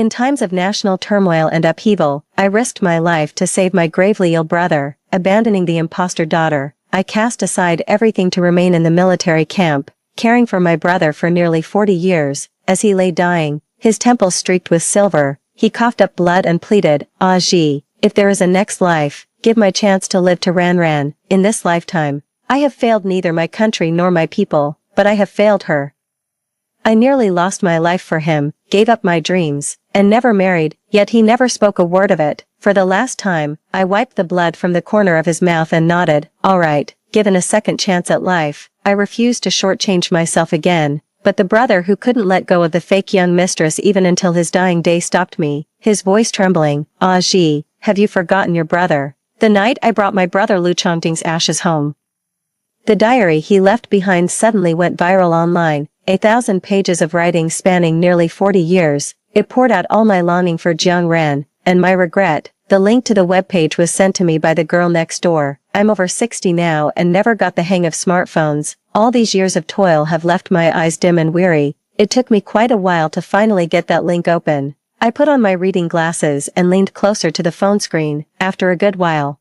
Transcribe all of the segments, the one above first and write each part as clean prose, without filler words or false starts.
In times of national turmoil and upheaval, I risked my life to save my gravely ill brother, abandoning the imposter daughter. I cast aside everything to remain in the military camp, caring for my brother for nearly 40 years. As he lay dying, his temples streaked with silver, he coughed up blood and pleaded, "Aji, if there is a next life, give my chance to live to Ran. In this lifetime, I have failed neither my country nor my people, but I have failed her. I nearly lost my life for him, gave up my dreams, and never married, yet he never spoke a word of it. For the last time, I wiped the blood from the corner of his mouth and nodded, all right, given a second chance at life, I refused to shortchange myself again. But the brother who couldn't let go of the fake young mistress even until his dying day stopped me, his voice trembling, Ji, have you forgotten your brother? The night I brought my brother Lu Chongting's ashes home. The diary he left behind suddenly went viral online, 1,000 pages of writing spanning nearly 40 years. It poured out all my longing for Jiang Ran, and my regret. The link to the webpage was sent to me by the girl next door. I'm over 60 now and never got the hang of smartphones. All these years of toil have left my eyes dim and weary. It took me quite a while to finally get that link open. I put on my reading glasses and leaned closer to the phone screen. After a good while,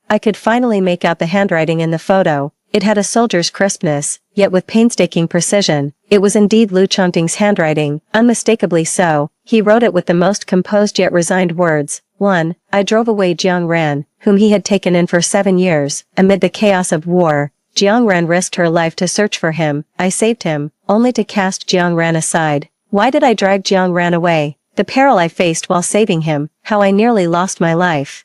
I could finally make out the handwriting in the photo. It had a soldier's crispness, yet with painstaking precision. It was indeed Lu Chongting's handwriting, unmistakably so. He wrote it with the most composed yet resigned words. 1. I drove away Jiang Ran, whom he had taken in for 7 years. Amid the chaos of war, Jiang Ran risked her life to search for him. I saved him, only to cast Jiang Ran aside. Why did I drag Jiang Ran away? The peril I faced while saving him, how I nearly lost my life.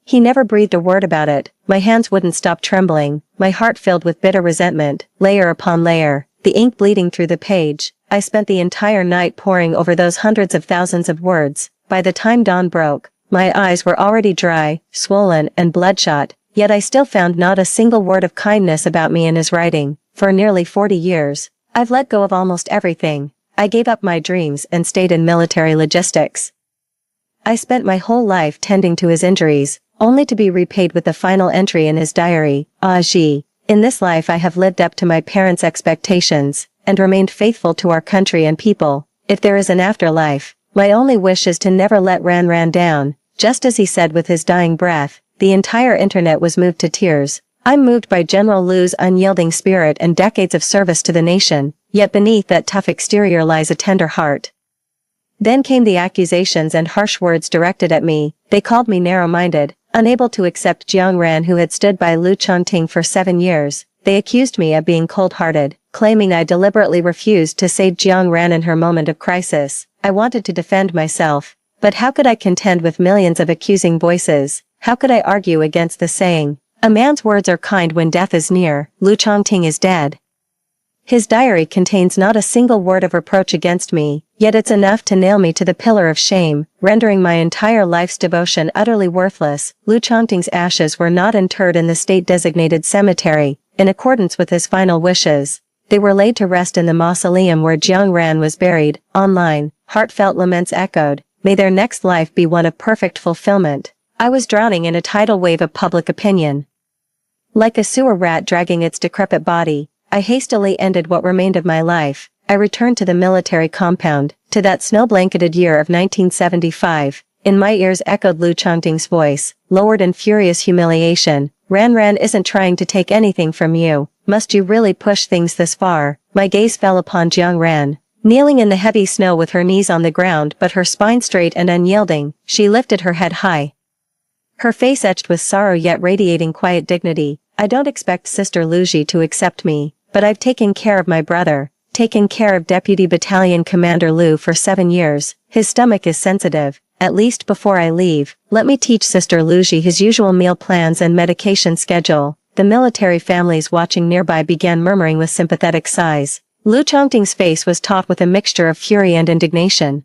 He never breathed a word about it. My hands wouldn't stop trembling, my heart filled with bitter resentment, layer upon layer, the ink bleeding through the page. I spent the entire night poring over those hundreds of thousands of words. By the time dawn broke, my eyes were already dry, swollen, and bloodshot, yet I still found not a single word of kindness about me in his writing. For nearly 40 years, I've let go of almost everything. I gave up my dreams and stayed in military logistics. I spent my whole life tending to his injuries, only to be repaid with the final entry in his diary, Ji. In this life I have lived up to my parents' expectations, and remained faithful to our country and people. If there is an afterlife, my only wish is to never let Ran down. Just as he said with his dying breath, the entire internet was moved to tears. I'm moved by General Lu's unyielding spirit and decades of service to the nation, yet beneath that tough exterior lies a tender heart. Then came the accusations and harsh words directed at me. They called me narrow-minded, unable to accept Jiang Ran, who had stood by Lu Chongting for 7 years. They accused me of being cold-hearted, claiming I deliberately refused to save Jiang Ran in her moment of crisis. I wanted to defend myself, but how could I contend with millions of accusing voices? How could I argue against the saying, "A man's words are kind when death is near"? Lu Chongting is dead. His diary contains not a single word of reproach against me, yet it's enough to nail me to the pillar of shame, rendering my entire life's devotion utterly worthless. Lu Chongting's ashes were not interred in the state-designated cemetery, in accordance with his final wishes. They were laid to rest in the mausoleum where Jiang Ran was buried. Online, heartfelt laments echoed, "May their next life be one of perfect fulfillment." I was drowning in a tidal wave of public opinion. Like a sewer rat dragging its decrepit body, I hastily ended what remained of my life. I returned to the military compound, to that snow-blanketed year of 1975. In my ears echoed Lu Chongting's voice, lowered in furious humiliation. Ran isn't trying to take anything from you. Must you really push things this far? My gaze fell upon Jiang Ran. Kneeling in the heavy snow with her knees on the ground but her spine straight and unyielding, she lifted her head high. Her face etched with sorrow yet radiating quiet dignity. I don't expect Sister Luji to accept me, but I've taken care of my brother, taken care of Deputy Battalion Commander Lu for 7 years. His stomach is sensitive. At least before I leave, let me teach Sister Luji his usual meal plans and medication schedule. The military families watching nearby began murmuring with sympathetic sighs. Lu Chongting's face was taut with a mixture of fury and indignation.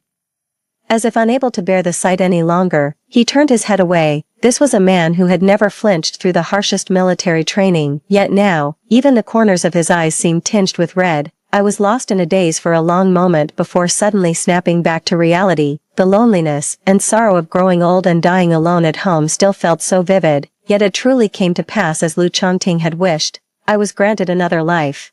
As if unable to bear the sight any longer, he turned his head away. This was a man who had never flinched through the harshest military training, yet now, even the corners of his eyes seemed tinged with red. I was lost in a daze for a long moment before suddenly snapping back to reality. The loneliness and sorrow of growing old and dying alone at home still felt so vivid, yet it truly came to pass as Lu Chongting had wished. I was granted another life.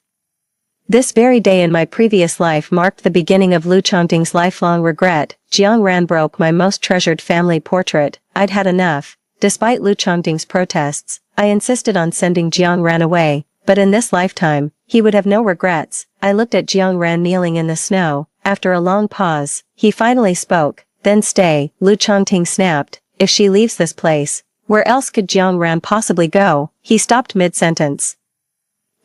This very day in my previous life marked the beginning of Lu Chongting's lifelong regret. Jiang Ran broke my most treasured family portrait. I'd had enough. Despite Lu Chongding's protests, I insisted on sending Jiang Ran away, but in this lifetime, he would have no regrets. I looked at Jiang Ran kneeling in the snow. After a long pause, he finally spoke. Then stay, Lu Chongting snapped. If she leaves this place, where else could Jiang Ran possibly go? He stopped mid-sentence.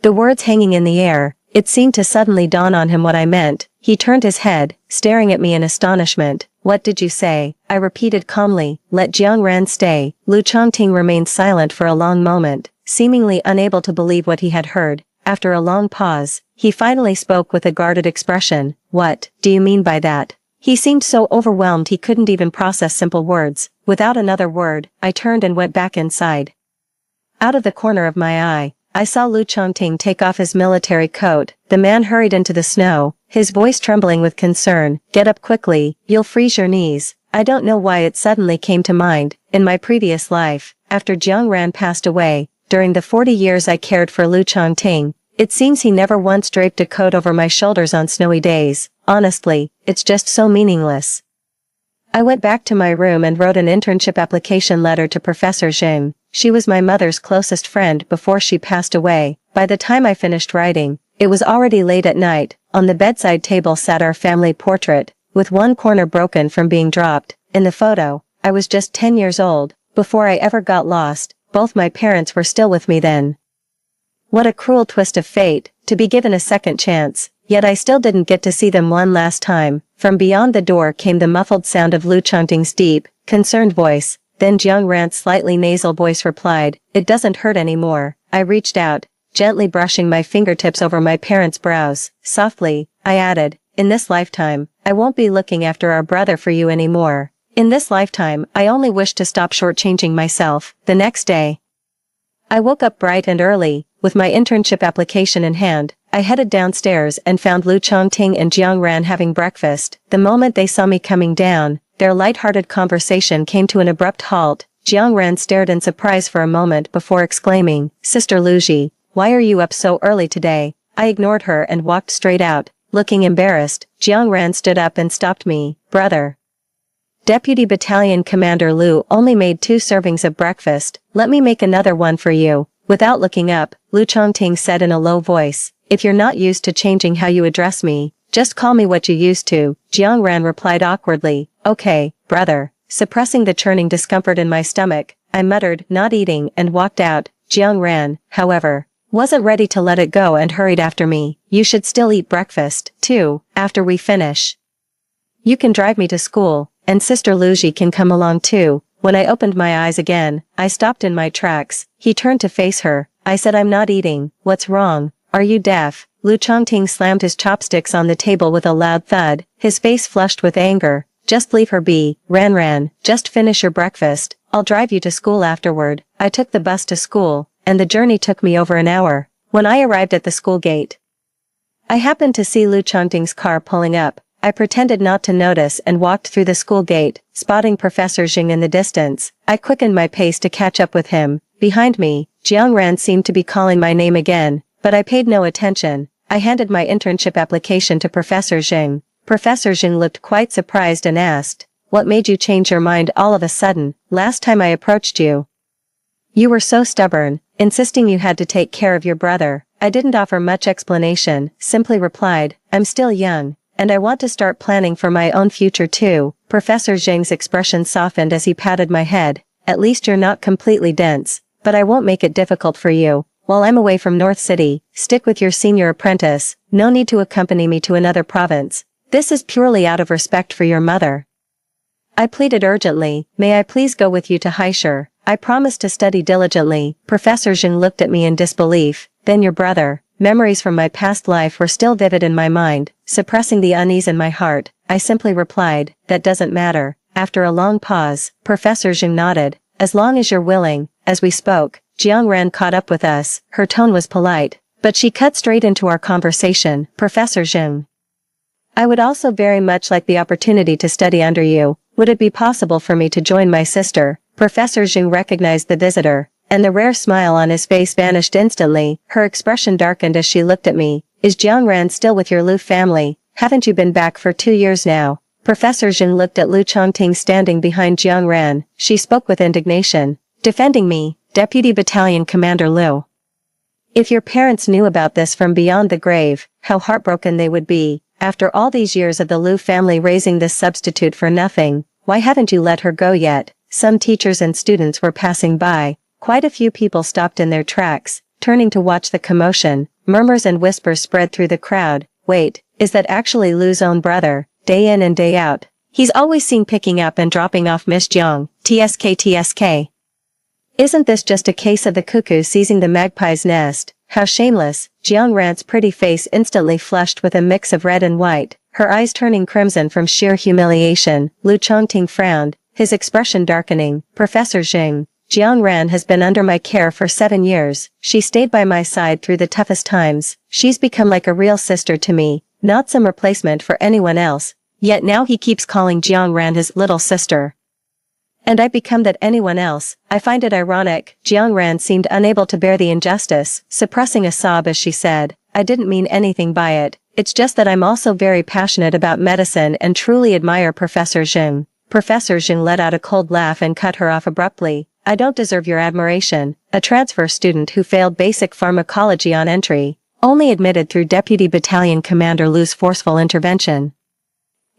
The words hanging in the air, it seemed to suddenly dawn on him what I meant. He turned his head, staring at me in astonishment. What did you say? I repeated calmly. Let Jiang Ran stay. Lu Chongting remained silent for a long moment, seemingly unable to believe what he had heard. After a long pause, he finally spoke with a guarded expression. What do you mean by that? He seemed so overwhelmed he couldn't even process simple words. Without another word, I turned and went back inside. Out of the corner of my eye, I saw Lu Chongting take off his military coat. The man hurried into the snow, his voice trembling with concern. Get up quickly, you'll freeze your knees. I don't know why it suddenly came to mind. In my previous life, after Jiang Ran passed away, during the 40 years I cared for Lu Chongting, it seems he never once draped a coat over my shoulders on snowy days. Honestly, it's just so meaningless. I went back to my room and wrote an internship application letter to Professor Jing. She was my mother's closest friend before she passed away. By the time I finished writing, it was already late at night. On the bedside table sat our family portrait, with one corner broken from being dropped. In the photo, I was just 10 years old. Before I ever got lost, both my parents were still with me then. What a cruel twist of fate, to be given a second chance, yet I still didn't get to see them one last time. From beyond the door came the muffled sound of Lu Chongting's deep, concerned voice. Then Jiang Ran's slightly nasal voice replied, "It doesn't hurt anymore." I reached out, gently brushing my fingertips over my parents' brows. Softly, I added, "In this lifetime, I won't be looking after our brother for you anymore. In this lifetime, I only wish to stop shortchanging myself." The next day, I woke up bright and early. With my internship application in hand, I headed downstairs and found Lu Chongting and Jiang Ran having breakfast. The moment they saw me coming down, their light-hearted conversation came to an abrupt halt. Jiang Ran stared in surprise for a moment before exclaiming, "Sister Luji, why are you up so early today?" I ignored her and walked straight out. Looking embarrassed, Jiang Ran stood up and stopped me. "Brother." Deputy Battalion Commander Lu only made 2 servings of breakfast. "Let me make another one for you." Without looking up, Lu Chongting said in a low voice, "If you're not used to changing how you address me, just call me what you used to." Jiang Ran replied awkwardly, "Okay, brother." Suppressing the churning discomfort in my stomach, I muttered, "Not eating," and walked out. Jiang Ran, however, wasn't ready to let it go and hurried after me. "You should still eat breakfast, too, after we finish. You can drive me to school, and Sister Luji can come along too." When I opened my eyes again, I stopped in my tracks. He turned to face her. I said, "I'm not eating." "What's wrong? Are you deaf?" Lu Chongting slammed his chopsticks on the table with a loud thud, his face flushed with anger. "Just leave her be, Ran. Just finish your breakfast. I'll drive you to school afterward." I took the bus to school, and the journey took me over an hour. When I arrived at the school gate, I happened to see Lu Chongting's car pulling up. I pretended not to notice and walked through the school gate, spotting Professor Jing in the distance. I quickened my pace to catch up with him. Behind me, Jiang Ran seemed to be calling my name again, but I paid no attention. I handed my internship application to Professor Jing. Professor Jing looked quite surprised and asked, "What made you change your mind all of a sudden? Last time I approached you, you were so stubborn, insisting you had to take care of your brother." I didn't offer much explanation, simply replied, "I'm still young, and I want to start planning for my own future too." Professor Zheng's expression softened as he patted my head. "At least you're not completely dense, but I won't make it difficult for you. While I'm away from North City, stick with your senior apprentice. No need to accompany me to another province. This is purely out of respect for your mother." I pleaded urgently, "May I please go with you to Haishur? I promised to study diligently." Professor Zheng looked at me in disbelief. "Then your brother." Memories from my past life were still vivid in my mind, suppressing the unease in my heart. I simply replied, "That doesn't matter." After a long pause, Professor Zheng nodded. "As long as you're willing." As we spoke, Jiang Ran caught up with us. Her tone was polite, but she cut straight into our conversation. "Professor Zheng, I would also very much like the opportunity to study under you. Would it be possible for me to join my sister?" Professor Zheng recognized the visitor, and the rare smile on his face vanished instantly. Her expression darkened as she looked at me. "Is Jiang Ran still with your Lu family? Haven't you been back for 2 years now?" Professor Jing looked at Lu Chongting standing behind Jiang Ran. She spoke with indignation. Defending me, Deputy Battalion Commander Lu. If your parents knew about this from beyond the grave, how heartbroken they would be. After all these years of the Lu family raising this substitute for nothing, why haven't you let her go yet? Some teachers and students were passing by. Quite a few people stopped in their tracks, turning to watch the commotion. Murmurs and whispers spread through the crowd. Wait, is that actually Lu's own brother? Day in and day out, he's always seen picking up and dropping off Miss Jiang. TSK. Isn't this just a case of the cuckoo seizing the magpie's nest? How shameless. Jiang Ran's pretty face instantly flushed with a mix of red and white, her eyes turning crimson from sheer humiliation. Lu Chongting frowned, his expression darkening. Professor Jing, Jiang Ran has been under my care for 7 years. She stayed by my side through the toughest times. She's become like a real sister to me, not some replacement for anyone else. Yet now he keeps calling Jiang Ran his little sister. And I become that anyone else. I find it ironic. Jiang Ran seemed unable to bear the injustice, suppressing a sob as she said, I didn't mean anything by it. It's just that I'm also very passionate about medicine and truly admire Professor Jing. Professor Jing let out a cold laugh and cut her off abruptly. I don't deserve your admiration. A transfer student who failed basic pharmacology on entry, only admitted through Deputy Battalion Commander Lu's forceful intervention.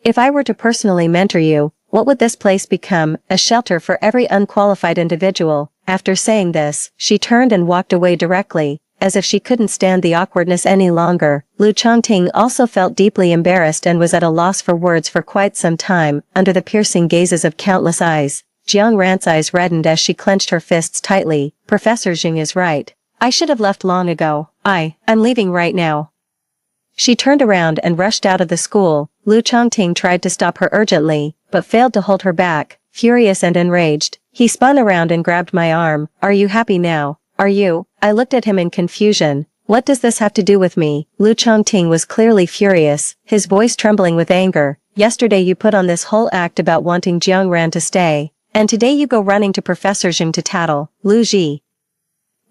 If I were to personally mentor you, what would this place become? A shelter for every unqualified individual. After saying this, she turned and walked away directly, as if she couldn't stand the awkwardness any longer. Lu Chongting also felt deeply embarrassed and was at a loss for words for quite some time, under the piercing gazes of countless eyes. Jiang Ran's eyes reddened as she clenched her fists tightly. Professor Jing is right. I should have left long ago. I'm leaving right now. She turned around and rushed out of the school. Lu Chongting tried to stop her urgently, but failed to hold her back. Furious and enraged, he spun around and grabbed my arm. Are you happy now? Are you? I looked at him in confusion. What does this have to do with me? Lu Chongting was clearly furious, his voice trembling with anger. Yesterday you put on this whole act about wanting Jiang Ran to stay, and today you go running to Professor Jing to tattle. Lu Ji.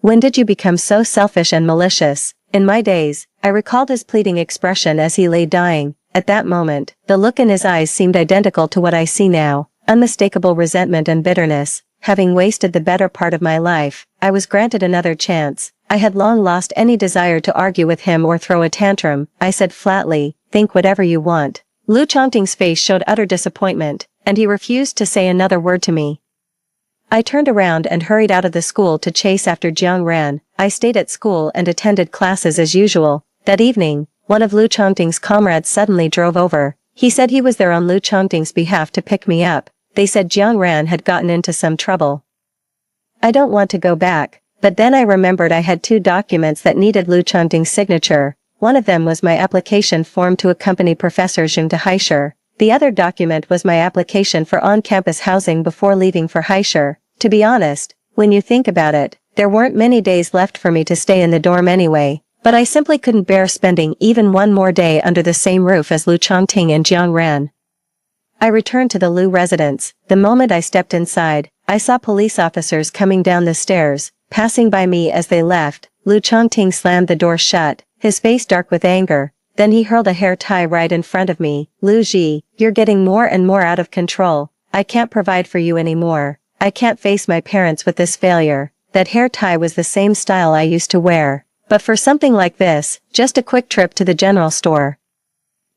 When did you become so selfish and malicious? In my days, I recalled his pleading expression as he lay dying. At that moment, the look in his eyes seemed identical to what I see now, unmistakable resentment and bitterness. Having wasted the better part of my life, I was granted another chance. I had long lost any desire to argue with him or throw a tantrum. I said flatly, think whatever you want. Lu Chongting's face showed utter disappointment, and he refused to say another word to me. I turned around and hurried out of the school to chase after Jiang Ran. I stayed at school and attended classes as usual. That evening, one of Lu Chongting's comrades suddenly drove over. He said he was there on Lu Chongting's behalf to pick me up. They said Jiang Ran had gotten into some trouble. I don't want to go back, but then I remembered I had 2 documents that needed Lu Chongting's signature. One of them was my application form to accompany Professor Jing to Haishur. The other document was my application for on-campus housing before leaving for Haishur. To be honest, when you think about it, there weren't many days left for me to stay in the dorm anyway, but I simply couldn't bear spending even one more day under the same roof as Lu Chongting and Jiang Ran. I returned to the Lu residence. The moment I stepped inside, I saw police officers coming down the stairs, passing by me as they left. Lu Chongting slammed the door shut, his face dark with anger. Then he hurled a hair tie right in front of me. Lu Ji, you're getting more and more out of control. I can't provide for you anymore. I can't face my parents with this failure. That hair tie was the same style I used to wear. But for something like this, just a quick trip to the general store.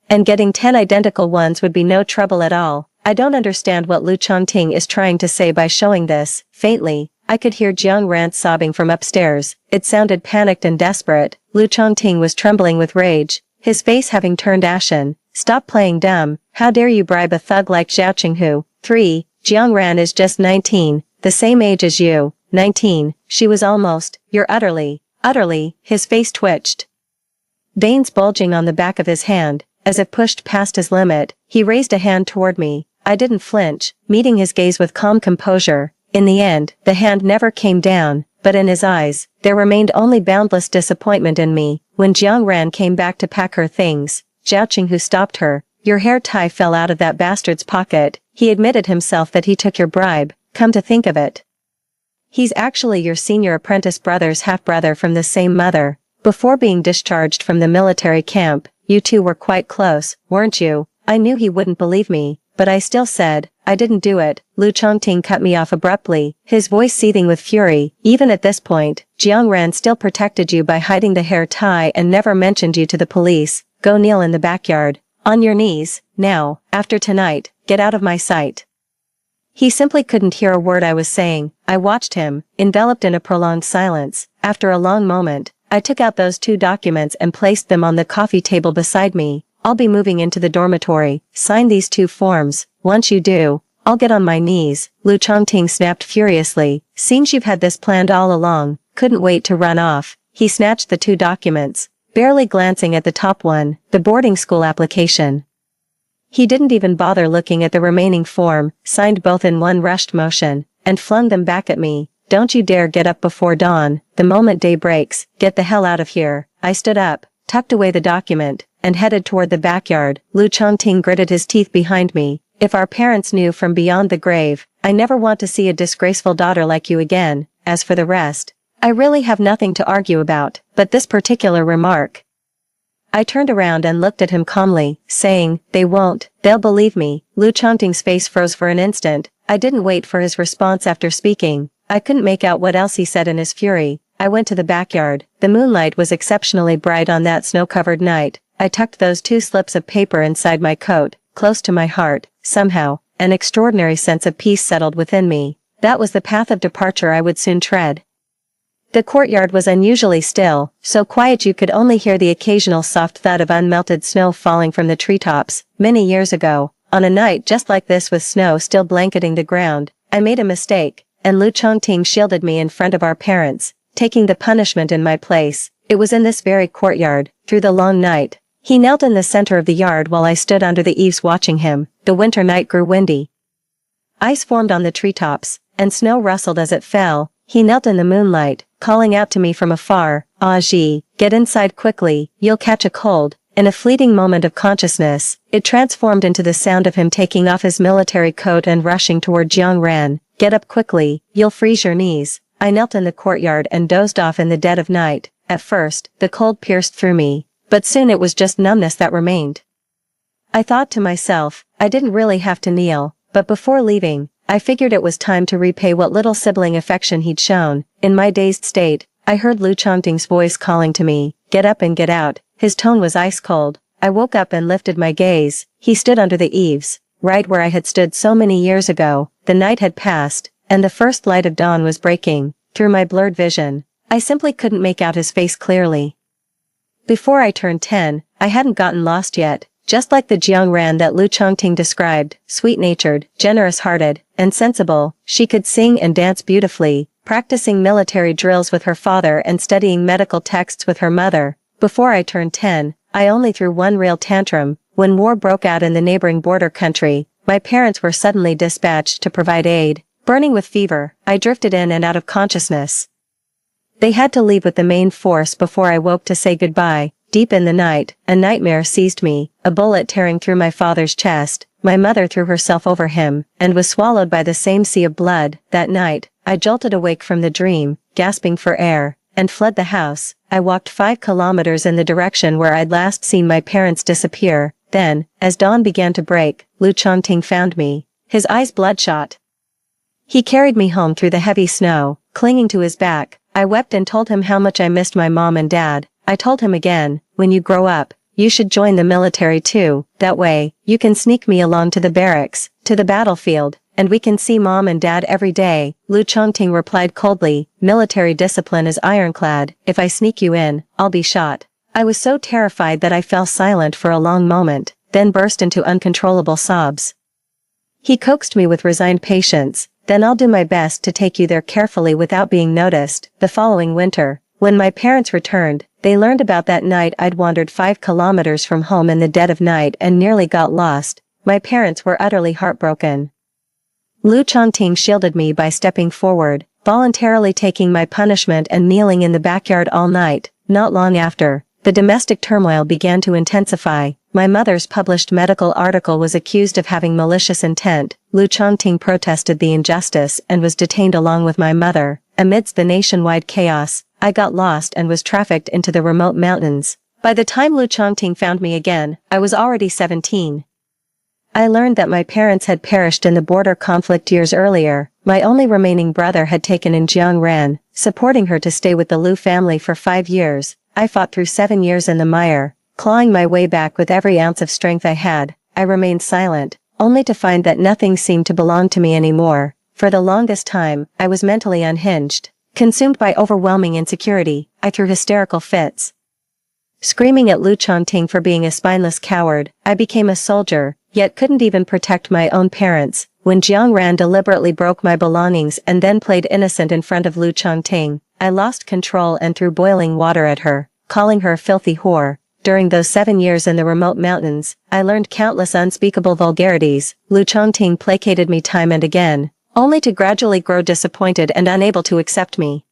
And getting 10 identical ones would be no trouble at all. I don't understand what Lu Chongting is trying to say by showing this. Faintly, I could hear Jiang Ran sobbing from upstairs. It sounded panicked and desperate. Lu Chongting was trembling with rage, his face having turned ashen. Stop playing dumb. How dare you bribe a thug like Zhao Qinghu? 3. Jiang Ran is just 19, the same age as you. 19. She was almost. You're utterly. His face twitched. Veins bulging on the back of his hand, as if pushed past his limit. He raised a hand toward me. I didn't flinch, meeting his gaze with calm composure. In the end, the hand never came down, but in his eyes, there remained only boundless disappointment in me. When Jiang Ran came back to pack her things, Zhao Qinghu stopped her. Your hair tie fell out of that bastard's pocket. He admitted himself that he took your bribe. Come to think of it, he's actually your senior apprentice brother's half-brother from the same mother. Before being discharged from the military camp, you two were quite close, weren't you? I knew he wouldn't believe me, but I still said, I didn't do it. Lu Chongting cut me off abruptly, his voice seething with fury. Even at this point, Jiang Ran still protected you by hiding the hair tie and never mentioned you to the police. Go kneel in the backyard. On your knees, now, after tonight, get out of my sight. He simply couldn't hear a word I was saying. I watched him, enveloped in a prolonged silence. After a long moment, I took out those 2 documents and placed them on the coffee table beside me. I'll be moving into the dormitory. Sign these 2 forms. Once you do, I'll get on my knees. Lu Chongting snapped furiously. Seems you've had this planned all along. Couldn't wait to run off. He snatched the 2 documents, barely glancing at the top one, the boarding school application. He didn't even bother looking at the remaining form, signed both in one rushed motion, and flung them back at me. Don't you dare get up before dawn. The moment day breaks, get the hell out of here. I stood up, tucked away the document, and headed toward the backyard. Lu Chongting gritted his teeth behind me. If our parents knew from beyond the grave, I never want to see a disgraceful daughter like you again. As for the rest, I really have nothing to argue about, but this particular remark. I turned around and looked at him calmly, saying, they won't, they'll believe me. Lu Chongting's face froze for an instant. I didn't wait for his response after speaking. I couldn't make out what else he said in his fury. I went to the backyard. The moonlight was exceptionally bright on that snow-covered night. I tucked those 2 slips of paper inside my coat, close to my heart. Somehow, an extraordinary sense of peace settled within me. That was the path of departure I would soon tread. The courtyard was unusually still, so quiet you could only hear the occasional soft thud of unmelted snow falling from the treetops. Many years ago, on a night just like this with snow still blanketing the ground, I made a mistake, and Lu Chongting shielded me in front of our parents, taking the punishment in my place. It was in this very courtyard, through the long night. He knelt in the center of the yard while I stood under the eaves watching him. The winter night grew windy. Ice formed on the treetops, and snow rustled as it fell. He knelt in the moonlight, calling out to me from afar, Ah Ji, get inside quickly, you'll catch a cold. In a fleeting moment of consciousness, it transformed into the sound of him taking off his military coat and rushing toward Jiang Ran. Get up quickly, you'll freeze your knees. I knelt in the courtyard and dozed off in the dead of night. At first, the cold pierced through me, but soon it was just numbness that remained. I thought to myself, I didn't really have to kneel, but before leaving, I figured it was time to repay what little sibling affection he'd shown. In my dazed state, I heard Lu Chongting's voice calling to me, get up and get out. His tone was ice cold. I woke up and lifted my gaze. He stood under the eaves, right where I had stood so many years ago. The night had passed, and the first light of dawn was breaking through my blurred vision. I simply couldn't make out his face clearly. Before I turned 10, I hadn't gotten lost yet. Just like the Jiang Ran that Lu Chongting described, sweet-natured, generous-hearted, and sensible, she could sing and dance beautifully, practicing military drills with her father and studying medical texts with her mother. Before I turned 10, I only threw one real tantrum. When war broke out in the neighboring border country, my parents were suddenly dispatched to provide aid. Burning with fever, I drifted in and out of consciousness. They had to leave with the main force before I woke to say goodbye. Deep in the night, a nightmare seized me, a bullet tearing through my father's chest. My mother threw herself over him, and was swallowed by the same sea of blood. That night, I jolted awake from the dream, gasping for air, and fled the house. I walked 5 kilometers in the direction where I'd last seen my parents disappear. Then, as dawn began to break, Lu Chongting found me, his eyes bloodshot. He carried me home through the heavy snow, clinging to his back. I wept and told him how much I missed my mom and dad. I told him again, when you grow up, you should join the military too. That way, you can sneak me along to the barracks, to the battlefield, and we can see mom and dad every day. Lu Chongting replied coldly, military discipline is ironclad. If I sneak you in, I'll be shot. I was so terrified that I fell silent for a long moment, then burst into uncontrollable sobs. He coaxed me with resigned patience, then I'll do my best to take you there carefully without being noticed. The following winter, when my parents returned, they learned about that night I'd wandered 5 kilometers from home in the dead of night and nearly got lost. My parents were utterly heartbroken. Lu Chongting shielded me by stepping forward, voluntarily taking my punishment and kneeling in the backyard all night. Not long after, the domestic turmoil began to intensify. My mother's published medical article was accused of having malicious intent. Lu Chongting protested the injustice and was detained along with my mother. Amidst the nationwide chaos, I got lost and was trafficked into the remote mountains. By the time Lu Chongting found me again, I was already 17. I learned that my parents had perished in the border conflict years earlier. My only remaining brother had taken in Jiang Ran, supporting her to stay with the Liu family for 5 years. I fought through 7 years in the mire, clawing my way back with every ounce of strength I had. I remained silent, only to find that nothing seemed to belong to me anymore. For the longest time, I was mentally unhinged. Consumed by overwhelming insecurity, I threw hysterical fits. Screaming at Lu Chongting for being a spineless coward, I became a soldier, yet couldn't even protect my own parents. When Jiang Ran deliberately broke my belongings and then played innocent in front of Lu Chongting, I lost control and threw boiling water at her, calling her a filthy whore. During those 7 years in the remote mountains, I learned countless unspeakable vulgarities. Lu Chongting placated me time and again, only to gradually grow disappointed and unable to accept me.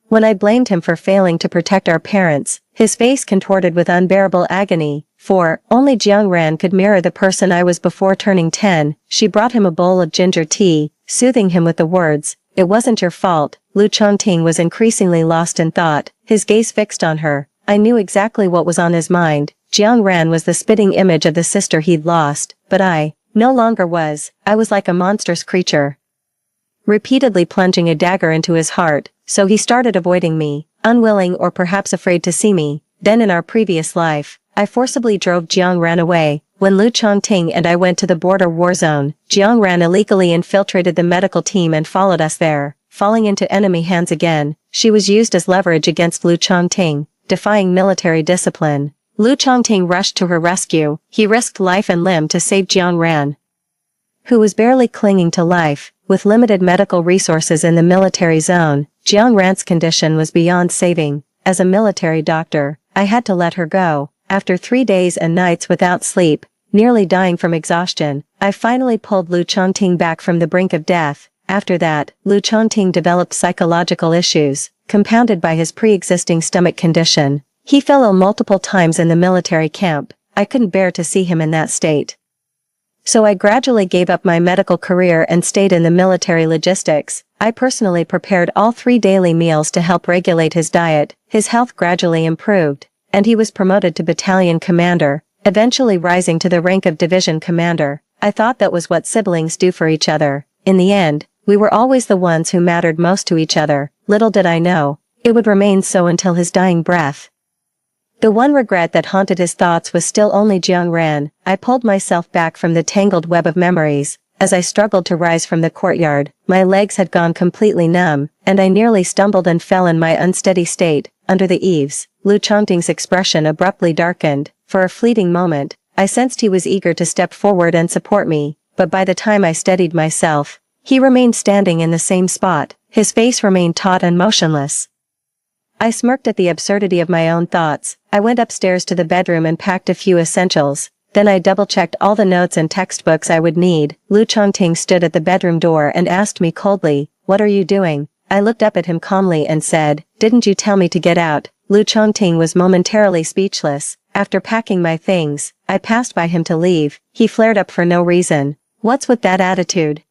When I blamed him for failing to protect our parents, his face contorted with unbearable agony, for only Jiang Ran could mirror the person I was before turning 10. She brought him a bowl of ginger tea, soothing him with the words, "It wasn't your fault." Lu Chongting was increasingly lost in thought, his gaze fixed on her. I knew exactly what was on his mind. Jiang Ran was the spitting image of the sister he'd lost, but I no longer was. I was like a monstrous creature, repeatedly plunging a dagger into his heart, so he started avoiding me, unwilling or perhaps afraid to see me. Then in our previous life, I forcibly drove Jiang Ran away. When Lu Chongting and I went to the border war zone, Jiang Ran illegally infiltrated the medical team and followed us there. Falling into enemy hands again, she was used as leverage against Lu Chongting, defying military discipline. Lu Chongting rushed to her rescue. He risked life and limb to save Jiang Ran, who was barely clinging to life. With limited medical resources in the military zone, Jiang Ran's condition was beyond saving. As a military doctor, I had to let her go. After 3 days and nights without sleep, nearly dying from exhaustion, I finally pulled Lu Chongting back from the brink of death. After that, Lu Chongting developed psychological issues, compounded by his pre-existing stomach condition. He fell ill multiple times in the military camp. I couldn't bear to see him in that state. So I gradually gave up my medical career and stayed in the military logistics. I personally prepared all 3 daily meals to help regulate his diet. His health gradually improved, and he was promoted to battalion commander, eventually rising to the rank of division commander. I thought that was what siblings do for each other. In the end, we were always the ones who mattered most to each other. Little did I know, it would remain so until his dying breath. The one regret that haunted his thoughts was still only Jiang Ran. I pulled myself back from the tangled web of memories. As I struggled to rise from the courtyard, my legs had gone completely numb, and I nearly stumbled and fell in my unsteady state. Under the eaves, Lu Chongting's expression abruptly darkened. For a fleeting moment, I sensed he was eager to step forward and support me, but by the time I steadied myself, he remained standing in the same spot. His face remained taut and motionless. I smirked at the absurdity of my own thoughts. I went upstairs to the bedroom and packed a few essentials. Then I double-checked all the notes and textbooks I would need. Lu Chongting stood at the bedroom door and asked me coldly, "What are you doing?" I looked up at him calmly and said, "Didn't you tell me to get out?" Lu Chongting was momentarily speechless. After packing my things, I passed by him to leave. He flared up for no reason. "What's with that attitude?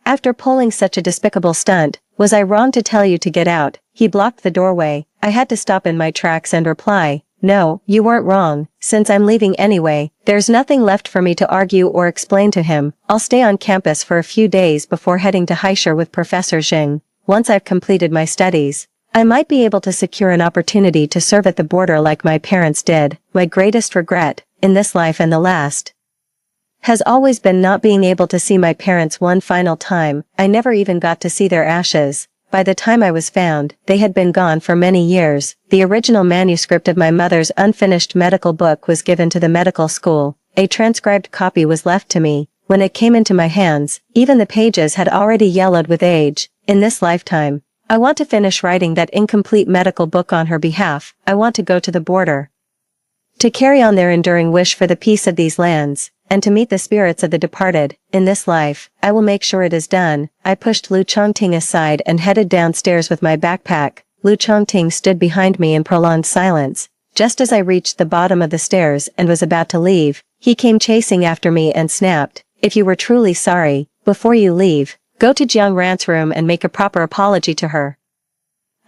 After pulling such a despicable stunt, was I wrong to tell you to get out?" He blocked the doorway. I had to stop in my tracks and reply, "No, you weren't wrong. Since I'm leaving anyway, there's nothing left for me to argue or explain to him. I'll stay on campus for a few days before heading to Haishur with Professor Xing. Once I've completed my studies, I might be able to secure an opportunity to serve at the border like my parents did. My greatest regret, in this life and the last, has always been not being able to see my parents one final time. I never even got to see their ashes. By the time I was found, they had been gone for many years. The original manuscript of my mother's unfinished medical book was given to the medical school. A transcribed copy was left to me. When it came into my hands, even the pages had already yellowed with age. In this lifetime, I want to finish writing that incomplete medical book on her behalf. I want to go to the border, to carry on their enduring wish for the peace of these lands, and to meet the spirits of the departed. In this life, I will make sure it is done. I pushed Lu Chongting aside and headed downstairs with my backpack. Lu Chongting stood behind me in prolonged silence. Just as I reached the bottom of the stairs and was about to leave, he came chasing after me and snapped, "If you were truly sorry, before you leave, go to Jiang Ran's room and make a proper apology to her."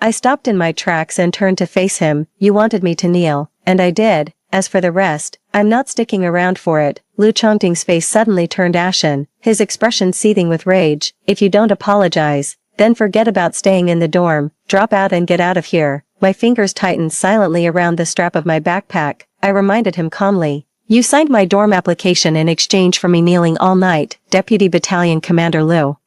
I stopped in my tracks and turned to face him. "You wanted me to kneel, and I did. as for the rest, I'm not sticking around for it." Lu Chongting's face suddenly turned ashen, his expression seething with rage. "If you don't apologize, then forget about staying in the dorm, drop out and get out of here." My fingers tightened silently around the strap of my backpack. I reminded him calmly. "You signed my dorm application in exchange for me kneeling all night, Deputy Battalion Commander Lu.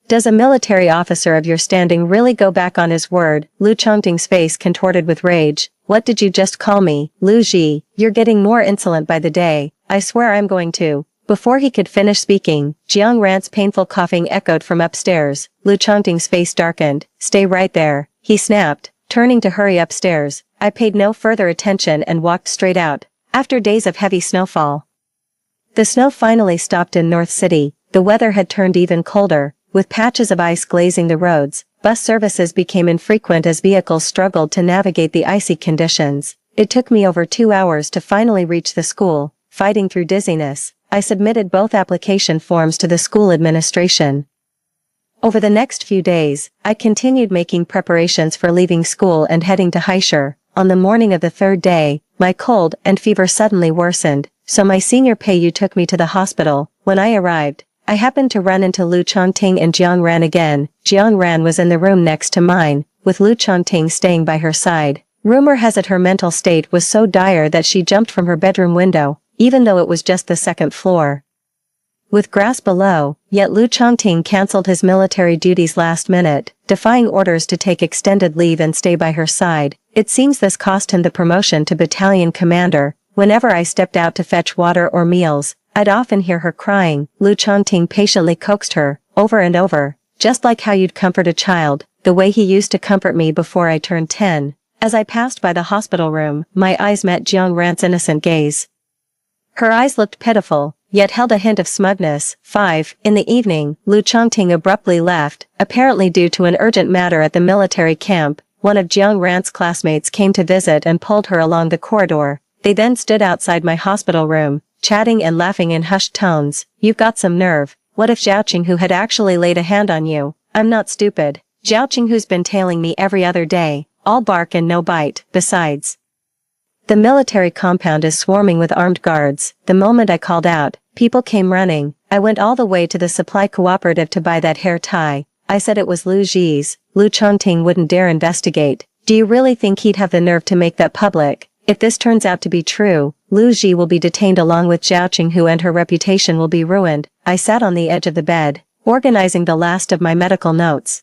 Does a military officer of your standing really go back on his word?" Lu Chongting's face contorted with rage. "What did you just call me, Lu Ji? You're getting more insolent by the day. I swear I'm going to." Before he could finish speaking, Jiang Ran's painful coughing echoed from upstairs. Lu Chongting's face darkened. "Stay right there," he snapped, turning to hurry upstairs. I paid no further attention and walked straight out. After days of heavy snowfall, the snow finally stopped in North City. The weather had turned even colder, with patches of ice glazing the roads. Bus services became infrequent as vehicles struggled to navigate the icy conditions. It took me over 2 hours to finally reach the school. Fighting through dizziness, I submitted both application forms to the school administration. Over the next few days, I continued making preparations for leaving school and heading to Haishur. On the morning of the third day, my cold and fever suddenly worsened, so my senior Peiyu took me to the hospital. When I arrived, I happened to run into Lu Chongting and Jiang Ran again. Jiang Ran was in the room next to mine, with Lu Chongting staying by her side. Rumor has it her mental state was so dire that she jumped from her bedroom window, even though it was just the second floor. With grass below, yet Lu Chongting cancelled his military duties last minute, defying orders to take extended leave and stay by her side. It seems this cost him the promotion to battalion commander. Whenever I stepped out to fetch water or meals, I'd often hear her crying. Lu Chongting patiently coaxed her, over and over, just like how you'd comfort a child, the way he used to comfort me before I turned 10. As I passed by the hospital room, my eyes met Jiang Ran's innocent gaze. Her eyes looked pitiful, yet held a hint of smugness. 5. In the evening, Lu Chongting abruptly left, apparently due to an urgent matter at the military camp. One of Jiang Ran's classmates came to visit and pulled her along the corridor. They then stood outside my hospital room, chatting and laughing in hushed tones. "You've got some nerve. What if Zhao Qinghu had actually laid a hand on you?" "I'm not stupid. Zhao Qinghu's been tailing me every other day, all bark and no bite. Besides, the military compound is swarming with armed guards." The moment I called out, people came running. I went all the way to the supply cooperative to buy that hair tie. I said it was Lu Ji's. Lu Chongting wouldn't dare investigate. "Do you really think he'd have the nerve to make that public? If this turns out to be true, Lu Ji will be detained along with Zhao Qinghu and her reputation will be ruined." I sat on the edge of the bed, organizing the last of my medical notes.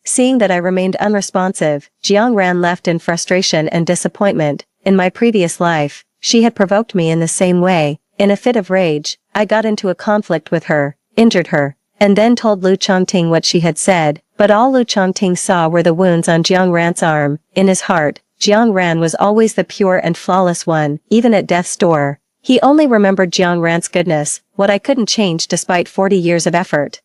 Seeing that I remained unresponsive, Jiang Ran left in frustration and disappointment. In my previous life, she had provoked me in the same way. In a fit of rage, I got into a conflict with her, injured her, and then told Lu Chongting what she had said, but all Lu Chongting saw were the wounds on Jiang Ran's arm. In his heart, Jiang Ran was always the pure and flawless one, even at death's door. He only remembered Jiang Ran's goodness, what I couldn't change despite 40 years of effort.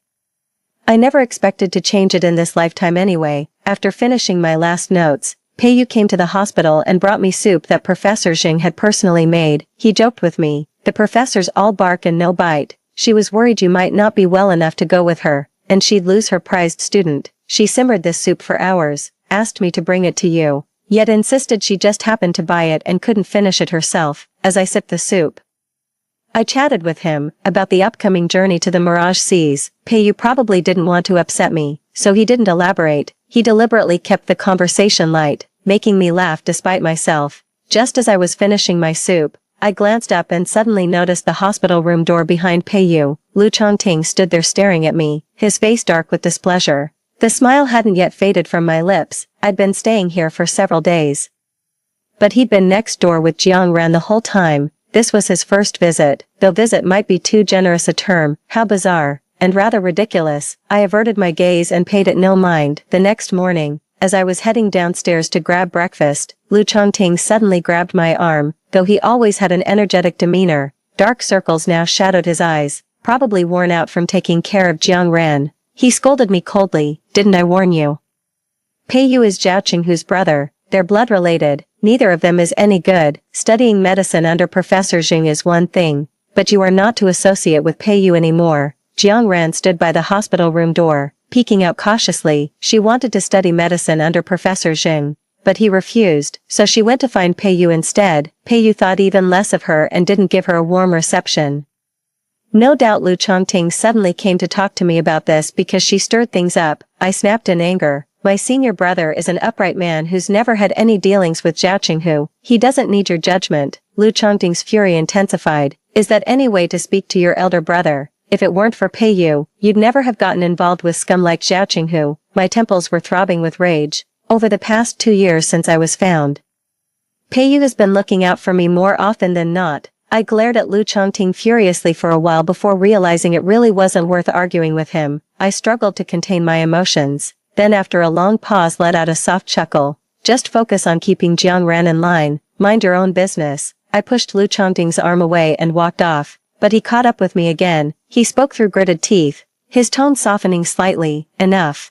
I never expected to change it in this lifetime anyway. After finishing my last notes, Peiyu came to the hospital and brought me soup that Professor Xing had personally made. He joked with me, "The professor's all bark and no bite. She was worried you might not be well enough to go with her, and she'd lose her prized student. She simmered this soup for hours, asked me to bring it to you, yet insisted she just happened to buy it and couldn't finish it herself." As I sipped the soup, I chatted with him about the upcoming journey to the Mirage Seas. Peiyu probably didn't want to upset me, so he didn't elaborate. He deliberately kept the conversation light, making me laugh despite myself. Just as I was finishing my soup, I glanced up and suddenly noticed the hospital room door behind Peiyu. Lu Chongting stood there staring at me, his face dark with displeasure. The smile hadn't yet faded from my lips. I'd been staying here for several days, but he'd been next door with Jiang Ran the whole time. This was his first visit, though visit might be too generous a term. How bizarre, and rather ridiculous. I averted my gaze and paid it no mind. The next morning, as I was heading downstairs to grab breakfast, Lu Chongting suddenly grabbed my arm. Though he always had an energetic demeanor, dark circles now shadowed his eyes, probably worn out from taking care of Jiang Ran. He scolded me coldly, "Didn't I warn you? Peiyu is Zhao Qinghu's brother. They're blood related. Neither of them is any good. Studying medicine under Professor Xing is one thing, but you are not to associate with Peiyu anymore." Jiang Ran stood by the hospital room door, peeking out cautiously. She wanted to study medicine under Professor Xing, but he refused, so she went to find Peiyu instead. Peiyu thought even less of her and didn't give her a warm reception. No doubt Lu Chongting suddenly came to talk to me about this because she stirred things up. I snapped in anger. My senior brother is an upright man who's never had any dealings with Zhao Qinghu. He doesn't need your judgment. Lu Chongting's fury intensified. Is that any way to speak to your elder brother? If it weren't for Peiyu, you'd never have gotten involved with scum like Zhao Qinghu. My temples were throbbing with rage. Over the past 2 years since I was found, Peiyu has been looking out for me more often than not. I glared at Lu Chongting furiously for a while before realizing it really wasn't worth arguing with him. I struggled to contain my emotions. Then after a long pause let out a soft chuckle. Just focus on keeping Jiang Ran in line. Mind your own business. I pushed Lu Chongting's arm away and walked off. But he caught up with me again. He spoke through gritted teeth, his tone softening slightly. Enough.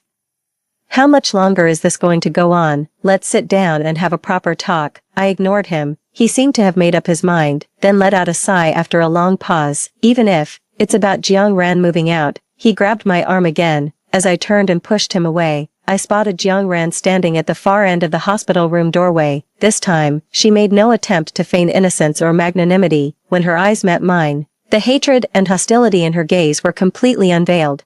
How much longer is this going to go on? Let's sit down and have a proper talk. I ignored him. He seemed to have made up his mind, then let out a sigh after a long pause. Even if it's about Jiang Ran moving out, he grabbed my arm again. As I turned and pushed him away, I spotted Jiang Ran standing at the far end of the hospital room doorway. This time, she made no attempt to feign innocence or magnanimity. When her eyes met mine, the hatred and hostility in her gaze were completely unveiled.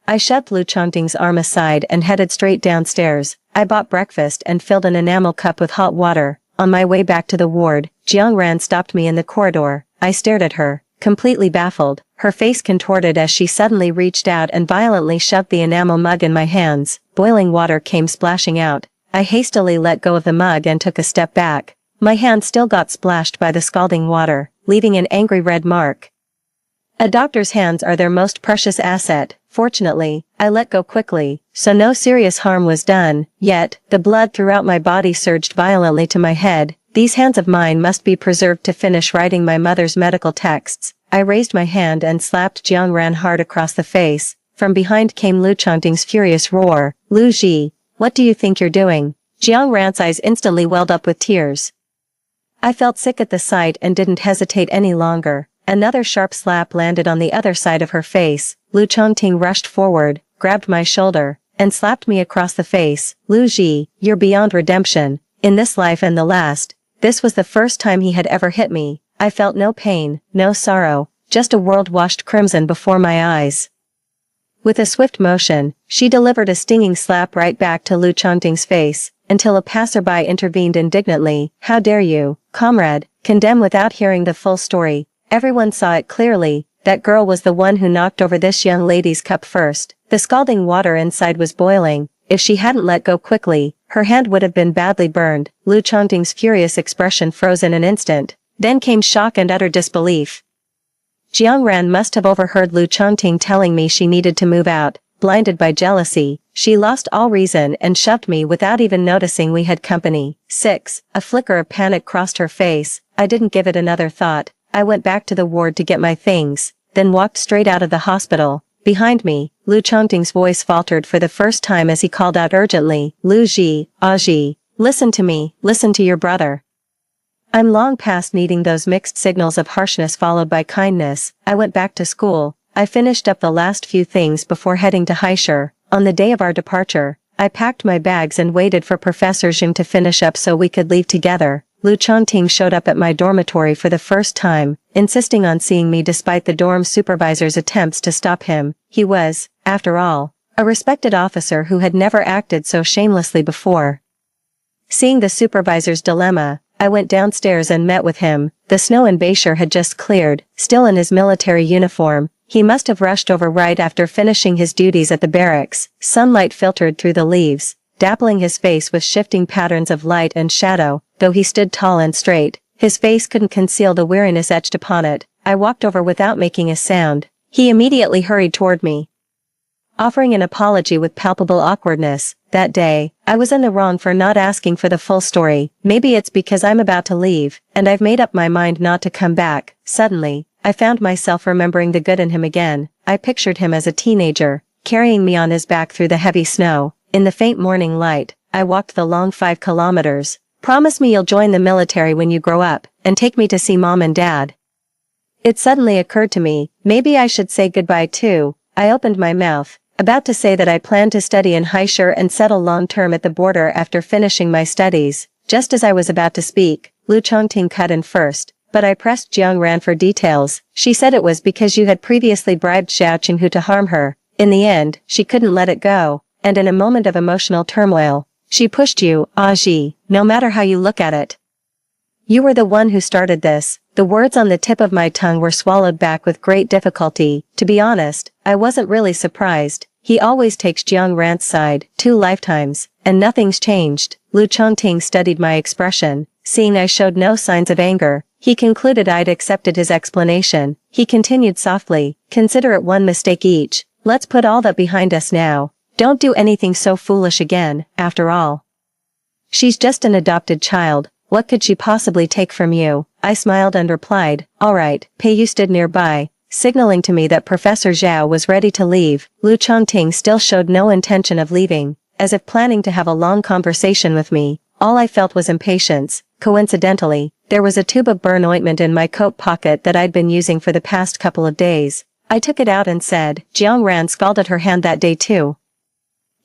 I shoved Lu Chongting's arm aside and headed straight downstairs. I bought breakfast and filled an enamel cup with hot water. On my way back to the ward, Jiang Ran stopped me in the corridor. I stared at her, completely baffled. Her face contorted as she suddenly reached out and violently shoved the enamel mug in my hands. Boiling water came splashing out. I hastily let go of the mug and took a step back. My hand still got splashed by the scalding water, leaving an angry red mark. A doctor's hands are their most precious asset. Fortunately, I let go quickly, so no serious harm was done. Yet, the blood throughout my body surged violently to my head. These hands of mine must be preserved to finish writing my mother's medical texts. I raised my hand and slapped Jiang Ran hard across the face. From behind came Lu Chongting's furious roar. Lu Ji, what do you think you're doing? Jiang Ran's eyes instantly welled up with tears. I felt sick at the sight and didn't hesitate any longer. Another sharp slap landed on the other side of her face. Lu Chongting rushed forward, grabbed my shoulder, and slapped me across the face. Lu Ji, you're beyond redemption. In this life and the last, this was the first time he had ever hit me. I felt no pain, no sorrow, just a world washed crimson before my eyes. With a swift motion, she delivered a stinging slap right back to Lu Chongting's face, until a passerby intervened indignantly. How dare you, comrade, condemn without hearing the full story. Everyone saw it clearly. That girl was the one who knocked over this young lady's cup first. The scalding water inside was boiling. If she hadn't let go quickly, her hand would have been badly burned. Lu Chongting's furious expression froze in an instant. Then came shock and utter disbelief. Jiang Ran must have overheard Lu Chongting telling me she needed to move out. Blinded by jealousy, she lost all reason and shoved me without even noticing we had company. 6. A flicker of panic crossed her face. I didn't give it another thought. I went back to the ward to get my things, then walked straight out of the hospital. Behind me, Lu Chongting's voice faltered for the first time as he called out urgently, Lu Ji, Ji, listen to me, listen to your brother. I'm long past needing those mixed signals of harshness followed by kindness. I went back to school. I finished up the last few things before heading to Haishur. On the day of our departure, I packed my bags and waited for Professor Jing to finish up so we could leave together. Lu Chongting showed up at my dormitory for the first time, insisting on seeing me despite the dorm supervisor's attempts to stop him. He was, after all, a respected officer who had never acted so shamelessly before. Seeing the supervisor's dilemma, I went downstairs and met with him. The snow in Bayshore had just cleared. Still in his military uniform, he must have rushed over right after finishing his duties at the barracks. Sunlight filtered through the leaves, dappling his face with shifting patterns of light and shadow. Though he stood tall and straight, his face couldn't conceal the weariness etched upon it. I walked over without making a sound. He immediately hurried toward me, offering an apology with palpable awkwardness. That day, I was in the wrong for not asking for the full story. Maybe it's because I'm about to leave, and I've made up my mind not to come back. Suddenly, I found myself remembering the good in him again. I pictured him as a teenager, carrying me on his back through the heavy snow. In the faint morning light, I walked the long 5 kilometers. Promise me you'll join the military when you grow up, and take me to see Mom and Dad. It suddenly occurred to me, maybe I should say goodbye too. I opened my mouth, About to say that I plan to study in Haishur and settle long-term at the border after finishing my studies. Just as I was about to speak, Lu Chongting cut in first, but I pressed Jiang Ran for details. She said it was because you had previously bribed Xiao Qinghu to harm her. In the end, she couldn't let it go, and in a moment of emotional turmoil, she pushed you, Ji, no matter how you look at it. You were the one who started this. The words on the tip of my tongue were swallowed back with great difficulty. To be honest, I wasn't really surprised. He always takes Jiang Ran's side, 2 lifetimes, and nothing's changed. Lu Chongting studied my expression. Seeing I showed no signs of anger, he concluded I'd accepted his explanation. He continued softly, consider it one mistake each. Let's put all that behind us now. Don't do anything so foolish again, after all. She's just an adopted child. What could she possibly take from you? I smiled and replied, alright. Pei Yu stood nearby, signaling to me that Professor Zhao was ready to leave. Lu Chongting still showed no intention of leaving, as if planning to have a long conversation with me. All I felt was impatience. Coincidentally, there was a tube of burn ointment in my coat pocket that I'd been using for the past couple of days. I took it out and said, Jiang Ran scalded her hand that day too.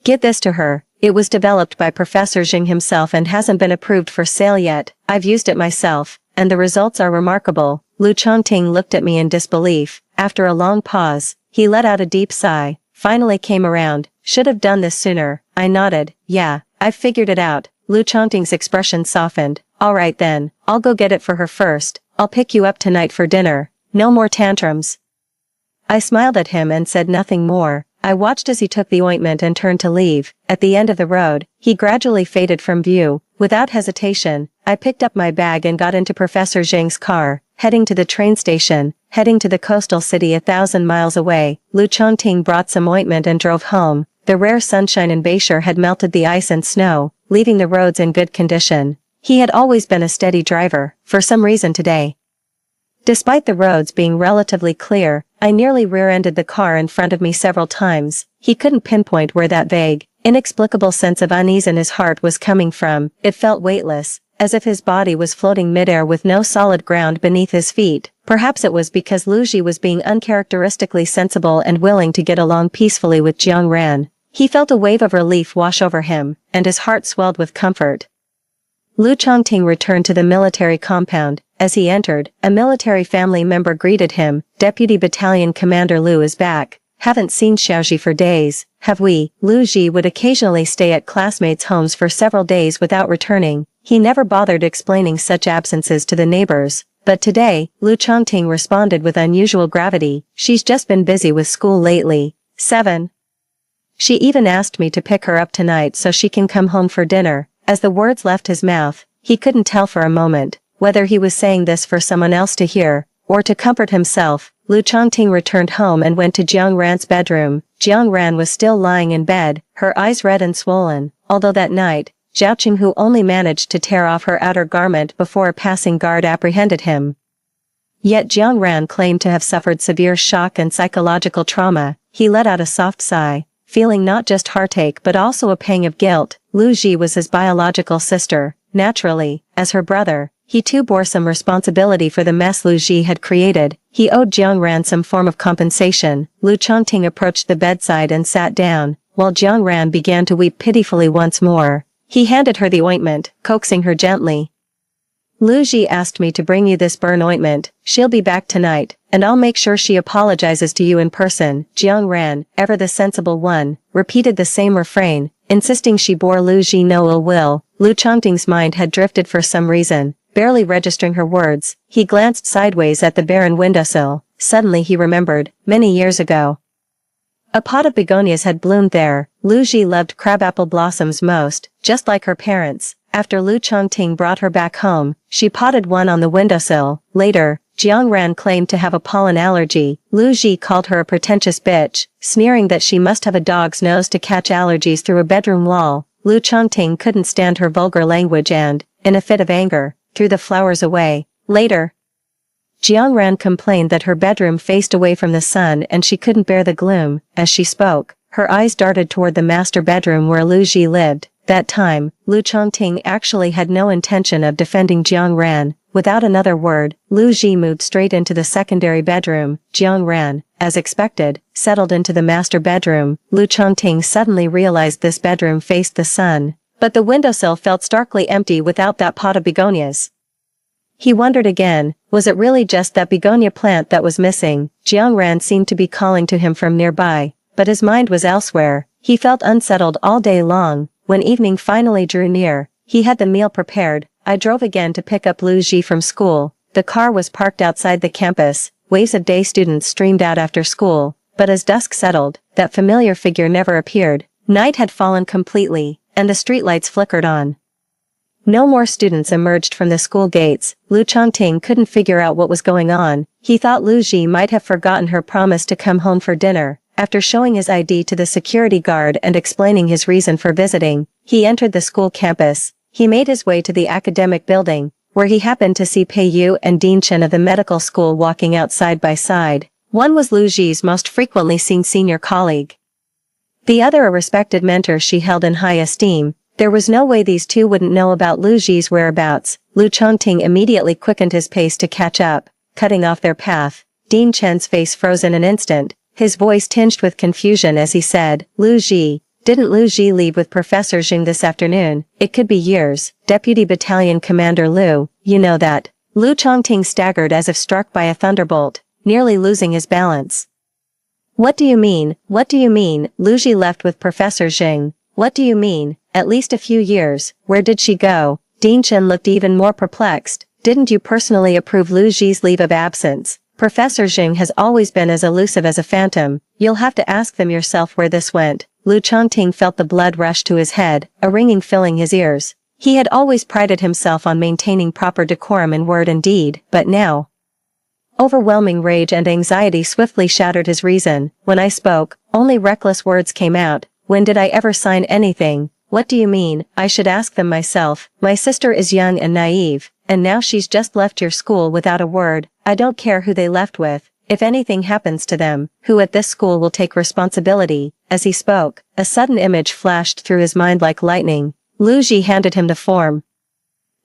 Get this to her. It was developed by Professor Jing himself and hasn't been approved for sale yet. I've used it myself, and the results are remarkable. Lu Chongting looked at me in disbelief. After a long pause, he let out a deep sigh, finally came around. Should have done this sooner. I nodded. Yeah, I've figured it out. Lu Chongting's expression softened. Alright then, I'll go get it for her first. I'll pick you up tonight for dinner. No more tantrums. I smiled at him and said nothing more. I watched as he took the ointment and turned to leave. At the end of the road, he gradually faded from view. Without hesitation, I picked up my bag and got into Professor Zhang's car, heading to the train station, heading to the coastal city 1,000 miles away. Lu Chongting brought some ointment and drove home. The rare sunshine in Beishur had melted the ice and snow, leaving the roads in good condition. He had always been a steady driver, for some reason today. Despite the roads being relatively clear, I nearly rear-ended the car in front of me several times. He couldn't pinpoint where that vague, inexplicable sense of unease in his heart was coming from. It felt weightless, as if his body was floating midair with no solid ground beneath his feet. Perhaps it was because Lu Ji was being uncharacteristically sensible and willing to get along peacefully with Jiang Ran. He felt a wave of relief wash over him, and his heart swelled with comfort. Lu Chongting returned to the military compound. As he entered, a military family member greeted him. Deputy Battalion Commander Lu is back. Haven't seen Xiaoji for days, have we? Lu Ji would occasionally stay at classmates' homes for several days without returning. He never bothered explaining such absences to the neighbors. But today, Lu Chongting responded with unusual gravity. She's just been busy with school lately. 7. She even asked me to pick her up tonight so she can come home for dinner. As the words left his mouth, he couldn't tell for a moment whether he was saying this for someone else to hear, or to comfort himself. Lu Chongting returned home and went to Jiang Ran's bedroom. Jiang Ran was still lying in bed, her eyes red and swollen, although that night, Xiao Qinghu only managed to tear off her outer garment before a passing guard apprehended him. Yet Jiang Ran claimed to have suffered severe shock and psychological trauma. He let out a soft sigh, feeling not just heartache but also a pang of guilt. Lu Ji was his biological sister. Naturally, as her brother, he too bore some responsibility for the mess Lu Ji had created. He owed Jiang Ran some form of compensation. Lu Chongting approached the bedside and sat down, while Jiang Ran began to weep pitifully once more. He handed her the ointment, coaxing her gently. Lu Ji asked me to bring you this burn ointment. She'll be back tonight, and I'll make sure she apologizes to you in person. Jiang Ran, ever the sensible one, repeated the same refrain, insisting she bore Lu Ji no ill will. Lu Chongting's mind had drifted for some reason. Barely registering her words, he glanced sideways at the barren windowsill. Suddenly he remembered, many years ago, a pot of begonias had bloomed there. Lu Ji loved crabapple blossoms most, just like her parents. After Lu Chongting brought her back home, she potted one on the windowsill. Later, Jiang Ran claimed to have a pollen allergy. Lu Ji called her a pretentious bitch, sneering that she must have a dog's nose to catch allergies through a bedroom wall. Lu Chongting couldn't stand her vulgar language and, in a fit of anger, threw the flowers away. Later, Jiang Ran complained that her bedroom faced away from the sun and she couldn't bear the gloom. As she spoke, her eyes darted toward the master bedroom where Lu Ji lived. That time, Lu Chongting actually had no intention of defending Jiang Ran. Without another word, Lu Ji moved straight into the secondary bedroom. Jiang Ran, as expected, settled into the master bedroom. Lu Chongting suddenly realized this bedroom faced the sun, but the windowsill felt starkly empty without that pot of begonias. He wondered again, was it really just that begonia plant that was missing? Jiang Ran seemed to be calling to him from nearby, but his mind was elsewhere. He felt unsettled all day long. When evening finally drew near, he had the meal prepared. I drove again to pick up Lu Ji from school. The car was parked outside the campus. Waves of day students streamed out after school, but as dusk settled, that familiar figure never appeared. Night had fallen completely, and the streetlights flickered on. No more students emerged from the school gates. Lu Chongting couldn't figure out what was going on. He thought Lu Ji might have forgotten her promise to come home for dinner. After showing his ID to the security guard and explaining his reason for visiting, he entered the school campus. He made his way to the academic building, where he happened to see Pei Yu and Dean Chen of the medical school walking out side by side. One was Lu Ji's most frequently seen senior colleague. The other a respected mentor she held in high esteem. There was no way these two wouldn't know about Lu Ji's whereabouts. Lu Chongting immediately quickened his pace to catch up, cutting off their path. Dean Chen's face froze in an instant, his voice tinged with confusion as he said, Lu Ji, didn't Lu Ji leave with Professor Jing this afternoon? It could be years. Deputy Battalion Commander Lu, you know that. Lu Chongting staggered as if struck by a thunderbolt, nearly losing his balance. What do you mean? What do you mean? Lu Ji left with Professor Jing. What do you mean? At least a few years. Where did she go? Dean Chen looked even more perplexed. Didn't you personally approve Lu Ji's leave of absence? Professor Jing has always been as elusive as a phantom. You'll have to ask them yourself where this went. Lu Chongting felt the blood rush to his head, a ringing filling his ears. He had always prided himself on maintaining proper decorum in word and deed, but now, overwhelming rage and anxiety swiftly shattered his reason. When I spoke, only reckless words came out. When did I ever sign anything? What do you mean? I should ask them myself. My sister is young and naive, and now she's just left your school without a word. I don't care who they left with. If anything happens to them, who at this school will take responsibility? As he spoke, a sudden image flashed through his mind like lightning. Lu Ji handed him the form,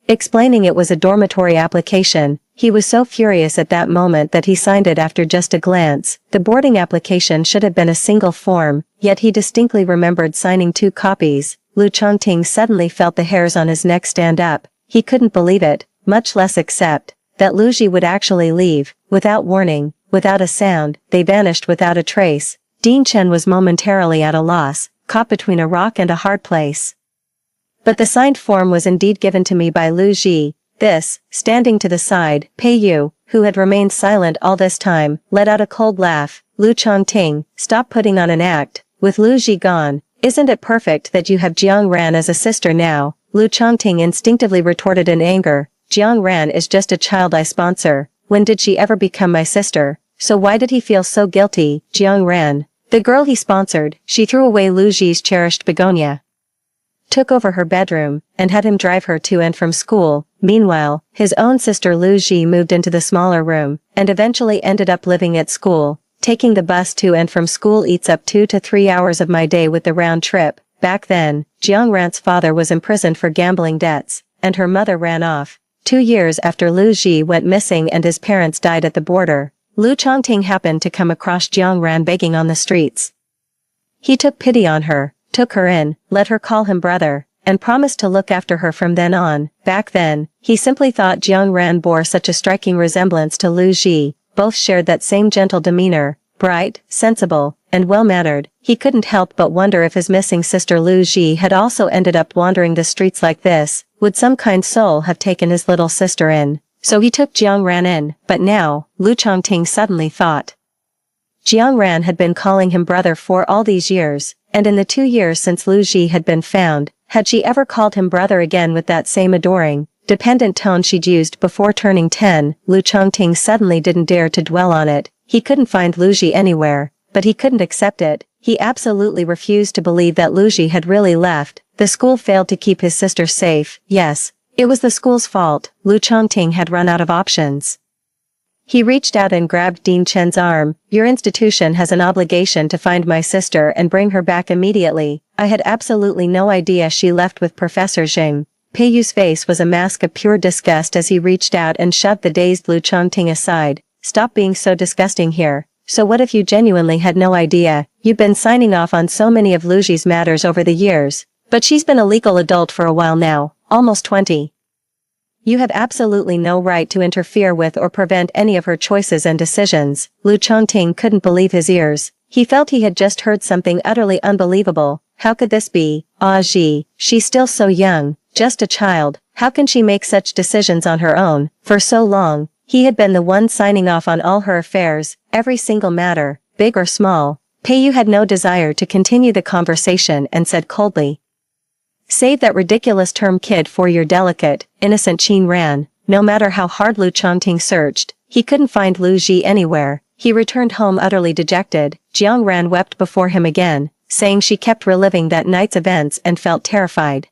explaining it was a dormitory application. He was so furious at that moment that he signed it after just a glance. The boarding application should have been a single form, yet he distinctly remembered signing 2 copies. Lu Chongting suddenly felt the hairs on his neck stand up. He couldn't believe it, much less accept, that Lu Ji would actually leave, without warning, without a sound. They vanished without a trace. Dean Chen was momentarily at a loss, caught between a rock and a hard place. But the signed form was indeed given to me by Lu Ji. This, standing to the side, Pei Yu, who had remained silent all this time, let out a cold laugh. Lu Chongting, stop putting on an act. With Lu Ji gone, isn't it perfect that you have Jiang Ran as a sister now? Lu Chongting instinctively retorted in anger. Jiang Ran is just a child I sponsor. When did she ever become my sister? So why did he feel so guilty? Jiang Ran, the girl he sponsored. She threw away Lu Ji's cherished begonia, took over her bedroom, and had him drive her to and from school. Meanwhile, his own sister Lu Ji moved into the smaller room, and eventually ended up living at school. Taking the bus to and from school eats up 2 to 3 hours of my day with the round trip. Back then, Jiang Ran's father was imprisoned for gambling debts, and her mother ran off. 2 years after Lu Ji went missing and his parents died at the border, Lu Chongting happened to come across Jiang Ran begging on the streets. He took pity on her, took her in, let her call him brother, and promised to look after her from then on. Back then, he simply thought Jiang Ran bore such a striking resemblance to Lu Ji. Both shared that same gentle demeanor, bright, sensible, and well-mannered. He couldn't help but wonder if his missing sister Lu Ji had also ended up wandering the streets like this. Would some kind soul have taken his little sister in? So he took Jiang Ran in. But now, Lu Chongting suddenly thought, Jiang Ran had been calling him brother for all these years, and in the 2 years since Lu Ji had been found, had she ever called him brother again with that same adoring, dependent tone she'd used before turning 10? Lu Chongting suddenly didn't dare to dwell on it. He couldn't find Lu Ji anywhere, but he couldn't accept it. He absolutely refused to believe that Lu Ji had really left. The school failed to keep his sister safe. Yes, it was the school's fault. Lu Chongting had run out of options. He reached out and grabbed Dean Chen's arm. Your institution has an obligation to find my sister and bring her back immediately. I had absolutely no idea she left with Professor Jing. Pei Yu's face was a mask of pure disgust as he reached out and shoved the dazed Lu Chongting aside. Stop being so disgusting here. So what if you genuinely had no idea? You've been signing off on so many of Lu Ji's matters over the years. But she's been a legal adult for a while now, almost 20. You have absolutely no right to interfere with or prevent any of her choices and decisions. Lu Chongting couldn't believe his ears. He felt he had just heard something utterly unbelievable. How could this be? Ah Ji, she's still so young, just a child. How can she make such decisions on her own? For so long, he had been the one signing off on all her affairs, every single matter, big or small. Peiyu had no desire to continue the conversation and said coldly, "Save that ridiculous term kid for your delicate, innocent Qin Ran." No matter how hard Lu Chongting searched, he couldn't find Lu Ji anywhere. He returned home utterly dejected. Jiang Ran wept before him again, saying she kept reliving that night's events and felt terrified.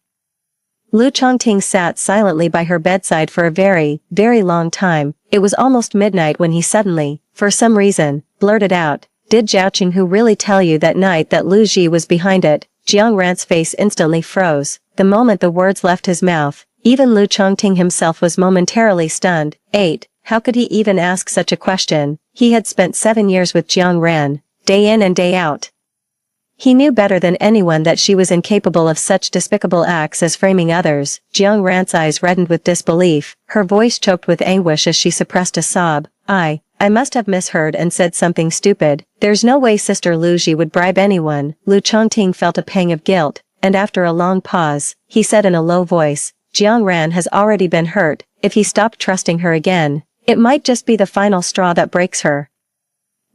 Lu Chongting sat silently by her bedside for a very, very long time. It was almost midnight when he suddenly, for some reason, blurted out, "Did Zhaoqing Hu really tell you that night that Lu Ji was behind it?" Jiang Ran's face instantly froze. The moment the words left his mouth, even Lu Chongting himself was momentarily stunned. 8. How could he even ask such a question? He had spent 7 years with Jiang Ran, day in and day out. He knew better than anyone that she was incapable of such despicable acts as framing others. Jiang Ran's eyes reddened with disbelief, her voice choked with anguish as she suppressed a sob. I must have misheard and said something stupid. There's no way Sister Lu Ji would bribe anyone." Lu Chongting felt a pang of guilt, and after a long pause, he said in a low voice, "Jiang Ran has already been hurt. If he stopped trusting her again, it might just be the final straw that breaks her."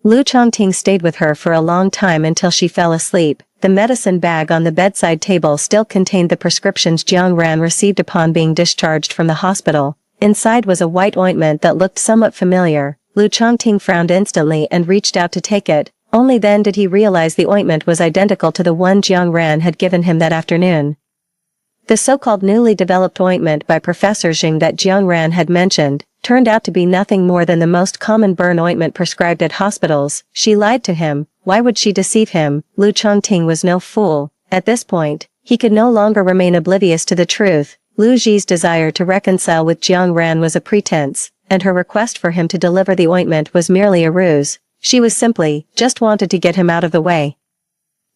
Lu Chongting stayed with her for a long time until she fell asleep. The medicine bag on the bedside table still contained the prescriptions Jiang Ran received upon being discharged from the hospital. Inside was a white ointment that looked somewhat familiar. Lu Chongting frowned instantly and reached out to take it. Only then did he realize the ointment was identical to the one Jiang Ran had given him that afternoon. The so-called newly developed ointment by Professor Xing that Jiang Ran had mentioned turned out to be nothing more than the most common burn ointment prescribed at hospitals. She lied to him. Why would she deceive him? Lu Chongting was no fool. At this point, he could no longer remain oblivious to the truth. Lu Ji's desire to reconcile with Jiang Ran was a pretense, and her request for him to deliver the ointment was merely a ruse. She was simply, just wanted to get him out of the way.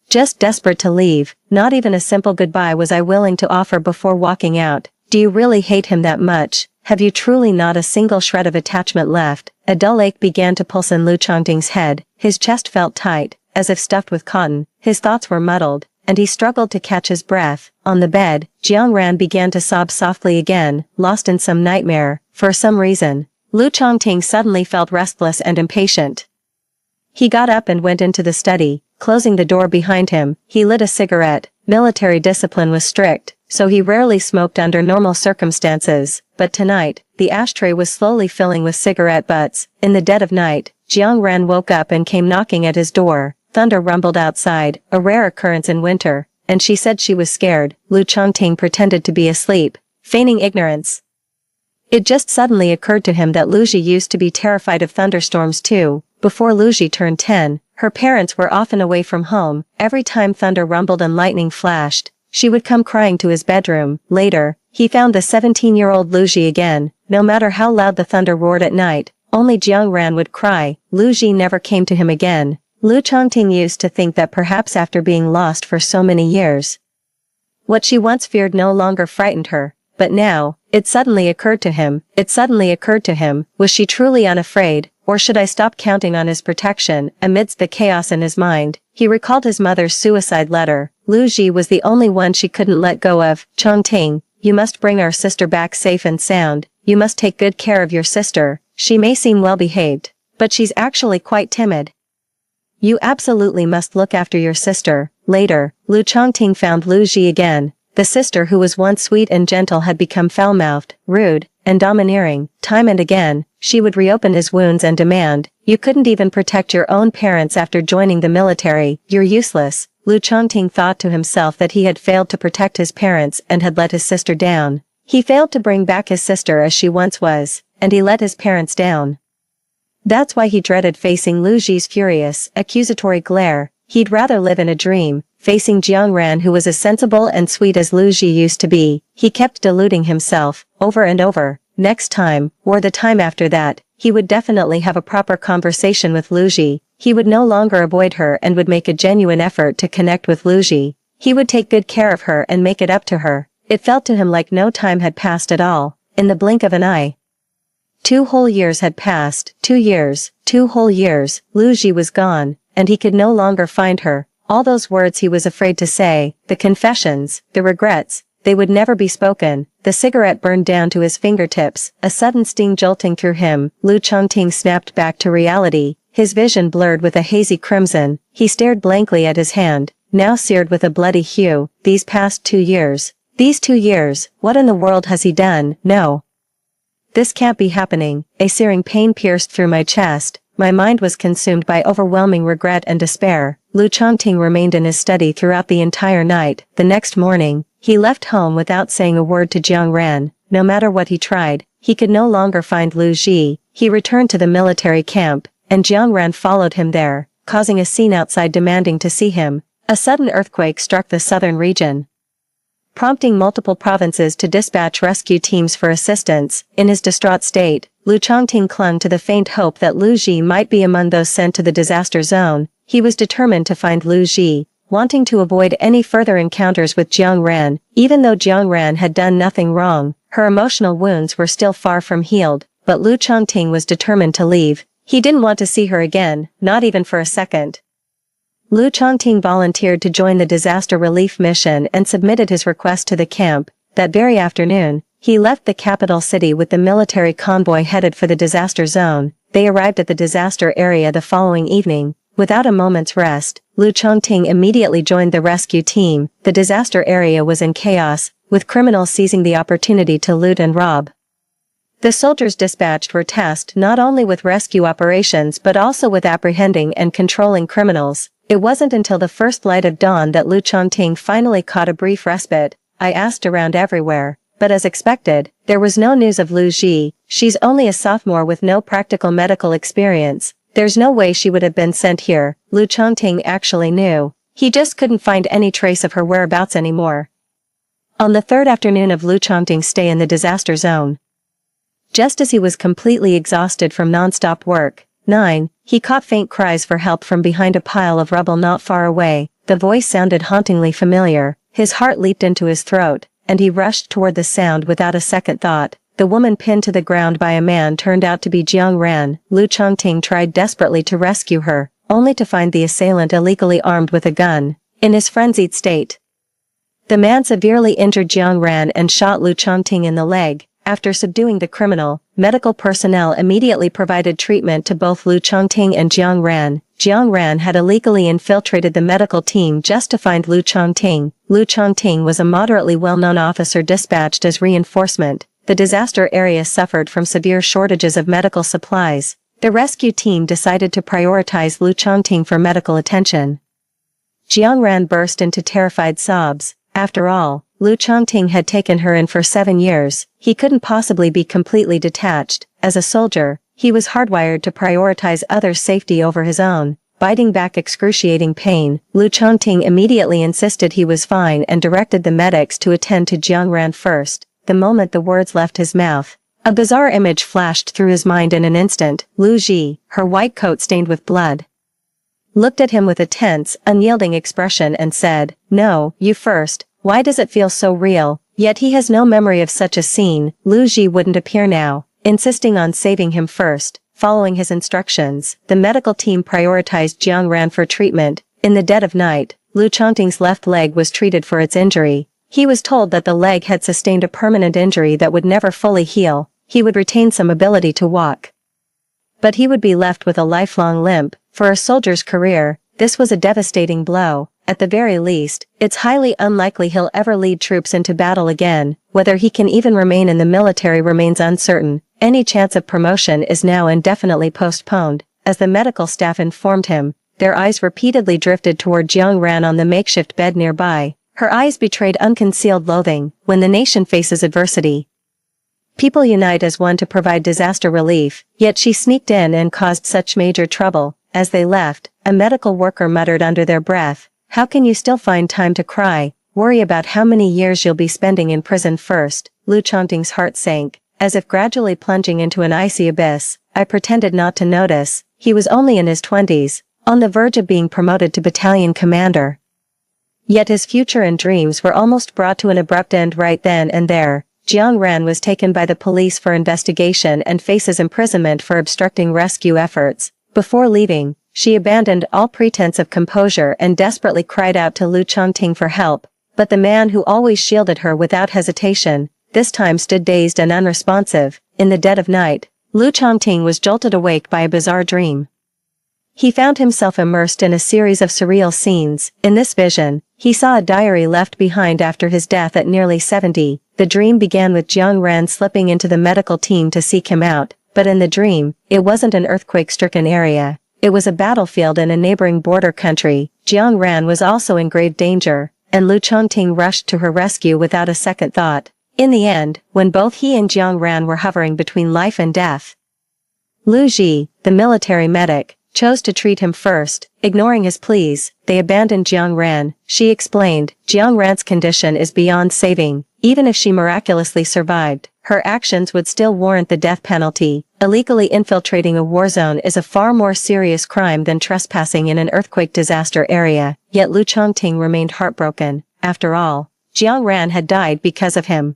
Just desperate to leave. Not even a simple goodbye was I willing to offer before walking out. Do you really hate him that much? Have you truly not a single shred of attachment left? A dull ache began to pulse in Lu Chongting's head. His chest felt tight, as if stuffed with cotton. His thoughts were muddled, and he struggled to catch his breath. On the bed, Jiang Ran began to sob softly again, lost in some nightmare. For some reason, Lu Chongting suddenly felt restless and impatient. He got up and went into the study. Closing the door behind him, he lit a cigarette. Military discipline was strict, so he rarely smoked under normal circumstances, but tonight, the ashtray was slowly filling with cigarette butts. In the dead of night, Jiang Ran woke up and came knocking at his door. Thunder rumbled outside, a rare occurrence in winter, and she said she was scared. Lu Chongting pretended to be asleep, feigning ignorance. It just suddenly occurred to him that Lu Ji used to be terrified of thunderstorms too. Before Lu Ji turned 10, her parents were often away from home. Every time thunder rumbled and lightning flashed, she would come crying to his bedroom. Later, he found the 17-year-old Lu Ji again. No matter how loud the thunder roared at night, only Jiang Ran would cry. Lu Ji never came to him again. Lu Chongting used to think that perhaps after being lost for so many years, what she once feared no longer frightened her. But now, it suddenly occurred to him, was she truly unafraid, or should I stop counting on his protection? Amidst the chaos in his mind, he recalled his mother's suicide letter. Lu Ji was the only one she couldn't let go of. "Chongting, you must bring our sister back safe and sound. You must take good care of your sister. She may seem well behaved, but she's actually quite timid. You absolutely must look after your sister." Later, Lu Chongting found Lu Ji again. The sister who was once sweet and gentle had become foul-mouthed, rude, and domineering. Time and again, she would reopen his wounds and demand, "You couldn't even protect your own parents after joining the military. You're useless." Lu Chongting thought to himself that he had failed to protect his parents and had let his sister down. He failed to bring back his sister as she once was, and he let his parents down. That's why he dreaded facing Lu Ji's furious, accusatory glare. He'd rather live in a dream, facing Jiang Ran who was as sensible and sweet as Lu Ji used to be. He kept deluding himself, over and over. Next time, or the time after that, he would definitely have a proper conversation with Lu Ji. he would no longer avoid her and would make a genuine effort to connect with Lu Ji. He would take good care of her and make it up to her. It felt to him like no time had passed at all, in the blink of an eye. 2 whole years had passed, 2 years, 2 whole years, Lu Ji was gone, and he could no longer find her. All those words he was afraid to say, the confessions, the regrets, they would never be spoken. The cigarette burned down to his fingertips, a sudden sting jolting through him. Lu Chongting snapped back to reality, his vision blurred with a hazy crimson. He stared blankly at his hand, now seared with a bloody hue. These past 2 years. These 2 years, what in the world has he done? No. This can't be happening. A searing pain pierced through my chest. My mind was consumed by overwhelming regret and despair. Lu Chongting remained in his study throughout the entire night. The next morning, he left home without saying a word to Jiang Ran. No matter what he tried, he could no longer find Lu Ji. He returned to the military camp, and Jiang Ran followed him there, causing a scene outside demanding to see him. A sudden earthquake struck the southern region, prompting multiple provinces to dispatch rescue teams for assistance. In his distraught state, Lu Chongting clung to the faint hope that Lu Ji might be among those sent to the disaster zone. He was determined to find Lu Ji, wanting to avoid any further encounters with Jiang Ran. Even though Jiang Ran had done nothing wrong, her emotional wounds were still far from healed, but Lu Chongting was determined to leave. He didn't want to see her again, not even for a second. Lu Chongting volunteered to join the disaster relief mission and submitted his request to the camp. That very afternoon, he left the capital city with the military convoy headed for the disaster zone. They arrived at the disaster area the following evening. Without a moment's rest, Lu Chongting immediately joined the rescue team. The disaster area was in chaos, with criminals seizing the opportunity to loot and rob. The soldiers dispatched were tasked not only with rescue operations but also with apprehending and controlling criminals. It wasn't until the first light of dawn that Lu Chongting finally caught a brief respite. I asked around everywhere, but as expected, there was no news of Lu Ji. She's only a sophomore with no practical medical experience. There's no way she would have been sent here. Lu Chongting actually knew. He just couldn't find any trace of her whereabouts anymore. On the third afternoon of Lu Chongting's stay in the disaster zone, just as he was completely exhausted from non-stop work, he caught faint cries for help from behind a pile of rubble not far away. The voice sounded hauntingly familiar. His heart leaped into his throat, and he rushed toward the sound without a second thought. The woman pinned to the ground by a man turned out to be Jiang Ran. Lu Chongting tried desperately to rescue her, only to find the assailant illegally armed with a gun. In his frenzied state, the man severely injured Jiang Ran and shot Lu Chongting in the leg. After subduing the criminal, medical personnel immediately provided treatment to both Lu Chongting and Jiang Ran. Jiang Ran had illegally infiltrated the medical team just to find Lu Chongting. Lu Chongting was a moderately well-known officer dispatched as reinforcement. The disaster area suffered from severe shortages of medical supplies. The rescue team decided to prioritize Lu Chongting for medical attention. Jiang Ran burst into terrified sobs. After all, Lu Chongting had taken her in for 7 years. He couldn't possibly be completely detached. As a soldier, he was hardwired to prioritize others' safety over his own. Biting back excruciating pain, Lu Chongting immediately insisted he was fine and directed the medics to attend to Jiang Ran first. The moment the words left his mouth, a bizarre image flashed through his mind in an instant. Lu Ji, her white coat stained with blood, looked at him with a tense, unyielding expression and said, "No, you first. Why does it feel so real?" Yet he has no memory of such a scene. Lu Ji wouldn't appear now, insisting on saving him first. Following his instructions, the medical team prioritized Jiang Ran for treatment. In the dead of night, Lu Chongting's left leg was treated for its injury. He was told that the leg had sustained a permanent injury that would never fully heal. He would retain some ability to walk, but he would be left with a lifelong limp. For a soldier's career, this was a devastating blow. At the very least, it's highly unlikely he'll ever lead troops into battle again. Whether he can even remain in the military remains uncertain. Any chance of promotion is now indefinitely postponed. As the medical staff informed him, their eyes repeatedly drifted toward Jiang Ran on the makeshift bed nearby. Her eyes betrayed unconcealed loathing. When the nation faces adversity, people unite as one to provide disaster relief, yet she sneaked in and caused such major trouble. As they left, a medical worker muttered under their breath, "How can you still find time to cry? Worry about how many years you'll be spending in prison first." Lu Chongting's heart sank, as if gradually plunging into an icy abyss. I pretended not to notice. He was only in his 20s. on the verge of being promoted to battalion commander. Yet his future and dreams were almost brought to an abrupt end right then and there. Jiang Ran was taken by the police for investigation and faces imprisonment for obstructing rescue efforts. Before leaving, she abandoned all pretense of composure and desperately cried out to Lu Chongting for help, but the man who always shielded her without hesitation, this time stood dazed and unresponsive. In the dead of night, Lu Chongting was jolted awake by a bizarre dream. He found himself immersed in a series of surreal scenes. In this vision, he saw a diary left behind after his death at nearly 70. The dream began with Jiang Ran slipping into the medical team to seek him out, but in the dream, it wasn't an earthquake-stricken area. It was a battlefield in a neighboring border country. Jiang Ran was also in grave danger, and Lu Chongting rushed to her rescue without a second thought. In the end, when both he and Jiang Ran were hovering between life and death, Lu Ji, the military medic, chose to treat him first. Ignoring his pleas, they abandoned Jiang Ran. She explained, Jiang Ran's condition is beyond saving. Even if she miraculously survived, her actions would still warrant the death penalty. Illegally infiltrating a war zone is a far more serious crime than trespassing in an earthquake disaster area. Yet Lu Chongting remained heartbroken. After all, Jiang Ran had died because of him.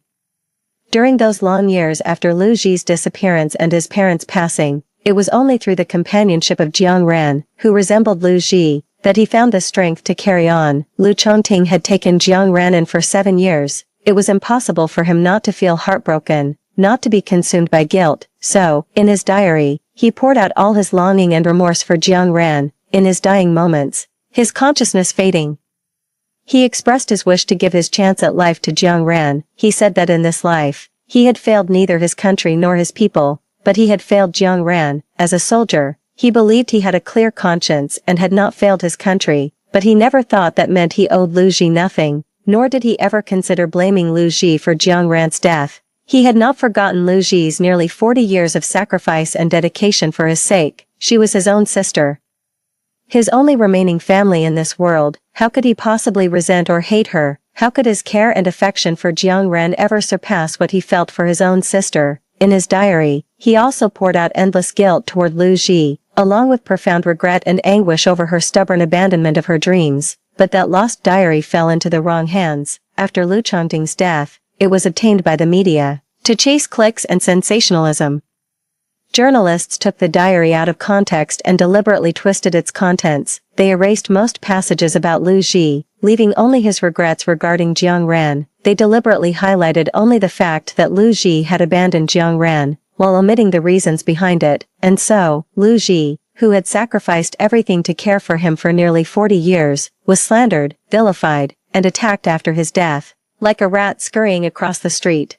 During those long years after Lu Ji's disappearance and his parents' passing, it was only through the companionship of Jiang Ran, who resembled Lu Ji, that he found the strength to carry on. Lu Chongting had taken Jiang Ran in for 7 years. It was impossible for him not to feel heartbroken, not to be consumed by guilt. So, in his diary, he poured out all his longing and remorse for Jiang Ran. In his dying moments, his consciousness fading, he expressed his wish to give his chance at life to Jiang Ran. He said that in this life, he had failed neither his country nor his people, but he had failed Jiang Ran. As a soldier, he believed he had a clear conscience and had not failed his country, but he never thought that meant he owed Lu Ji nothing, nor did he ever consider blaming Lu Ji for Jiang Ran's death. He had not forgotten Lu Ji's nearly 40 years of sacrifice and dedication for his sake. She was his own sister, his only remaining family in this world. How could he possibly resent or hate her? How could his care and affection for Jiang Ran ever surpass what he felt for his own sister? In his diary, he also poured out endless guilt toward Lu Ji, along with profound regret and anguish over her stubborn abandonment of her dreams. But that lost diary fell into the wrong hands. After Lu Chongting's death, it was obtained by the media to chase clicks and sensationalism. Journalists took the diary out of context and deliberately twisted its contents. They erased most passages about Lu Ji, leaving only his regrets regarding Jiang Ran. They deliberately highlighted only the fact that Lu Ji had abandoned Jiang Ran, while omitting the reasons behind it. And so, Lu Ji, who had sacrificed everything to care for him for nearly 40 years, was slandered, vilified, and attacked after his death, like a rat scurrying across the street.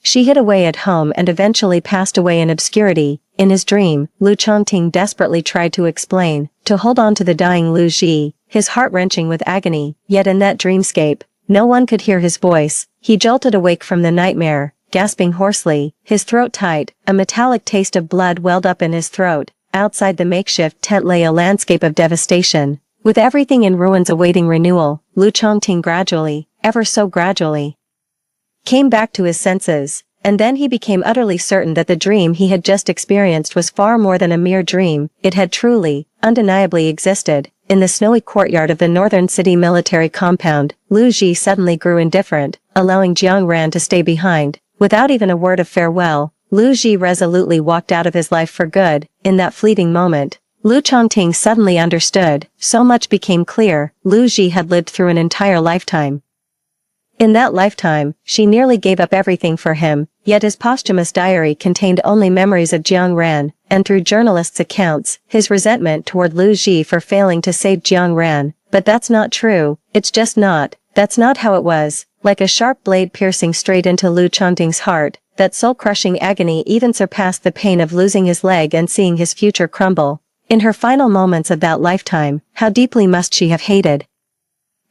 She hid away at home and eventually passed away in obscurity. In his dream, Lu Chongting desperately tried to explain, to hold on to the dying Lu Ji, his heart wrenching with agony. Yet in that dreamscape, no one could hear his voice. He jolted awake from the nightmare, gasping hoarsely, his throat tight. A metallic taste of blood welled up in his throat. Outside the makeshift tent lay a landscape of devastation. With everything in ruins awaiting renewal, Lu Chongting gradually, ever so gradually, came back to his senses, and then he became utterly certain that the dream he had just experienced was far more than a mere dream. It had truly, undeniably existed. In the snowy courtyard of the northern city military compound, Lu Ji suddenly grew indifferent, allowing Jiang Ran to stay behind. Without even a word of farewell, Lu Ji resolutely walked out of his life for good. In that fleeting moment, Lu Chongting suddenly understood. So much became clear. Lu Ji had lived through an entire lifetime. In that lifetime, she nearly gave up everything for him, yet his posthumous diary contained only memories of Jiang Ran, and through journalists' accounts, his resentment toward Lu Ji for failing to save Jiang Ran. But that's not true. It's just not. That's not how it was. Like a sharp blade piercing straight into Lu Chongting's heart, that soul-crushing agony even surpassed the pain of losing his leg and seeing his future crumble. In her final moments of that lifetime, how deeply must she have hated?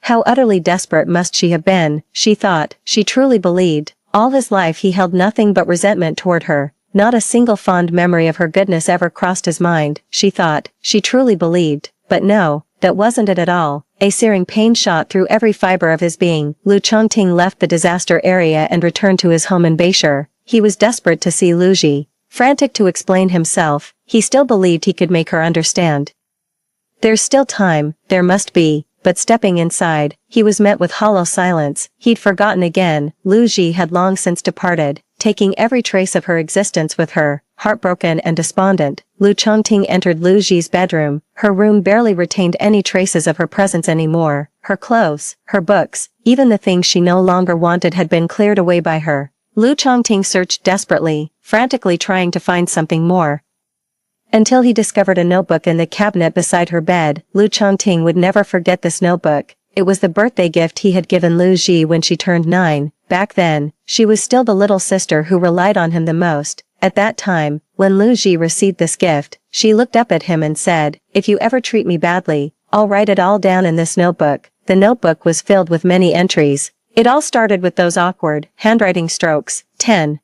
How utterly desperate must she have been, she thought. She truly believed. All his life he held nothing but resentment toward her. Not a single fond memory of her goodness ever crossed his mind, she thought. She truly believed. But no, that wasn't it at all. A searing pain shot through every fiber of his being. Lu Chongting left the disaster area and returned to his home in Beishur. He was desperate to see Lu Ji. Frantic to explain himself, he still believed he could make her understand. There's still time, there must be, but stepping inside, he was met with hollow silence. He'd forgotten again. Lu Ji had long since departed, taking every trace of her existence with her. Heartbroken and despondent, Lu Chongting entered Lu Ji's bedroom. Her room barely retained any traces of her presence anymore. Her clothes, her books, even the things she no longer wanted had been cleared away by her. Lu Chongting searched desperately, frantically trying to find something more, until he discovered a notebook in the cabinet beside her bed. Lu Chongting would never forget this notebook. It was the birthday gift he had given Lu Ji when she turned 9. Back then, she was still the little sister who relied on him the most. At that time, when Lu Ji received this gift, she looked up at him and said, "If you ever treat me badly, I'll write it all down in this notebook." The notebook was filled with many entries. It all started with those awkward handwriting strokes. 10.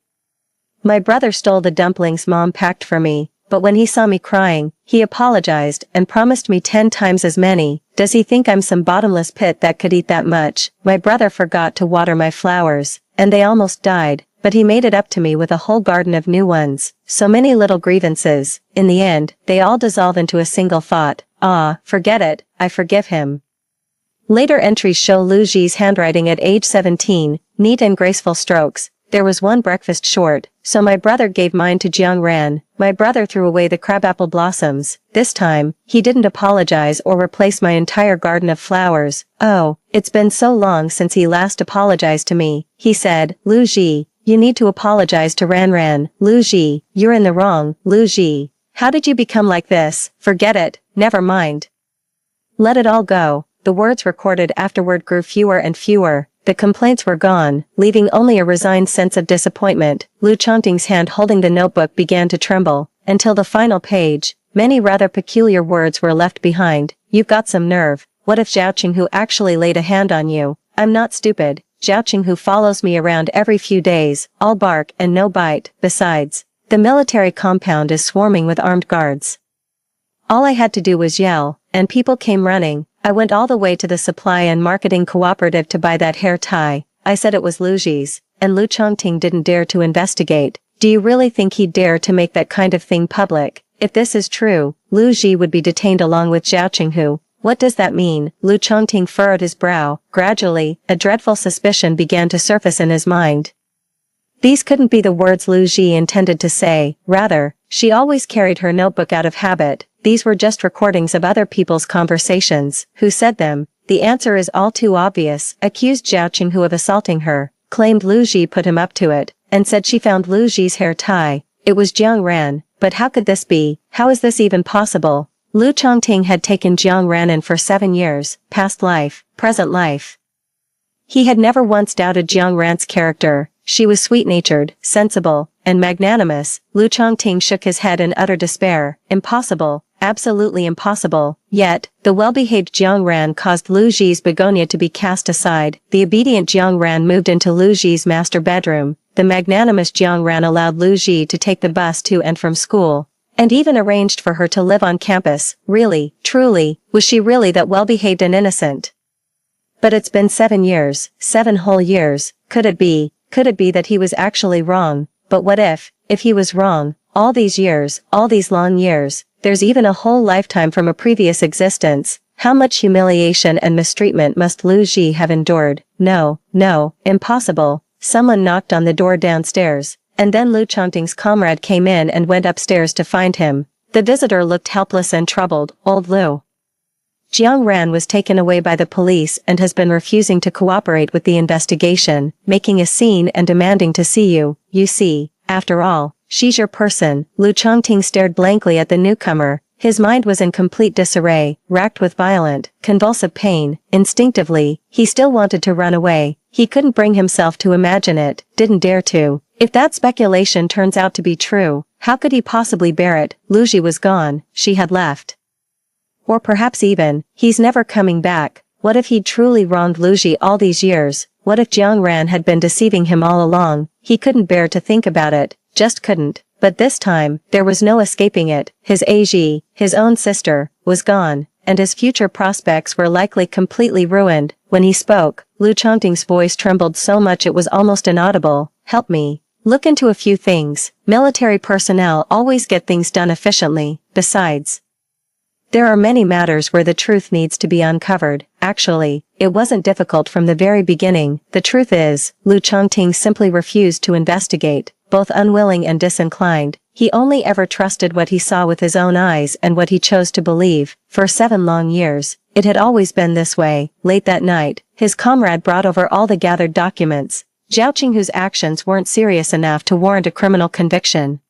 My brother stole the dumplings Mom packed for me, but when he saw me crying, he apologized and promised me 10 times as many. Does he think I'm some bottomless pit that could eat that much? My brother forgot to water my flowers, and they almost died, but he made it up to me with a whole garden of new ones. So many little grievances. In the end, they all dissolve into a single thought. Ah, forget it, I forgive him. Later entries show Lu Ji's handwriting at age 17, neat and graceful strokes. There was one breakfast short, so my brother gave mine to Jiang Ran. My brother threw away the crabapple blossoms. This time, he didn't apologize or replace my entire garden of flowers. Oh, it's been so long since he last apologized to me. He said, "Lu Ji, you need to apologize to Ran Ran. Lu Ji, you're in the wrong. Lu Ji, how did you become like this? Forget it, never mind. Let it all go." The words recorded afterward grew fewer and fewer. The complaints were gone, leaving only a resigned sense of disappointment. Lu Chongting's hand holding the notebook began to tremble, until the final page. Many rather peculiar words were left behind. "You've got some nerve. What if Zhao Qinghu actually laid a hand on you? I'm not stupid. Zhao Qinghu follows me around every few days, all bark and no bite. Besides, the military compound is swarming with armed guards. All I had to do was yell, and people came running. I went all the way to the supply and marketing cooperative to buy that hair tie. I said it was Lu Ji's, and Lu Chongting didn't dare to investigate. Do you really think he'd dare to make that kind of thing public? If this is true, Lu Ji would be detained along with Zhao Qinghu. What does that mean?" Lu Chongting furrowed his brow. Gradually, a dreadful suspicion began to surface in his mind. These couldn't be the words Lu Ji intended to say. Rather, she always carried her notebook out of habit. These were just recordings of other people's conversations. Who said them? The answer is all too obvious. Accused Zhao Qinghu of assaulting her, claimed Lu Ji put him up to it, and said she found Lu Ji's hair tie. It was Jiang Ran. But how could this be? How is this even possible? Lu Chongting had taken Jiang Ran in for 7 years, past life, present life. He had never once doubted Jiang Ran's character. She was sweet-natured, sensible, and magnanimous. Lu Chongting shook his head in utter despair. Impossible. Absolutely impossible. Yet, the well-behaved Jiang Ran caused Lu Ji's begonia to be cast aside. The obedient Jiang Ran moved into Lu Ji's master bedroom. The magnanimous Jiang Ran allowed Lu Ji to take the bus to and from school, and even arranged for her to live on campus. Really, truly, was she really that well-behaved and innocent? But it's been 7 years, 7 whole years. Could it be that he was actually wrong? But what if he was wrong? All these years, all these long years, there's even a whole lifetime from a previous existence. How much humiliation and mistreatment must Lu Ji have endured? No, impossible. Someone knocked on the door downstairs, and then Lu Chongting's comrade came in and went upstairs to find him. The visitor looked helpless and troubled. "Old Lu. Jiang Ran was taken away by the police and has been refusing to cooperate with the investigation, making a scene and demanding to see you. You see, after all, she's your person." Lu Chongting stared blankly at the newcomer. His mind was in complete disarray, racked with violent, convulsive pain. Instinctively, he still wanted to run away. He couldn't bring himself to imagine it, didn't dare to. If that speculation turns out to be true, how could he possibly bear it? Lu Ji was gone, she had left. Or perhaps even, he's never coming back. What if he'd truly wronged Lu Ji all these years? What if Jiang Ran had been deceiving him all along? He couldn't bear to think about it, just couldn't. But this time, there was no escaping it. His Aji, his own sister, was gone, and his future prospects were likely completely ruined. When he spoke, Lu Chongting's voice trembled so much it was almost inaudible. "Help me. Look into a few things. Military personnel always get things done efficiently. Besides, There are many matters where the truth needs to be uncovered. Actually, it wasn't difficult from the very beginning. The truth is, Lu Chongting simply refused to investigate, both unwilling and disinclined. He only ever trusted what he saw with his own eyes and what he chose to believe. For 7 long years, it had always been this way. Late that night, his comrade brought over all the gathered documents. Zhao Qinghu's actions weren't serious enough to warrant a criminal conviction.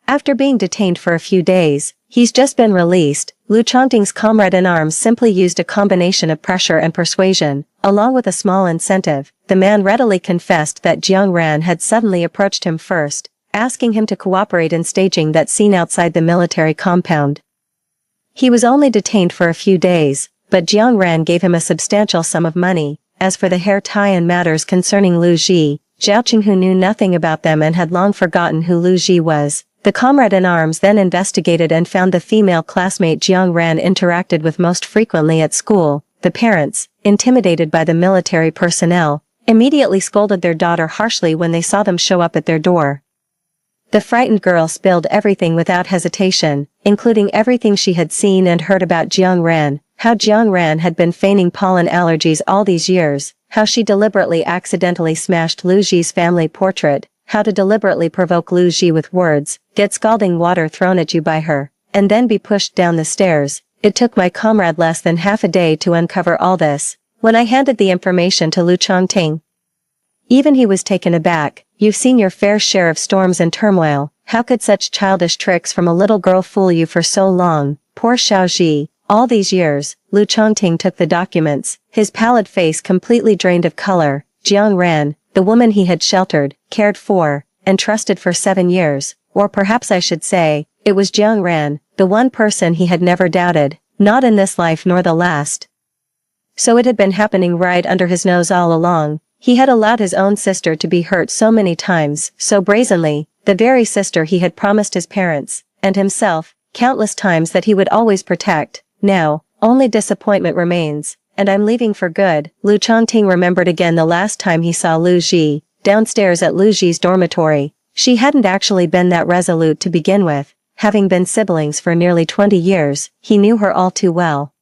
After being detained for a few days, he's just been released. Lu Chongting's comrade-in-arms simply used a combination of pressure and persuasion, along with a small incentive. The man readily confessed that Jiang Ran had suddenly approached him first, asking him to cooperate in staging that scene outside the military compound. He was only detained for a few days, but Jiang Ran gave him a substantial sum of money. As for the hair tie and matters concerning Lu Ji, Zhao Qinghu knew nothing about them and had long forgotten who Lu Ji was. The comrade-in-arms then investigated and found the female classmate Jiang Ran interacted with most frequently at school. The parents, intimidated by the military personnel, immediately scolded their daughter harshly when they saw them show up at their door. The frightened girl spilled everything without hesitation, including everything she had seen and heard about Jiang Ran, how Jiang Ran had been feigning pollen allergies all these years, how she deliberately accidentally smashed Lu Ji's family portrait, how to deliberately provoke Lu Ji with words, get scalding water thrown at you by her, and then be pushed down the stairs. It took my comrade less than half a day to uncover all this. When I handed the information to Lu Chongting, even he was taken aback. You've seen your fair share of storms and turmoil. How could such childish tricks from a little girl fool you for so long? Poor Xiaoji. All these years, Lu Chongting took the documents, his pallid face completely drained of color. Jiang Ran, the woman he had sheltered, cared for, and trusted for 7 years, or perhaps I should say, it was Jiang Ran, the one person he had never doubted, not in this life nor the last. So it had been happening right under his nose all along. He had allowed his own sister to be hurt so many times, so brazenly, the very sister he had promised his parents, and himself, countless times that he would always protect. Now, only disappointment remains, and I'm leaving for good. Lu Chongting remembered again the last time he saw Lu Ji, downstairs at Lu Ji's dormitory. She hadn't actually been that resolute to begin with. Having been siblings for nearly 20 years, he knew her all too well.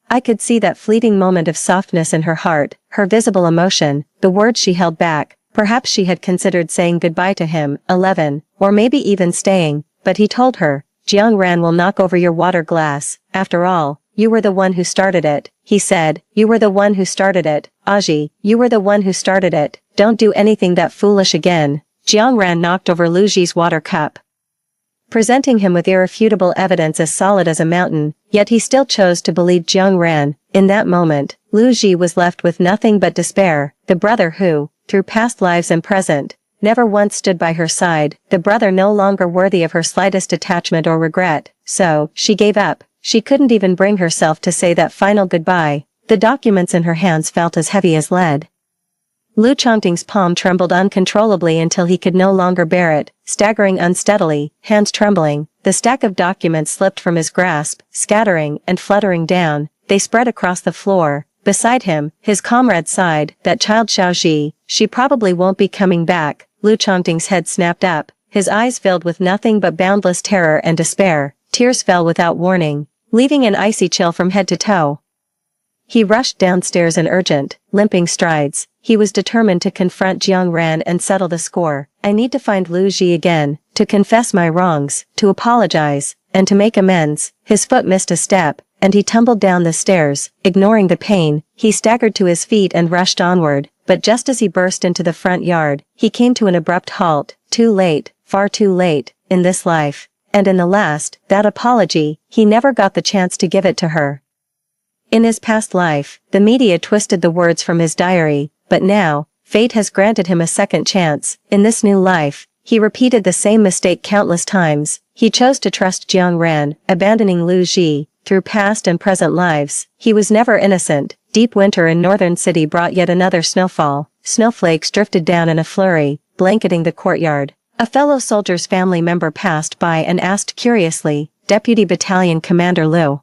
I could see that fleeting moment of softness in her heart, her visible emotion, the words she held back. Perhaps she had considered saying goodbye to him, 11, or maybe even staying, but he told her, Jiang Ran will knock over your water glass. After all, you were the one who started it. He said, you were the one who started it. Aji, you were the one who started it. Don't do anything that foolish again. Jiang Ran knocked over Lu Ji's water cup, presenting him with irrefutable evidence as solid as a mountain, yet he still chose to believe Jiang Ran. In that moment, Lu Ji was left with nothing but despair. The brother who, through past lives and present, never once stood by her side, the brother no longer worthy of her slightest attachment or regret. So, she gave up. She couldn't even bring herself to say that final goodbye. The documents in her hands felt as heavy as lead. Lu Chongting's palm trembled uncontrollably until he could no longer bear it. Staggering unsteadily, hands trembling, the stack of documents slipped from his grasp, scattering and fluttering down. They spread across the floor. Beside him, his comrade sighed, that child Xiaoji, she probably won't be coming back. Lu Chongting's head snapped up, his eyes filled with nothing but boundless terror and despair. Tears fell without warning, leaving an icy chill from head to toe. He rushed downstairs in urgent, limping strides. He was determined to confront Jiang Ran and settle the score. I need to find Lu Ji again, to confess my wrongs, to apologize, and to make amends. His foot missed a step, and he tumbled down the stairs. Ignoring the pain, he staggered to his feet and rushed onward, but just as he burst into the front yard, he came to an abrupt halt. Too late, far too late, in this life, and in the last, that apology, he never got the chance to give it to her. In his past life, the media twisted the words from his diary, but now, fate has granted him a second chance. In this new life, he repeated the same mistake countless times. He chose to trust Jiang Ran, abandoning Lu Ji. Through past and present lives, he was never innocent. Deep winter in northern city brought yet another snowfall. Snowflakes drifted down in a flurry, blanketing the courtyard. A fellow soldier's family member passed by and asked curiously, Deputy Battalion Commander Lu,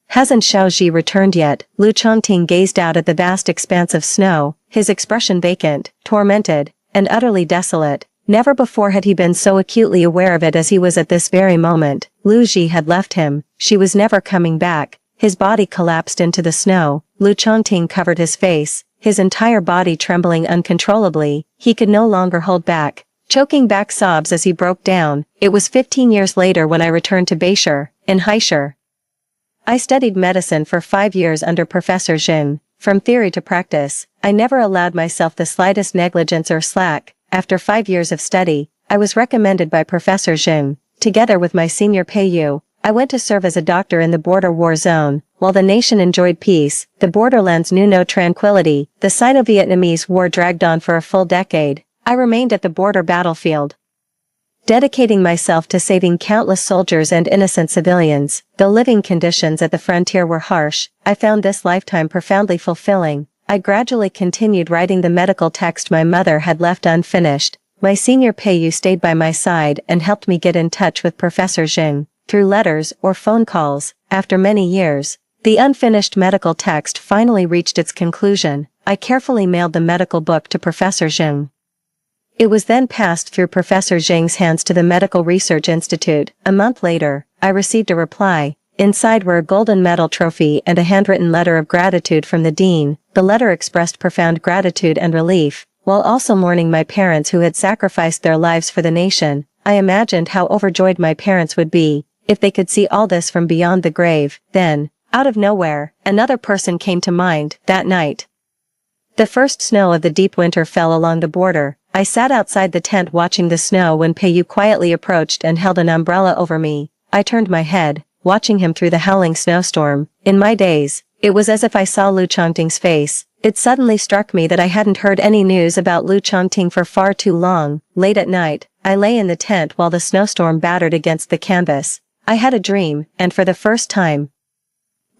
hasn't Xiaoji returned yet? Lu Chongting gazed out at the vast expanse of snow, his expression vacant, tormented, and utterly desolate. Never before had he been so acutely aware of it as he was at this very moment. Lu Ji had left him, she was never coming back. His body collapsed into the snow, Lu Chongting covered his face, his entire body trembling uncontrollably, he could no longer hold back, choking back sobs as he broke down. It was 15 years later when I returned to Beishur, in Haishur. I studied medicine for 5 years under Professor Jin. From theory to practice, I never allowed myself the slightest negligence or slack. After 5 years of study, I was recommended by Professor Jin. Together with my senior Peiyu, I went to serve as a doctor in the border war zone. While the nation enjoyed peace, the borderlands knew no tranquility. The Sino-Vietnamese war dragged on for a full decade. I remained at the border battlefield, dedicating myself to saving countless soldiers and innocent civilians. Though living conditions at the frontier were harsh, I found this lifetime profoundly fulfilling. I gradually continued writing the medical text my mother had left unfinished. My senior Peiyu stayed by my side and helped me get in touch with Professor Jin. Through letters or phone calls, after many years, the unfinished medical text finally reached its conclusion. I carefully mailed the medical book to Professor Jin. It was then passed through Professor Zheng's hands to the Medical Research Institute. A month later, I received a reply. Inside were a golden medal trophy and a handwritten letter of gratitude from the dean. The letter expressed profound gratitude and relief, while also mourning my parents who had sacrificed their lives for the nation. I imagined how overjoyed my parents would be if they could see all this from beyond the grave. Then, out of nowhere, another person came to mind. That night, the first snow of the deep winter fell along the border. I sat outside the tent watching the snow when Peiyu quietly approached and held an umbrella over me. I turned my head, watching him through the howling snowstorm. In my days, it was as if I saw Lu Chongting's face. It suddenly struck me that I hadn't heard any news about Lu Chongting for far too long. Late at night, I lay in the tent while the snowstorm battered against the canvas. I had a dream, and for the first time,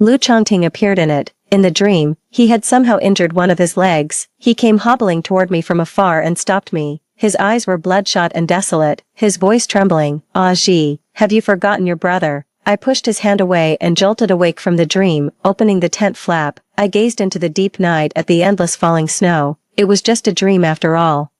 Lu Chongting appeared in it. In the dream, he had somehow injured one of his legs. He came hobbling toward me from afar and stopped me. His eyes were bloodshot and desolate, his voice trembling. "Ah Ji, have you forgotten your brother?" I pushed his hand away and jolted awake from the dream. Opening the tent flap, I gazed into the deep night at the endless falling snow. It was just a dream after all.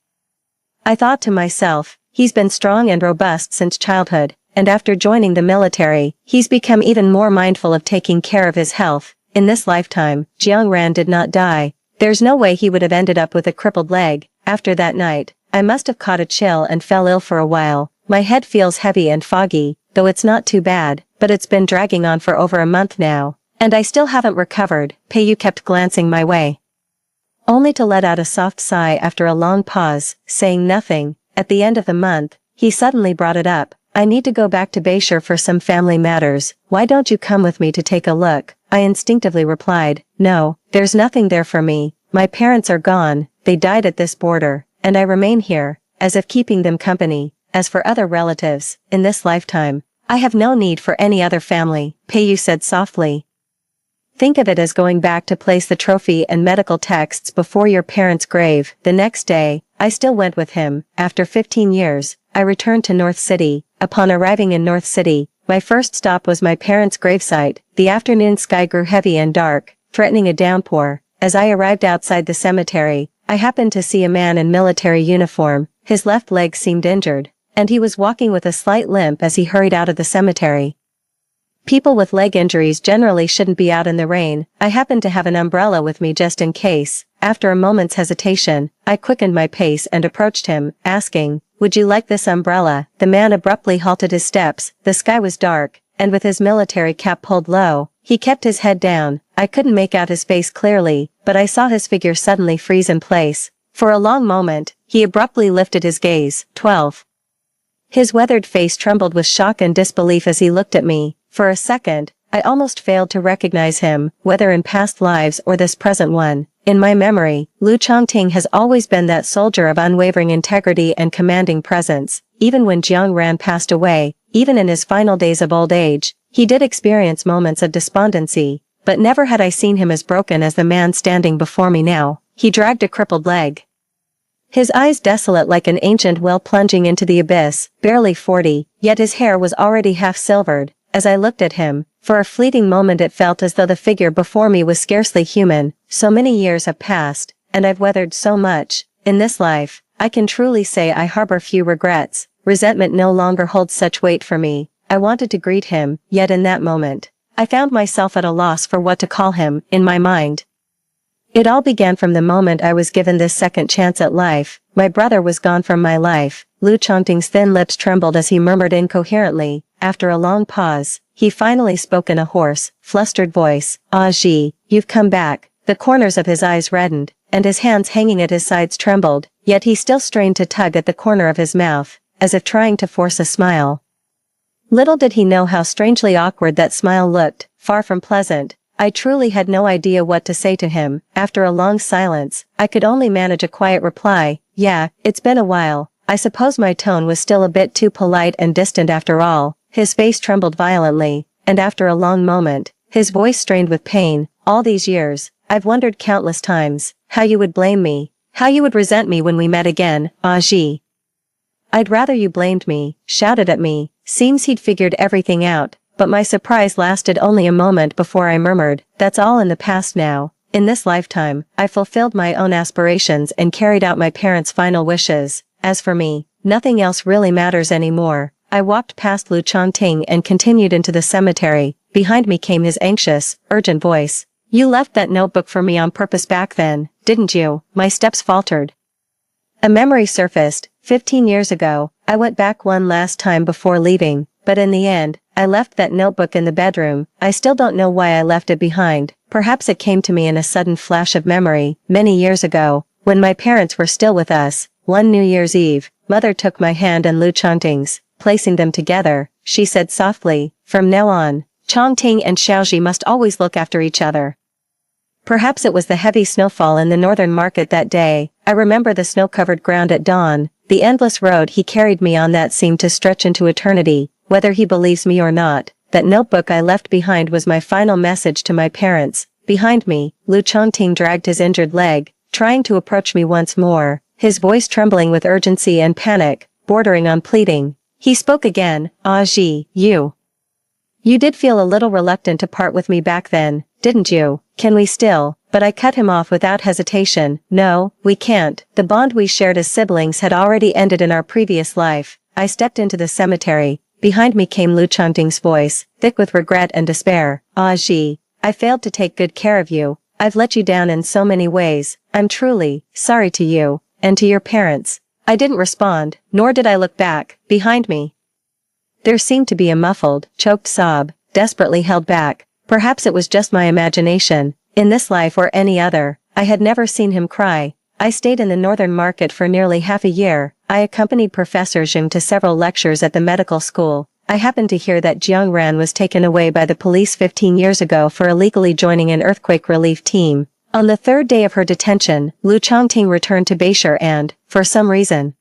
I thought to myself, he's been strong and robust since childhood, and after joining the military, he's become even more mindful of taking care of his health. In this lifetime, Jiang Ran did not die. There's no way he would have ended up with a crippled leg. After that night, I must have caught a chill and fell ill for a while. My head feels heavy and foggy, though it's not too bad, but it's been dragging on for over a month now, and I still haven't recovered. Peiyu kept glancing my way, only to let out a soft sigh after a long pause, saying nothing. At the end of the month, he suddenly brought it up. "I need to go back to Beishur for some family matters. Why don't you come with me to take a look?" I instinctively replied, "No, there's nothing there for me. My parents are gone, they died at this border, and I remain here, as if keeping them company. As for other relatives, in this lifetime, I have no need for any other family," Peiyu said softly. "Think of it as going back to place the trophy and medical texts before your parents' grave." The next day, I still went with him. After 15 years, I returned to North City. Upon arriving in North City, my first stop was my parents' gravesite. The afternoon sky grew heavy and dark, threatening a downpour. As I arrived outside the cemetery, I happened to see a man in military uniform. His left leg seemed injured, and he was walking with a slight limp as he hurried out of the cemetery. People with leg injuries generally shouldn't be out in the rain. I happened to have an umbrella with me just in case. After a moment's hesitation, I quickened my pace and approached him, asking, "Would you like this umbrella?" The man abruptly halted his steps. The sky was dark, and with his military cap pulled low, he kept his head down. I couldn't make out his face clearly, but I saw his figure suddenly freeze in place. For a long moment, he abruptly lifted his gaze. 12. His weathered face trembled with shock and disbelief as he looked at me. For a second, I almost failed to recognize him, whether in past lives or this present one. In my memory, Lu Chongting has always been that soldier of unwavering integrity and commanding presence. Even when Jiang Ran passed away, even in his final days of old age, he did experience moments of despondency, but never had I seen him as broken as the man standing before me now. He dragged a crippled leg, his eyes desolate like an ancient well plunging into the abyss. Barely 40, yet his hair was already half silvered. As I looked at him, for a fleeting moment it felt as though the figure before me was scarcely human. So many years have passed, and I've weathered so much. In this life, I can truly say I harbor few regrets. Resentment no longer holds such weight for me. I wanted to greet him, yet in that moment, I found myself at a loss for what to call him, in my mind. It all began from the moment I was given this second chance at life. My brother was gone from my life. Lu Chongting's thin lips trembled as he murmured incoherently. After a long pause, he finally spoke in a hoarse, flustered voice. "Ah Ji, you've come back." The corners of his eyes reddened, and his hands hanging at his sides trembled, yet he still strained to tug at the corner of his mouth, as if trying to force a smile. Little did he know how strangely awkward that smile looked, far from pleasant. I truly had no idea what to say to him. After a long silence, I could only manage a quiet reply. "Yeah, it's been a while." I suppose my tone was still a bit too polite and distant after all. His face trembled violently, and after a long moment, his voice strained with pain. "All these years, I've wondered countless times, how you would blame me, how you would resent me when we met again, Ah Ji. I'd rather you blamed me, shouted at me." Seems he'd figured everything out, but my surprise lasted only a moment before I murmured, "That's all in the past now. In this lifetime, I fulfilled my own aspirations and carried out my parents' final wishes. As for me, nothing else really matters anymore." I walked past Lu Chongting and continued into the cemetery. Behind me came his anxious, urgent voice. "You left that notebook for me on purpose back then, didn't you?" My steps faltered. A memory surfaced. 15 years ago, I went back one last time before leaving, but in the end, I left that notebook in the bedroom. I still don't know why I left it behind. Perhaps it came to me in a sudden flash of memory. Many years ago, when my parents were still with us, one New Year's Eve, Mother took my hand and Lu Chongting's. Placing them together, she said softly, "From now on, Chongting and Xiaoji must always look after each other." Perhaps it was the heavy snowfall in the northern market that day. I remember the snow-covered ground at dawn. The endless road he carried me on that seemed to stretch into eternity. Whether he believes me or not, that notebook I left behind was my final message to my parents. Behind me, Lu Chongting dragged his injured leg, trying to approach me once more, his voice trembling with urgency and panic, bordering on pleading. He spoke again. "Ah Ji, you did feel a little reluctant to part with me back then, didn't you? Can we still?" But I cut him off without hesitation. "No, we can't. The bond we shared as siblings had already ended in our previous life." I stepped into the cemetery. Behind me came Lu Chongting's voice, thick with regret and despair. "Ah Ji, I failed to take good care of you. I've let you down in so many ways. I'm truly sorry to you, and to your parents." I didn't respond, nor did I look back. Behind me, there seemed to be a muffled, choked sob, desperately held back. Perhaps it was just my imagination. In this life or any other, I had never seen him cry. I stayed in the northern market for nearly half a year. I accompanied Professor Zheng to several lectures at the medical school. I happened to hear that Jiang Ran was taken away by the police 15 years ago for illegally joining an earthquake relief team. On the third day of her detention, Lu Chongting returned to Beishar and, for some reason,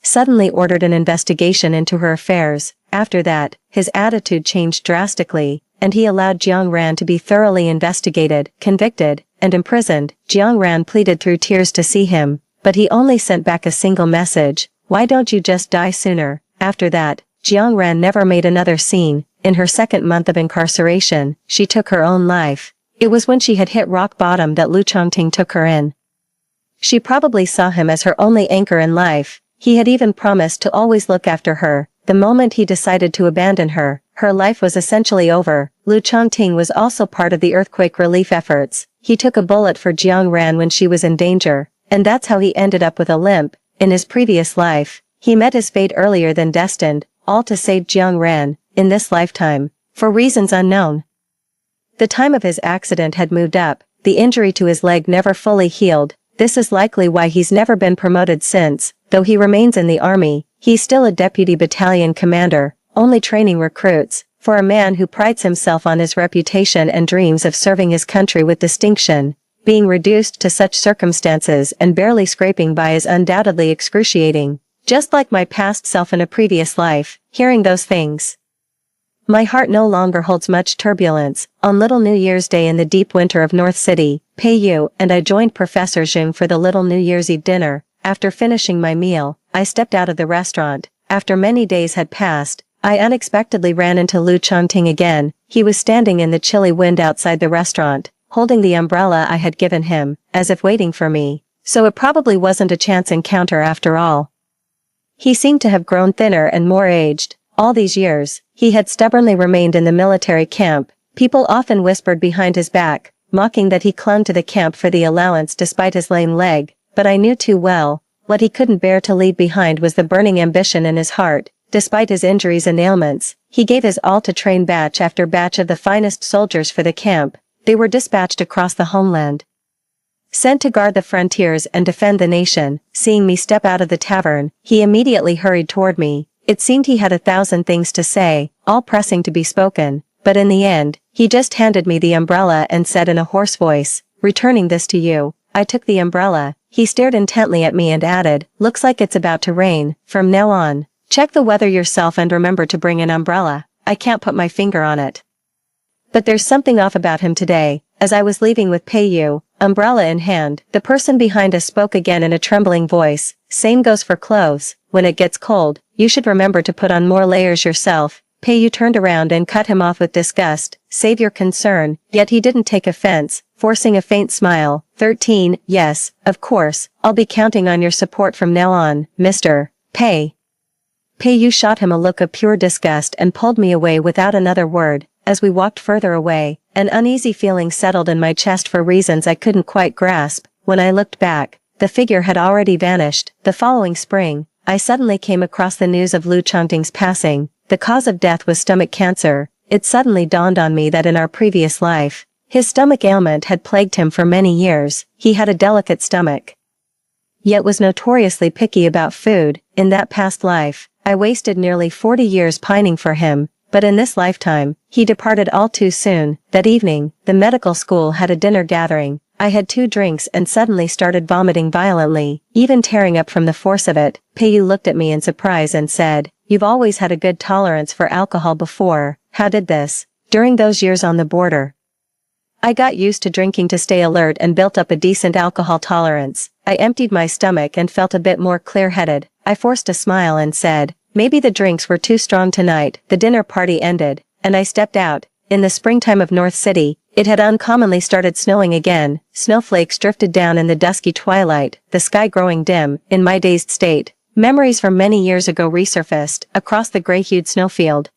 suddenly ordered an investigation into her affairs. After that, his attitude changed drastically, and he allowed Jiang Ran to be thoroughly investigated, convicted, and imprisoned. Jiang Ran pleaded through tears to see him, but he only sent back a single message. "Why don't you just die sooner?" After that, Jiang Ran never made another scene. In her second month of incarceration, she took her own life. It was when she had hit rock bottom that Lu Chongting took her in. She probably saw him as her only anchor in life. He had even promised to always look after her. The moment he decided to abandon her, her life was essentially over. Lu Chongting was also part of the earthquake relief efforts. He took a bullet for Jiang Ran when she was in danger, and that's how he ended up with a limp. In his previous life, he met his fate earlier than destined, all to save Jiang Ran. In this lifetime, for reasons unknown, the time of his accident had moved up. The injury to his leg never fully healed. This is likely why he's never been promoted since. Though he remains in the army, he's still a deputy battalion commander, only training recruits. For a man who prides himself on his reputation and dreams of serving his country with distinction, being reduced to such circumstances and barely scraping by is undoubtedly excruciating. Just like my past self in a previous life, hearing those things, my heart no longer holds much turbulence. On Little New Year's Day in the deep winter of North City, Peiyu and I joined Professor Zheng for the Little New Year's Eve dinner. After finishing my meal, I stepped out of the restaurant. After many days had passed, I unexpectedly ran into Lu Chongting again. He was standing in the chilly wind outside the restaurant, holding the umbrella I had given him, as if waiting for me. so it probably wasn't a chance encounter after all. He seemed to have grown thinner and more aged. All these years, he had stubbornly remained in the military camp. People often whispered behind his back, mocking that he clung to the camp for the allowance despite his lame leg, but I knew too well, what he couldn't bear to leave behind was the burning ambition in his heart. Despite his injuries and ailments, he gave his all to train batch after batch of the finest soldiers for the camp. They were dispatched across the homeland, sent to guard the frontiers and defend the nation. Seeing me step out of the tavern, he immediately hurried toward me. It seemed he had 1,000 things to say, all pressing to be spoken, but in the end, he just handed me the umbrella and said in a hoarse voice, "Returning this to you." I took the umbrella. He stared intently at me and added, "Looks like it's about to rain. From now on, check the weather yourself and remember to bring an umbrella." I can't put my finger on it, but there's something off about him today. As I was leaving with Pei-yu, umbrella in hand, the person behind us spoke again in a trembling voice. "Same goes for clothes. When it gets cold, you should remember to put on more layers yourself." Pei-yu turned around and cut him off with disgust. "Save your concern," yet he didn't take offense, forcing a faint smile. 13, yes, of course, I'll be counting on your support from now on, Mr. Pei. Pei-yu shot him a look of pure disgust and pulled me away without another word. As we walked further away, an uneasy feeling settled in my chest for reasons I couldn't quite grasp. When I looked back, the figure had already vanished. The following spring, I suddenly came across the news of Lu Chongting's passing. The cause of death was stomach cancer. It suddenly dawned on me that in our previous life, his stomach ailment had plagued him for many years. He had a delicate stomach, yet was notoriously picky about food. In that past life, I wasted nearly 40 years pining for him, but in this lifetime, he departed all too soon. That evening, the medical school had a dinner gathering. I had 2 drinks and suddenly started vomiting violently, even tearing up from the force of it. Pei-yu looked at me in surprise and said, "You've always had a good tolerance for alcohol before. How did this?" "During those years on the border, I got used to drinking to stay alert and built up a decent alcohol tolerance. I emptied my stomach and felt a bit more clear-headed." I forced a smile and said, "Maybe the drinks were too strong tonight." The dinner party ended, and I stepped out. In the springtime of North City, it had uncommonly started snowing again. Snowflakes drifted down in the dusky twilight, the sky growing dim. In my dazed state, memories from many years ago resurfaced. Across the gray-hued snowfield,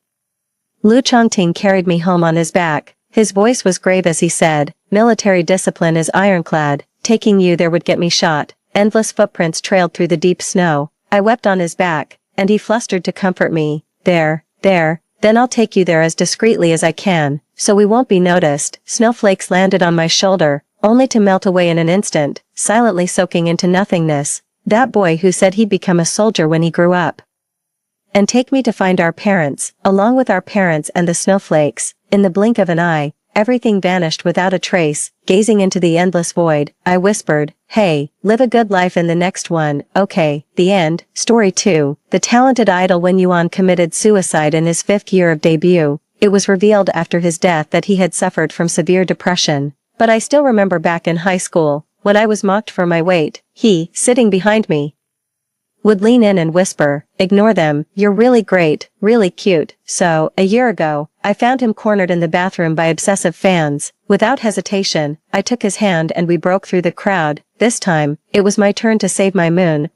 Lu Chongting carried me home on his back. His voice was grave as he said, "Military discipline is ironclad. Taking you there would get me shot." Endless footprints trailed through the deep snow. I wept on his back, and he flustered to comfort me. There, then I'll take you there as discreetly as I can, so we won't be noticed." Snowflakes landed on my shoulder, only to melt away in an instant, silently soaking into nothingness. That boy who said he'd become a soldier when he grew up and take me to find our parents, along with our parents and the snowflakes. In the blink of an eye, everything vanished without a trace. Gazing into the endless void, I whispered, "Hey, live a good life in the next one." Okay, the end. Story 2. The talented idol Wen Yuan committed suicide in his 5th year of debut. It was revealed after his death that he had suffered from severe depression. But I still remember back in high school, when I was mocked for my weight, he, sitting behind me, would lean in and whisper, "Ignore them, you're really great, really cute." So, a year ago, I found him cornered in the bathroom by obsessive fans. Without hesitation, I took his hand and we broke through the crowd. This time, it was my turn to save my moon.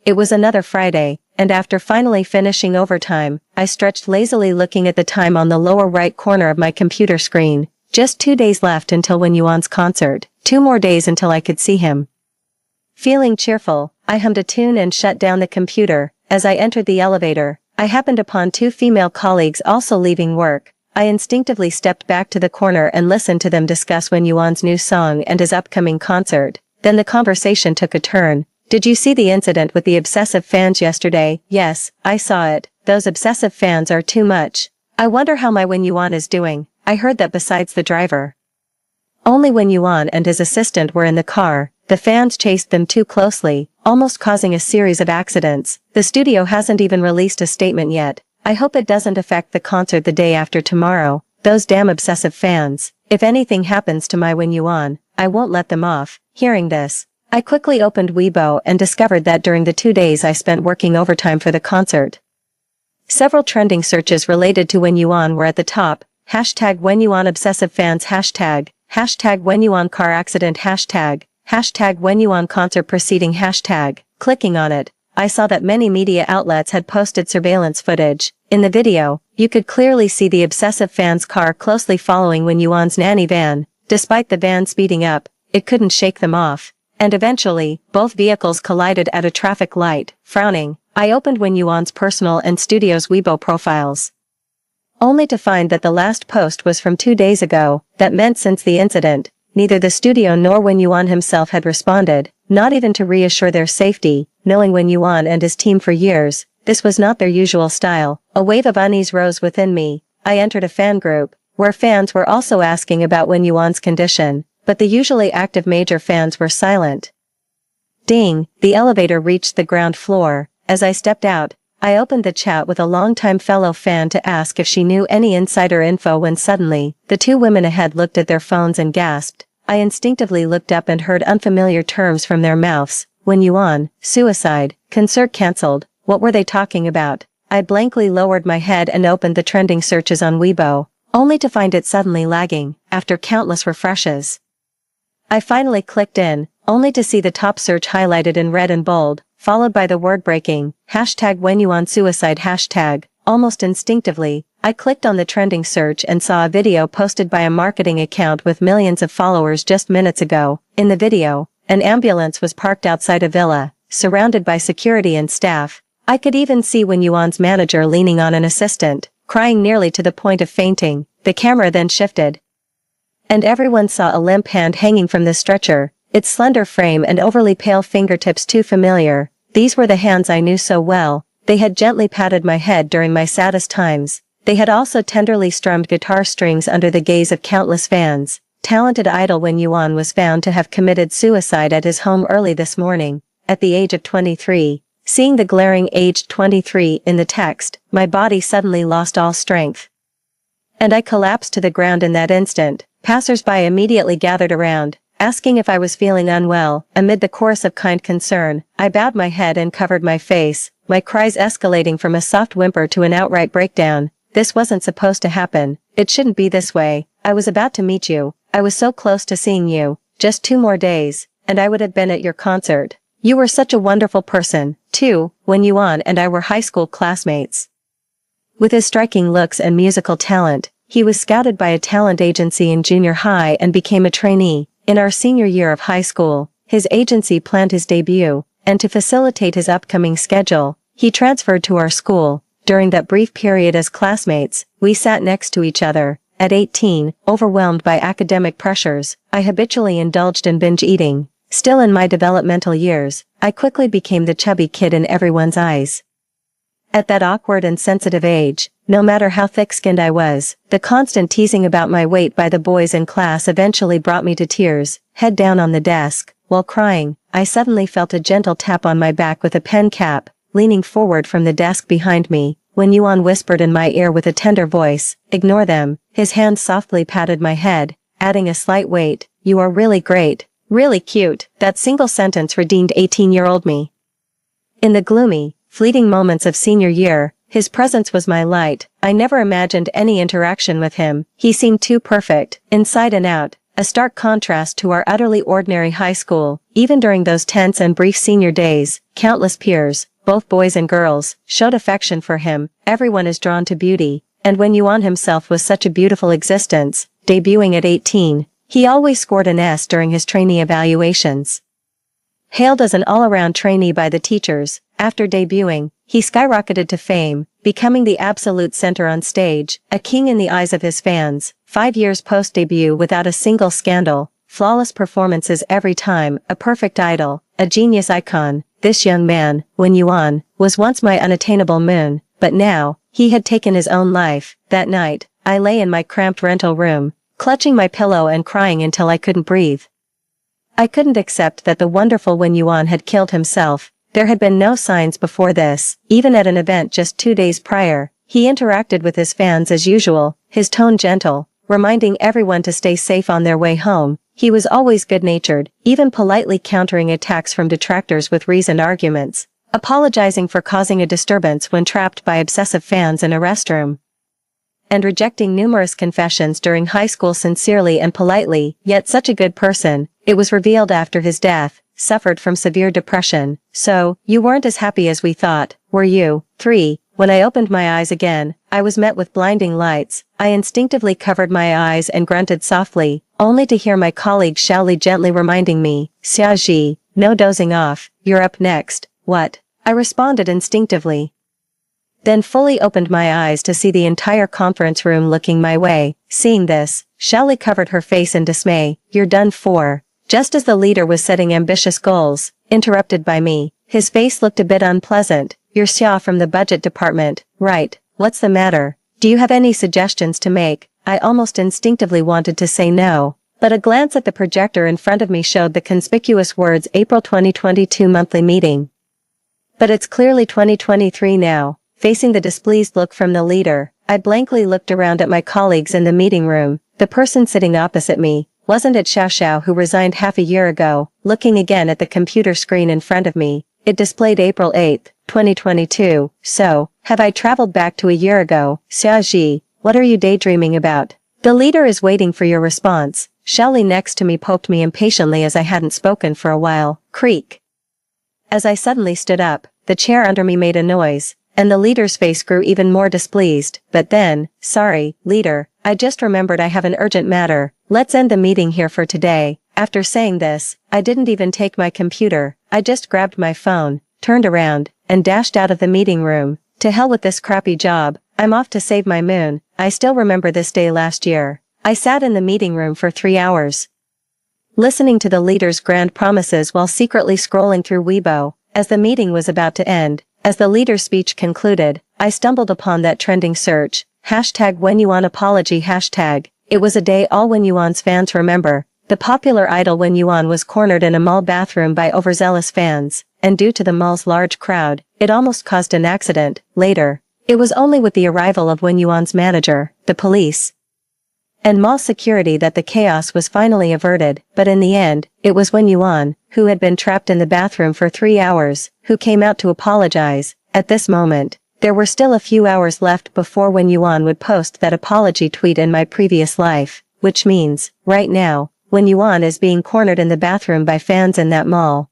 It was another Friday, and after finally finishing overtime, I stretched lazily looking at the time on the lower right corner of my computer screen. Just 2 days left until Wen Yuan's concert. 2 more days until I could see him. Feeling cheerful, I hummed a tune and shut down the computer. As I entered the elevator, I happened upon 2 female colleagues also leaving work. I instinctively stepped back to the corner and listened to them discuss Wen Yuan's new song and his upcoming concert. Then the conversation took a turn. "Did you see the incident with the obsessive fans yesterday?" "Yes, I saw it. Those obsessive fans are too much. I wonder how my Wen Yuan is doing." I heard that besides the driver, only Wen Yuan and his assistant were in the car. The fans chased them too closely, almost causing a series of accidents. The studio hasn't even released a statement yet. I hope it doesn't affect the concert the day after tomorrow. Those damn obsessive fans. If anything happens to my Wen Yuan, I won't let them off. Hearing this, I quickly opened Weibo and discovered that during the 2 days I spent working overtime for the concert, several trending searches related to Wen Yuan were at the top. Hashtag Wen Yuan obsessive fans, hashtag Wen Yuan car accident, hashtag hashtag When You On concert proceeding hashtag. Clicking on it, I saw that many media outlets had posted surveillance footage. In the video, you could clearly see the obsessive fan's car closely following When You On's nanny van. Despite the van speeding up, it couldn't shake them off. And eventually, both vehicles collided at a traffic light. Frowning, I opened When You On's personal and studio's Weibo profiles, only to find that the last post was from 2 days ago. That meant since the incident, neither the studio nor When You On himself had responded, not even to reassure their safety. Knowing When You On and his team for years, this was not their usual style. A wave of unease rose within me. I entered a fan group, where fans were also asking about When You On's condition, but the usually active major fans were silent. Ding, the elevator reached the ground floor. As I stepped out, I opened the chat with a longtime fellow fan to ask if she knew any insider info when suddenly, the two women ahead looked at their phones and gasped. I instinctively looked up and heard unfamiliar terms from their mouths. When You On, suicide, concert cancelled. What were they talking about? I blankly lowered my head and opened the trending searches on Weibo, only to find it suddenly lagging, after countless refreshes. I finally clicked in, only to see the top search highlighted in red and bold, followed by the word breaking, hashtag When You On suicide hashtag. Almost instinctively, I clicked on the trending search and saw a video posted by a marketing account with millions of followers just minutes ago. In the video, an ambulance was parked outside a villa, surrounded by security and staff. I could even see When You On's manager leaning on an assistant, crying nearly to the point of fainting. The camera then shifted, and everyone saw a limp hand hanging from the stretcher, its slender frame and overly pale fingertips too familiar. These were the hands I knew so well. They had gently patted my head during my saddest times. They had also tenderly strummed guitar strings under the gaze of countless fans. Talented idol When You On was found to have committed suicide at his home early this morning, at the age of 23. Seeing the glaring "aged 23" in the text, my body suddenly lost all strength, and I collapsed to the ground in that instant. Passers-by immediately gathered around, asking if I was feeling unwell. Amid the chorus of kind concern, I bowed my head and covered my face, my cries escalating from a soft whimper to an outright breakdown. This wasn't supposed to happen. It shouldn't be this way. I was about to meet you. I was so close to seeing you. Just 2 more days, and I would have been at your concert. You were such a wonderful person, too. When You On and I were high school classmates. With his striking looks and musical talent, he was scouted by a talent agency in junior high and became a trainee. In our senior year of high school, his agency planned his debut, and to facilitate his upcoming schedule, he transferred to our school. During that brief period as classmates, we sat next to each other. At 18, overwhelmed by academic pressures, I habitually indulged in binge eating. Still in my developmental years, I quickly became the chubby kid in everyone's eyes. At that awkward and sensitive age, no matter how thick-skinned I was, the constant teasing about my weight by the boys in class eventually brought me to tears. Head down on the desk, while crying, I suddenly felt a gentle tap on my back with a pen cap. Leaning forward from the desk behind me, When You On whispered in my ear with a tender voice, "Ignore them." His hand softly patted my head, adding a slight weight. "You are really great. Really cute." That single sentence redeemed 18-year-old me. In the gloomy, fleeting moments of senior year, his presence was my light. I never imagined any interaction with him. He seemed too perfect, inside and out, a stark contrast to our utterly ordinary high school. Even during those tense and brief senior days, countless peers, both boys and girls, showed affection for him. Everyone is drawn to beauty, and When You On himself was such a beautiful existence. Debuting at 18, he always scored an S during his trainee evaluations. Hailed as an all-around trainee by the teachers, after debuting, he skyrocketed to fame, becoming the absolute center on stage, a king in the eyes of his fans. 5 years post-debut without a single scandal, flawless performances every time, a perfect idol, a genius icon. This young man, When You On, was once my unattainable moon, but now, he had taken his own life. That night, I lay in my cramped rental room, clutching my pillow and crying until I couldn't breathe. I couldn't accept that the wonderful When You On had killed himself. There had been no signs before this. Even at an event just 2 days prior, he interacted with his fans as usual, his tone gentle, reminding everyone to stay safe on their way home. He was always good-natured, even politely countering attacks from detractors with reasoned arguments, apologizing for causing a disturbance when trapped by obsessive fans in a restroom. and rejecting numerous confessions during high school sincerely and politely, yet such a good person, it was revealed after his death, suffered from severe depression. So, you weren't as happy as we thought, were you? 3. When I opened my eyes again, I was met with blinding lights. I instinctively covered my eyes and grunted softly, only to hear my colleague Xiaoli gently reminding me, Xiaoji, no dozing off, you're up next. What? I responded instinctively. Then fully opened my eyes to see the entire conference room looking my way. Seeing this, Xiaoli covered her face in dismay. You're done for. Just as the leader was setting ambitious goals, interrupted by me, his face looked a bit unpleasant. You're Xia from the budget department, right? What's the matter? Do you have any suggestions to make? I almost instinctively wanted to say no, but a glance at the projector in front of me showed the conspicuous words April 2022 monthly meeting. But it's clearly 2023 now. Facing the displeased look from the leader, I blankly looked around at my colleagues in the meeting room. The person sitting opposite me, wasn't it Xiao Xiao who resigned half a year ago? Looking again at the computer screen in front of me, it displayed April 8, 2022. So, have I traveled back to a year ago? Xiaoji, what are you daydreaming about? The leader is waiting for your response. Xiaoli next to me poked me impatiently as I hadn't spoken for a while. Creak. As I suddenly stood up, the chair under me made a noise, and the leader's face grew even more displeased. But then, sorry, leader, I just remembered I have an urgent matter. Let's end the meeting here for today. After saying this, I didn't even take my computer. I just grabbed my phone, turned around, and dashed out of the meeting room. To hell with this crappy job, I'm off to save my moon. I still remember this day last year. I sat in the meeting room for 3 hours, listening to the leader's grand promises while secretly scrolling through Weibo. As the meeting was about to end, as the leader's speech concluded, I stumbled upon that trending search, #WhenYuan apology #. It was a day all WhenYuan's fans remember. The popular idol WhenYuan was cornered in a mall bathroom by overzealous fans, and due to the mall's large crowd, it almost caused an accident. Later, it was only with the arrival of WhenYuan's manager, the police, and mall security that the chaos was finally averted. But in the end, it was WhenYuan, who had been trapped in the bathroom for 3 hours, who came out to apologize. At this moment, there were still a few hours left before WhenYuan would post that apology tweet in my previous life, which means, right now, WhenYuan is being cornered in the bathroom by fans in that mall.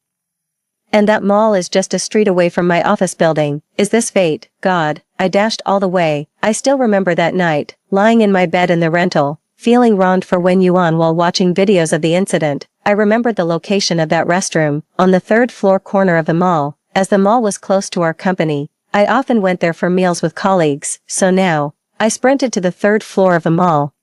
And that mall is just a street away from my office building. Is this fate? God, I dashed all the way. I still remember that night, lying in my bed in the rental, feeling wronged for WhenYuan while watching videos of the incident. I remembered the location of that restroom, on the 3rd floor corner of the mall. As the mall was close to our company, I often went there for meals with colleagues, so now, I sprinted to the 3rd floor of the mall.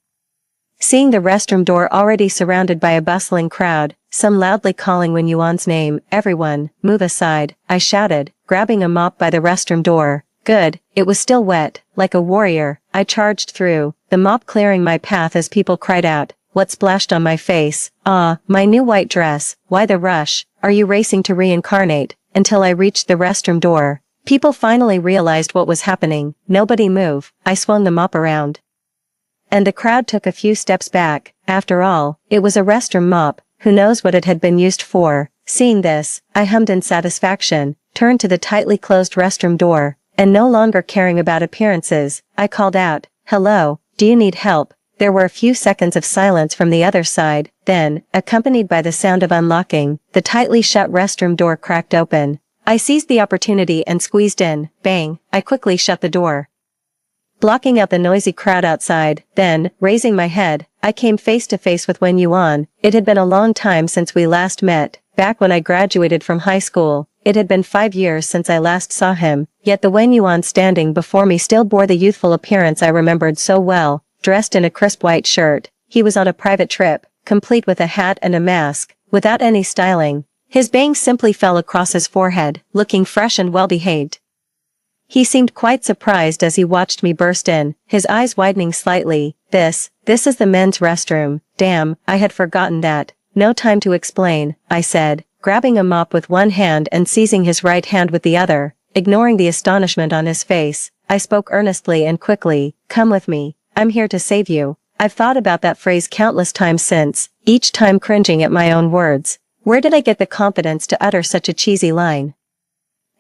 Seeing the restroom door already surrounded by a bustling crowd, some loudly calling WhenYuan's name, everyone, move aside, I shouted, grabbing a mop by the restroom door. Good, it was still wet. Like a warrior, I charged through, the mop clearing my path as people cried out, what splashed on my face? Ah, my new white dress, why the rush? Are you racing to reincarnate? Until I reached the restroom door. People finally realized what was happening. Nobody move. I swung the mop around, and the crowd took a few steps back. After all, it was a restroom mop, who knows what it had been used for. Seeing this, I hummed in satisfaction, turned to the tightly closed restroom door, and no longer caring about appearances, I called out, hello, do you need help? There were a few seconds of silence from the other side, then, accompanied by the sound of unlocking, the tightly shut restroom door cracked open. I seized the opportunity and squeezed in. Bang, I quickly shut the door, blocking out the noisy crowd outside. Then, raising my head, I came face to face with WhenYuan. It had been a long time since we last met. Back when I graduated from high school, it had been 5 years since I last saw him, yet the WhenYuan standing before me still bore the youthful appearance I remembered so well. Dressed in a crisp white shirt, he was on a private trip, complete with a hat and a mask, without any styling. His bangs simply fell across his forehead, looking fresh and well-behaved. He seemed quite surprised as he watched me burst in, his eyes widening slightly. This is the men's restroom. Damn, I had forgotten that. No time to explain, I said, grabbing a mop with one hand and seizing his right hand with the other. Ignoring the astonishment on his face, I spoke earnestly and quickly. Come with me. I'm here to save you. I've thought about that phrase countless times since, each time cringing at my own words. Where did I get the confidence to utter such a cheesy line?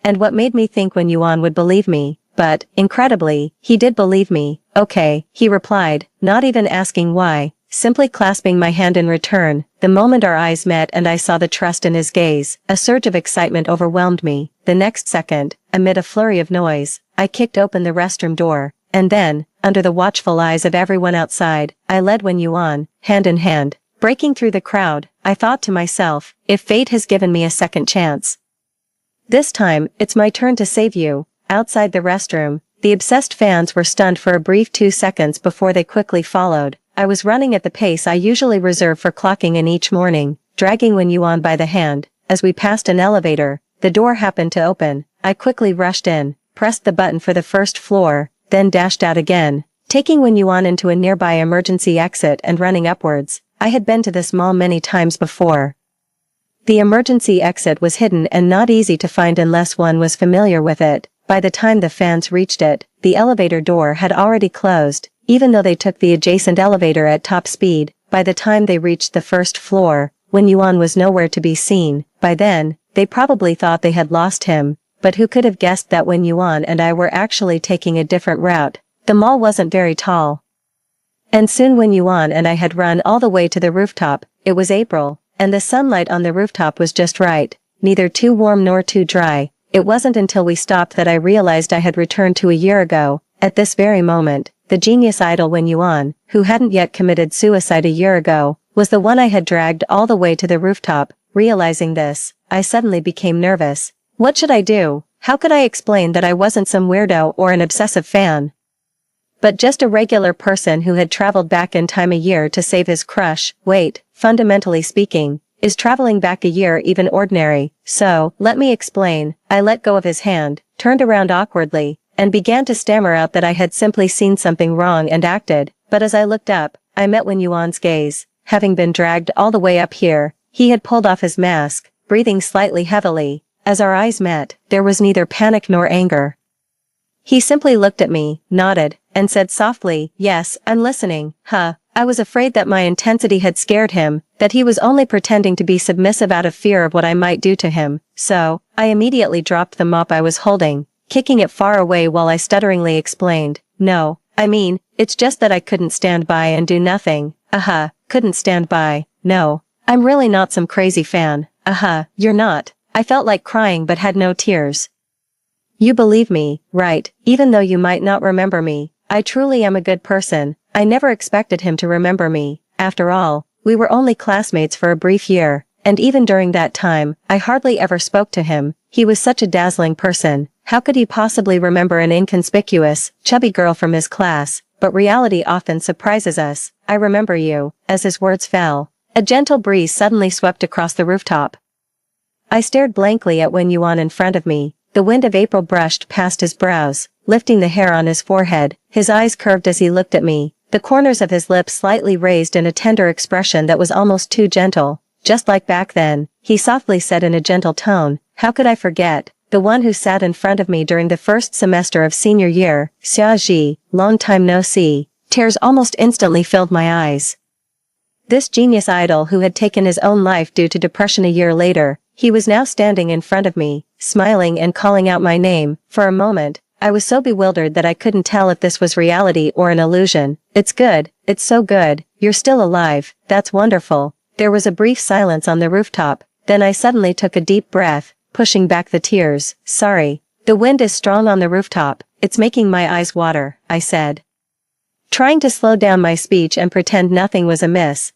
And what made me think WhenYuan would believe me? But, incredibly, he did believe me. Okay, he replied, not even asking why, simply clasping my hand in return. The moment our eyes met and I saw the trust in his gaze, a surge of excitement overwhelmed me. The next second, amid a flurry of noise, I kicked open the restroom door, and then, under the watchful eyes of everyone outside, I led Wen Yuan, hand in hand. Breaking through the crowd, I thought to myself, if fate has given me a second chance, this time, it's my turn to save you. Outside the restroom, the obsessed fans were stunned for a brief 2 seconds before they quickly followed. I was running at the pace I usually reserve for clocking in each morning, dragging Wen Yuan by the hand. As we passed an elevator, the door happened to open. I quickly rushed in, pressed the button for the first floor, then dashed out again, taking Wen Yuan into a nearby emergency exit and running upwards. I had been to this mall many times before. The emergency exit was hidden and not easy to find unless one was familiar with it. By the time the fans reached it, the elevator door had already closed. Even though they took the adjacent elevator at top speed, by the time they reached the first floor, Wen Yuan was nowhere to be seen. By then, they probably thought they had lost him, but who could have guessed that Wen Yuan and I were actually taking a different route? The mall wasn't very tall. And soon Wen Yuan and I had run all the way to the rooftop. It was April, and the sunlight on the rooftop was just right, neither too warm nor too dry. It wasn't until we stopped that I realized I had returned to a year ago. At this very moment, the genius idol Wen Yuan, who hadn't yet committed suicide a year ago, was the one I had dragged all the way to the rooftop. Realizing this, I suddenly became nervous. What should I do? How could I explain that I wasn't some weirdo or an obsessive fan, but just a regular person who had traveled back in time a year to save his crush? Wait, fundamentally speaking, is traveling back a year even ordinary? So, let me explain. I let go of his hand, turned around awkwardly, and began to stammer out that I had simply seen something wrong and acted. But as I looked up, I met Wen Yuan's gaze. Having been dragged all the way up here, he had pulled off his mask, breathing slightly heavily. As our eyes met, there was neither panic nor anger. He simply looked at me, nodded, and said softly, "Yes, I'm listening." I was afraid that my intensity had scared him, that he was only pretending to be submissive out of fear of what I might do to him. So, I immediately dropped the mop I was holding, kicking it far away while I stutteringly explained, "No, I mean, it's just that I couldn't stand by and do nothing." Couldn't stand by. No, I'm really not some crazy fan. You're not. I felt like crying but had no tears. You believe me, right? Even though you might not remember me, I truly am a good person. I never expected him to remember me. After all, we were only classmates for a brief year, and even during that time, I hardly ever spoke to him. He was such a dazzling person. How could he possibly remember an inconspicuous, chubby girl from his class? But reality often surprises us. I remember you. As his words fell, a gentle breeze suddenly swept across the rooftop. I stared blankly at Wen Yuan in front of me. The wind of April brushed past his brows, lifting the hair on his forehead. His eyes curved as he looked at me, the corners of his lips slightly raised in a tender expression that was almost too gentle. Just like back then, he softly said in a gentle tone, "How could I forget? The one who sat in front of me during the first semester of senior year, Xia Ji, long time no see." Tears almost instantly filled my eyes. This genius idol who had taken his own life due to depression a year later, he was now standing in front of me, smiling and calling out my name. For a moment, I was so bewildered that I couldn't tell if this was reality or an illusion. "It's good, it's so good, you're still alive, that's wonderful." There was a brief silence on the rooftop, then I suddenly took a deep breath, pushing back the tears. "Sorry, the wind is strong on the rooftop, it's making my eyes water," I said, trying to slow down my speech and pretend nothing was amiss.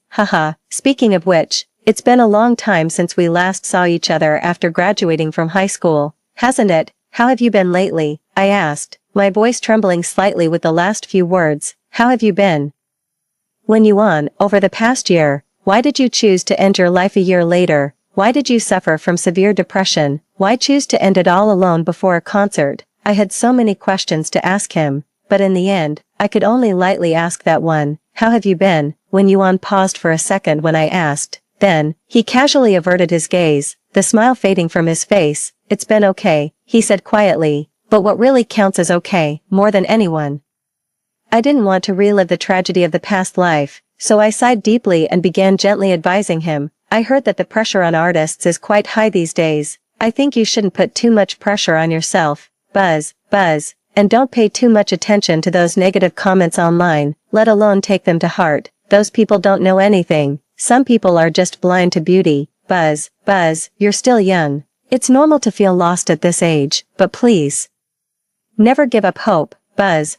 Speaking of which, it's been a long time since we last saw each other after graduating from high school, hasn't it? How have you been lately? I asked, my voice trembling slightly with the last few words. How have you been? Wen Yuan, over the past year, why did you choose to end your life a year later? Why did you suffer from severe depression? Why choose to end it all alone before a concert? I had so many questions to ask him, but in the end, I could only lightly ask that one. How have you been? Wen Yuan paused for a second when I asked. Then, he casually averted his gaze, the smile fading from his face. It's been okay, he said quietly, but what really counts is okay, more than anyone. I didn't want to relive the tragedy of the past life, so I sighed deeply and began gently advising him. I heard that the pressure on artists is quite high these days. I think you shouldn't put too much pressure on yourself. Buzz, And don't pay too much attention to those negative comments online, let alone take them to heart. Those people don't know anything. Some people are just blind to beauty. Buzz, you're still young. It's normal to feel lost at this age, but please, never give up hope. Buzz,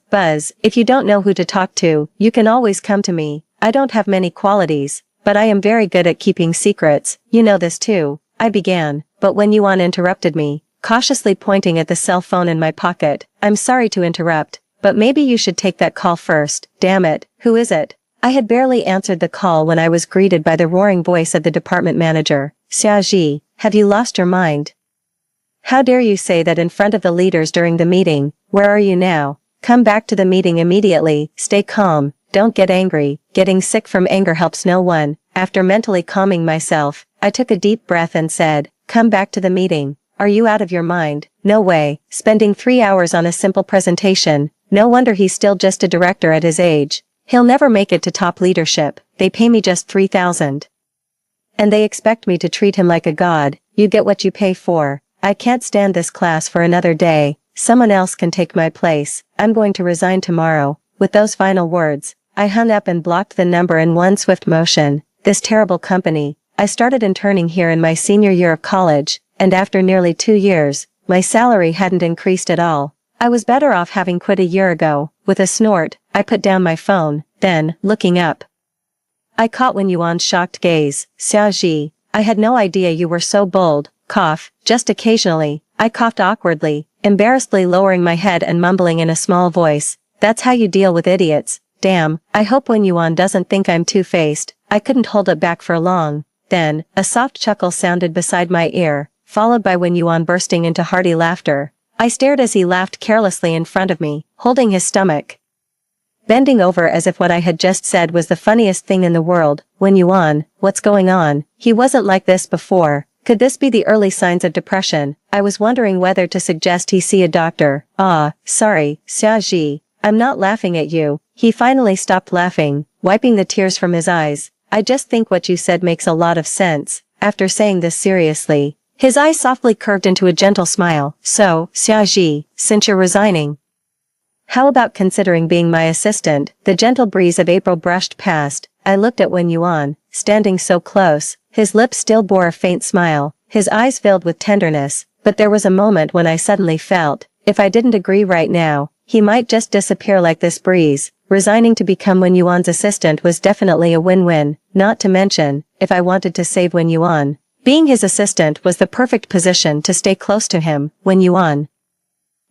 if you don't know who to talk to, you can always come to me. I don't have many qualities, but I am very good at keeping secrets. You know this too. I began, but when Yuan interrupted me, cautiously pointing at the cell phone in my pocket. I'm sorry to interrupt, but maybe you should take that call first. Damn it, who is it? I had barely answered the call when I was greeted by the roaring voice of the department manager. Xiaoji, have you lost your mind? How dare you say that in front of the leaders during the meeting? Where are you now? Come back to the meeting immediately. Stay calm. Don't get angry. Getting sick from anger helps no one. After mentally calming myself, I took a deep breath and said, come back to the meeting. Are you out of your mind? No way. Spending 3 hours on a simple presentation. No wonder he's still just a director at his age. He'll never make it to top leadership. They pay me just 3,000. And they expect me to treat him like a god. You get what you pay for. I can't stand this class for another day. Someone else can take my place. I'm going to resign tomorrow. With those final words, I hung up and blocked the number in one swift motion. This terrible company. I started interning here in my senior year of college, and after nearly 2 years, my salary hadn't increased at all. I was better off having quit a year ago. With a snort, I put down my phone, then, looking up, I caught Wen Yuan's shocked gaze. Xiaoji, I had no idea you were so bold. Cough, just occasionally. I coughed awkwardly, embarrassedly lowering my head and mumbling in a small voice. That's how you deal with idiots. Damn, I hope Wen Yuan doesn't think I'm two-faced. I couldn't hold it back for long. Then, a soft chuckle sounded beside my ear, followed by Wen Yuan bursting into hearty laughter. I stared as he laughed carelessly in front of me, holding his stomach, bending over as if what I had just said was the funniest thing in the world. Wen Yuan, what's going on? He wasn't like this before. Could this be the early signs of depression? I was wondering whether to suggest he see a doctor. Sorry, Xiaoji. I'm not laughing at you. He finally stopped laughing, wiping the tears from his eyes. I just think what you said makes a lot of sense. After saying this seriously, his eyes softly curved into a gentle smile. So, Xiaoji, since you're resigning, how about considering being my assistant? The gentle breeze of April brushed past. I looked at Wen Yuan, standing so close. His lips still bore a faint smile, his eyes filled with tenderness, but there was a moment when I suddenly felt, if I didn't agree right now, he might just disappear like this breeze. Resigning to become Wen Yuan's assistant was definitely a win-win, not to mention, if I wanted to save Wen Yuan, being his assistant was the perfect position to stay close to him. Wen Yuan,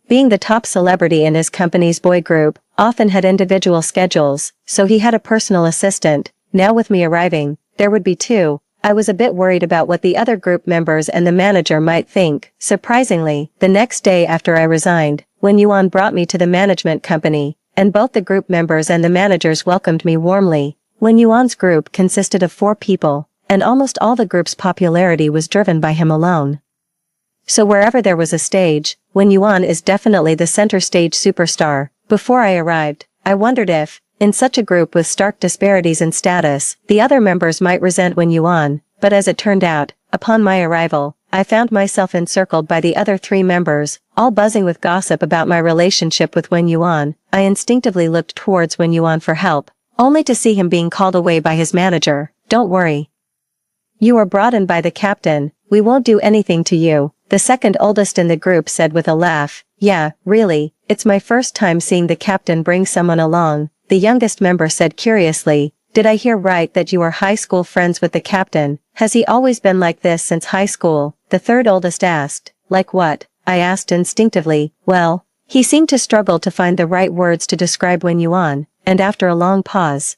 being the top celebrity in his company's boy group, often had individual schedules, so he had a personal assistant. Now with me arriving, there would be two. I was a bit worried about what the other group members and the manager might think. Surprisingly, the next day after I resigned, Wen Yuan brought me to the management company, and both the group members and the managers welcomed me warmly. Wen Yuan's group consisted of 4 people, and almost all the group's popularity was driven by him alone. So wherever there was a stage, Wen Yuan is definitely the center stage superstar. Before I arrived, I wondered if, in such a group with stark disparities in status, the other members might resent Wen Yuan, but as it turned out, upon my arrival, I found myself encircled by the other 3 members, all buzzing with gossip about my relationship with Wen Yuan. I instinctively looked towards Wen Yuan for help, only to see him being called away by his manager. Don't worry. You are brought in by the captain, we won't do anything to you, the second oldest in the group said with a laugh. Yeah, really, it's my first time seeing the captain bring someone along. The youngest member said curiously, did I hear right that you are high school friends with the captain? Has he always been like this since high school? The third oldest asked. Like what? I asked instinctively. Well, he seemed to struggle to find the right words to describe Wen Yuan, and after a long pause,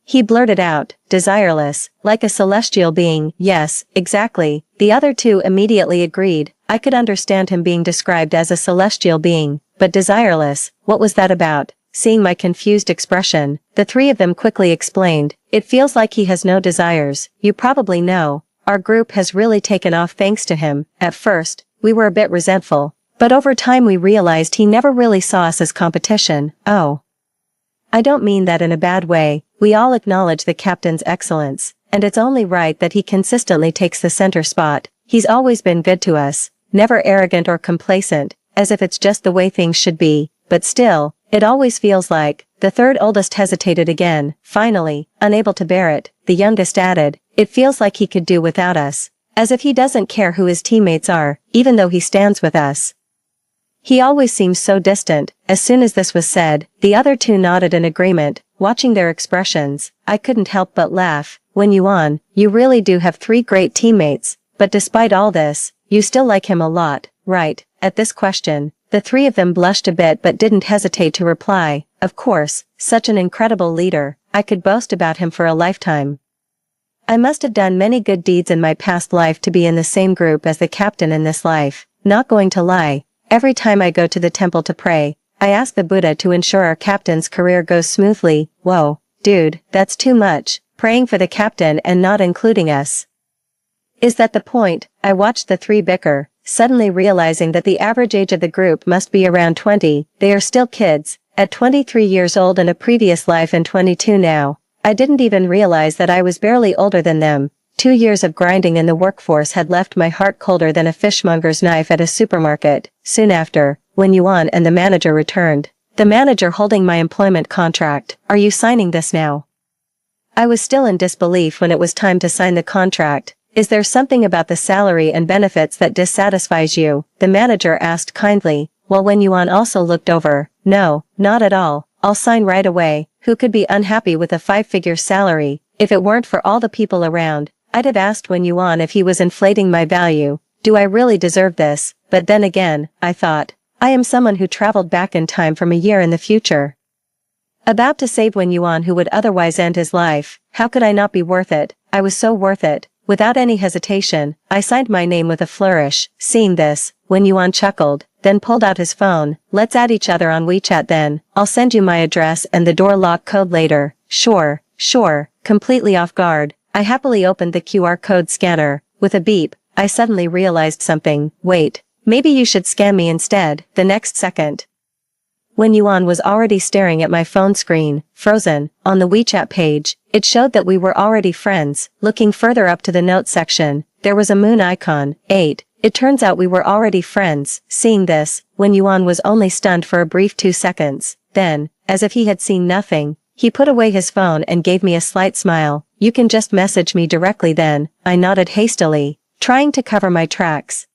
he blurted out, desireless, like a celestial being. Yes, exactly. The other 2 immediately agreed. I could understand him being described as a celestial being, but desireless, what was that about? Seeing my confused expression, the 3 of them quickly explained, it feels like he has no desires. You probably know, our group has really taken off thanks to him. At first, we were a bit resentful, but over time we realized he never really saw us as competition. Oh, I don't mean that in a bad way. We all acknowledge the captain's excellence, and it's only right that he consistently takes the center spot. He's always been good to us, never arrogant or complacent, as if it's just the way things should be, but still, it always feels like. The third oldest hesitated again. Finally, unable to bear it, the youngest added, "It feels like he could do without us." As if he doesn't care who his teammates are, even though he stands with us. He always seems so distant. As soon as this was said, the other two nodded in agreement, watching their expressions. I couldn't help but laugh. Wen Yuan, you really do have 3 great teammates, but despite all this, you still like him a lot, right? At this question, the 3 of them blushed a bit but didn't hesitate to reply. Of course, such an incredible leader, I could boast about him for a lifetime. I must have done many good deeds in my past life to be in the same group as the captain in this life. Not going to lie, every time I go to the temple to pray, I ask the Buddha to ensure our captain's career goes smoothly. Whoa, dude, that's too much, praying for the captain and not including us. Is that the point? I watched the 3 bicker, suddenly realizing that the average age of the group must be around 20, they are still kids, at 23 years old in a previous life and 22 now. I didn't even realize that I was barely older than them. 2 years of grinding in the workforce had left my heart colder than a fishmonger's knife at a supermarket. Soon after, Wen Yuan and the manager returned. The manager holding my employment contract. "Are you signing this now?" I was still in disbelief when it was time to sign the contract. "Is there something about the salary and benefits that dissatisfies you?" the manager asked kindly, while Wen Yuan also looked over. "No, not at all. I'll sign right away." Who could be unhappy with a 5-figure salary? If it weren't for all the people around, I'd have asked Wen Yuan if he was inflating my value. Do I really deserve this? But then again, I thought, I am someone who traveled back in time from a year in the future. About to save Wen Yuan who would otherwise end his life. How could I not be worth it? I was so worth it. Without any hesitation, I signed my name with a flourish. Seeing this, Wen Yuan chuckled, then pulled out his phone. "Let's add each other on WeChat then. I'll send you my address and the door lock code later." Sure. Completely off guard, I happily opened the QR code scanner. With a beep, I suddenly realized something. Wait, maybe you should scan me instead. The next second, Wen Yuan was already staring at my phone screen, frozen. On the WeChat page, it showed that we were already friends. Looking further up to the notes section, there was a moon icon. 8. It turns out we were already friends. Seeing this, Wen Yuan was only stunned for a brief 2 seconds. Then, as if he had seen nothing, he put away his phone and gave me a slight smile. "You can just message me directly then." I nodded hastily, trying to cover my tracks.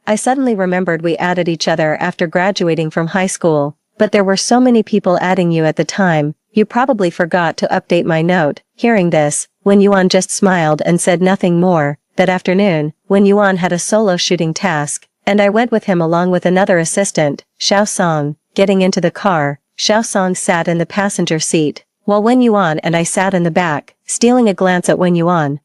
I suddenly remembered we added each other after graduating from high school, but there were so many people adding you at the time, you probably forgot to update my note. Hearing this, Wen Yuan just smiled and said nothing more. That afternoon, Wen Yuan had a solo shooting task, and I went with him along with another assistant, Xiao Song. Getting into the car, Xiao Song sat in the passenger seat, while Wen Yuan and I sat in the back, stealing a glance at Wen Yuan,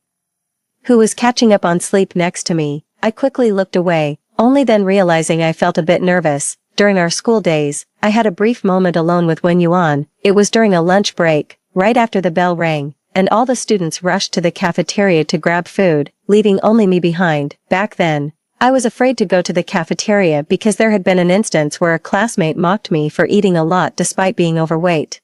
who was catching up on sleep next to me. I quickly looked away, only then realizing I felt a bit nervous. During our school days, I had a brief moment alone with Wen Yuan. It was during a lunch break, right after the bell rang, and all the students rushed to the cafeteria to grab food, leaving only me behind. Back then, I was afraid to go to the cafeteria because there had been an instance where a classmate mocked me for eating a lot despite being overweight.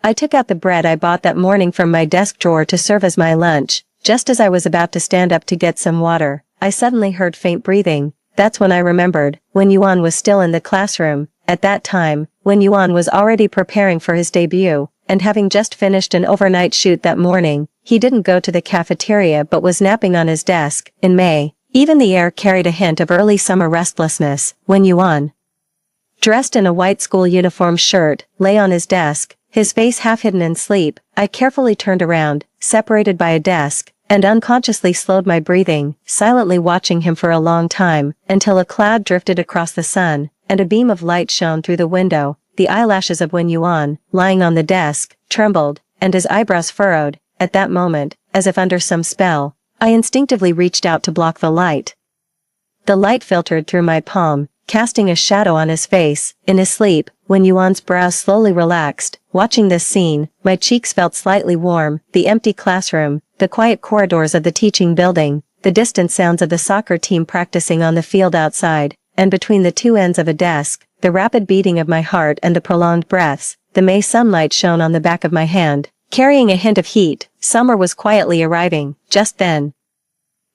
I took out the bread I bought that morning from my desk drawer to serve as my lunch. Just as I was about to stand up to get some water, I suddenly heard faint breathing. That's when I remembered, Wen Yuan was still in the classroom. At that time, Wen Yuan was already preparing for his debut, and having just finished an overnight shoot that morning, he didn't go to the cafeteria but was napping on his desk. In May, even the air carried a hint of early summer restlessness. Wen Yuan, dressed in a white school uniform shirt, lay on his desk, his face half hidden in sleep. I carefully turned around, separated by a desk, and unconsciously slowed my breathing, silently watching him for a long time, until a cloud drifted across the sun, and a beam of light shone through the window. The eyelashes of Wen Yuan, lying on the desk, trembled, and his eyebrows furrowed. At that moment, as if under some spell, I instinctively reached out to block the light. The light filtered through my palm, casting a shadow on his face. In his sleep, Wen Yuan's brows slowly relaxed. Watching this scene, my cheeks felt slightly warm. The empty classroom, the quiet corridors of the teaching building, the distant sounds of the soccer team practicing on the field outside, and between the two ends of a desk, the rapid beating of my heart and the prolonged breaths. The May sunlight shone on the back of my hand, carrying a hint of heat. Summer was quietly arriving. Just then,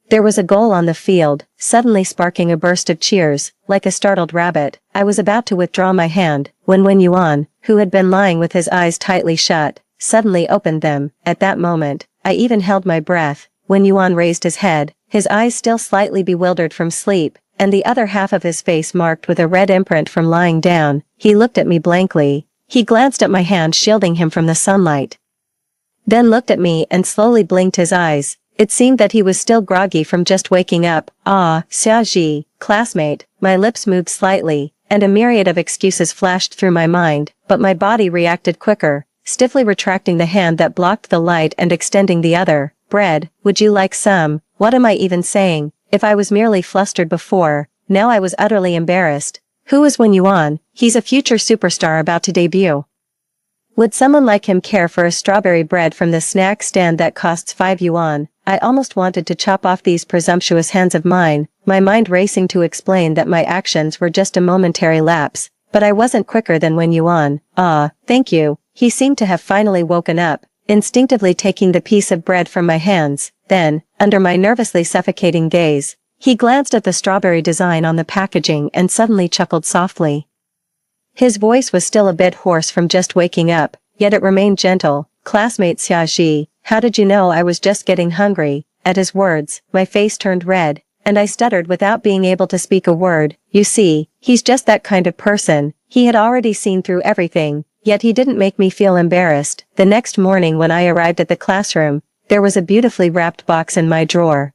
There was a goal on the field, suddenly sparking a burst of cheers. Like a startled rabbit, I was about to withdraw my hand, when Yuan, who had been lying with his eyes tightly shut, suddenly opened them. At that moment, I even held my breath. When Yuan raised his head, his eyes still slightly bewildered from sleep, and the other half of his face marked with a red imprint from lying down, he looked at me blankly. He glanced at my hand shielding him from the sunlight, then looked at me and slowly blinked his eyes. It seemed that he was still groggy from just waking up. Ah, Xiaoji, classmate. My lips moved slightly, and a myriad of excuses flashed through my mind, but my body reacted quicker, stiffly retracting the hand that blocked the light and extending the other. Bread, would you like some? What am I even saying? If I was merely flustered before, now I was utterly embarrassed. Who is Wen Yuan? He's a future superstar about to debut. Would someone like him care for a strawberry bread from the snack stand that costs 5 yuan? I almost wanted to chop off these presumptuous hands of mine, my mind racing to explain that my actions were just a momentary lapse, but I wasn't quicker than Wen Yuan. Ah, thank you. He seemed to have finally woken up, instinctively taking the piece of bread from my hands. Then, under my nervously suffocating gaze, he glanced at the strawberry design on the packaging and suddenly chuckled softly. His voice was still a bit hoarse from just waking up, yet it remained gentle. Classmate Xiaoji, how did you know I was just getting hungry? At his words, my face turned red, and I stuttered without being able to speak a word. You see, he's just that kind of person. He had already seen through everything, yet he didn't make me feel embarrassed. The next morning when I arrived at the classroom, there was a beautifully wrapped box in my drawer.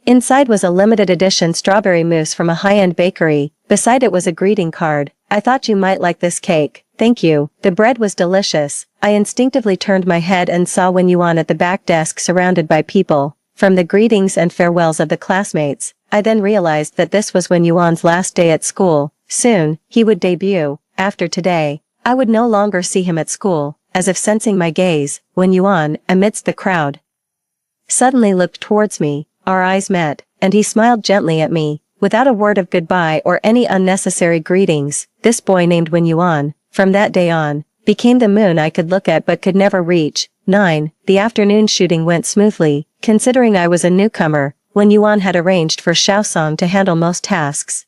Inside was a limited edition strawberry mousse from a high-end bakery. Beside it was a greeting card. I thought you might like this cake. Thank you. The bread was delicious. I instinctively turned my head and saw Wen Yuan at the back desk surrounded by people. From the greetings and farewells of the classmates, I then realized that this was Wen Yuan's last day at school. Soon, he would debut. After today, I would no longer see him at school. As if sensing my gaze, Wen Yuan, amidst the crowd, suddenly looked towards me. Our eyes met, and he smiled gently at me. Without a word of goodbye or any unnecessary greetings, this boy named Wen Yuan, from that day on, became the moon I could look at but could never reach. 9. The afternoon shooting went smoothly. Considering I was a newcomer, Wen Yuan had arranged for Xiaosong to handle most tasks,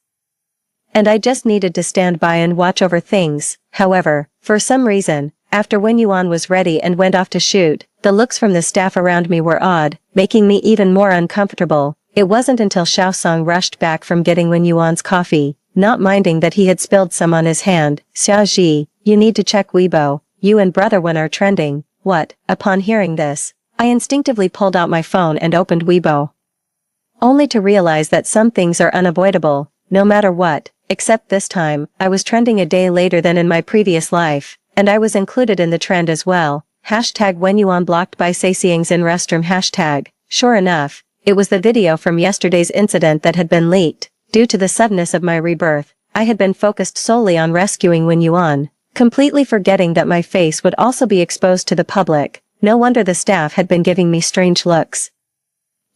and I just needed to stand by and watch over things. However, for some reason, after Wen Yuan was ready and went off to shoot, the looks from the staff around me were odd, making me even more uncomfortable. It wasn't until Xiaosong rushed back from getting Wen Yuan's coffee, not minding that he had spilled some on his hand. Xiaoji, you need to check Weibo. You and Brother Wen are trending. What? Upon hearing this, I instinctively pulled out my phone and opened Weibo, only to realize that some things are unavoidable, no matter what, except this time, I was trending a day later than in my previous life, and I was included in the trend as well. Hashtag Wen Yuan blocked by Seixiang's in restroom hashtag. Sure enough, it was the video from yesterday's incident that had been leaked. Due to the suddenness of my rebirth, I had been focused solely on rescuing Wen Yuan, completely forgetting that my face would also be exposed to the public. No wonder the staff had been giving me strange looks.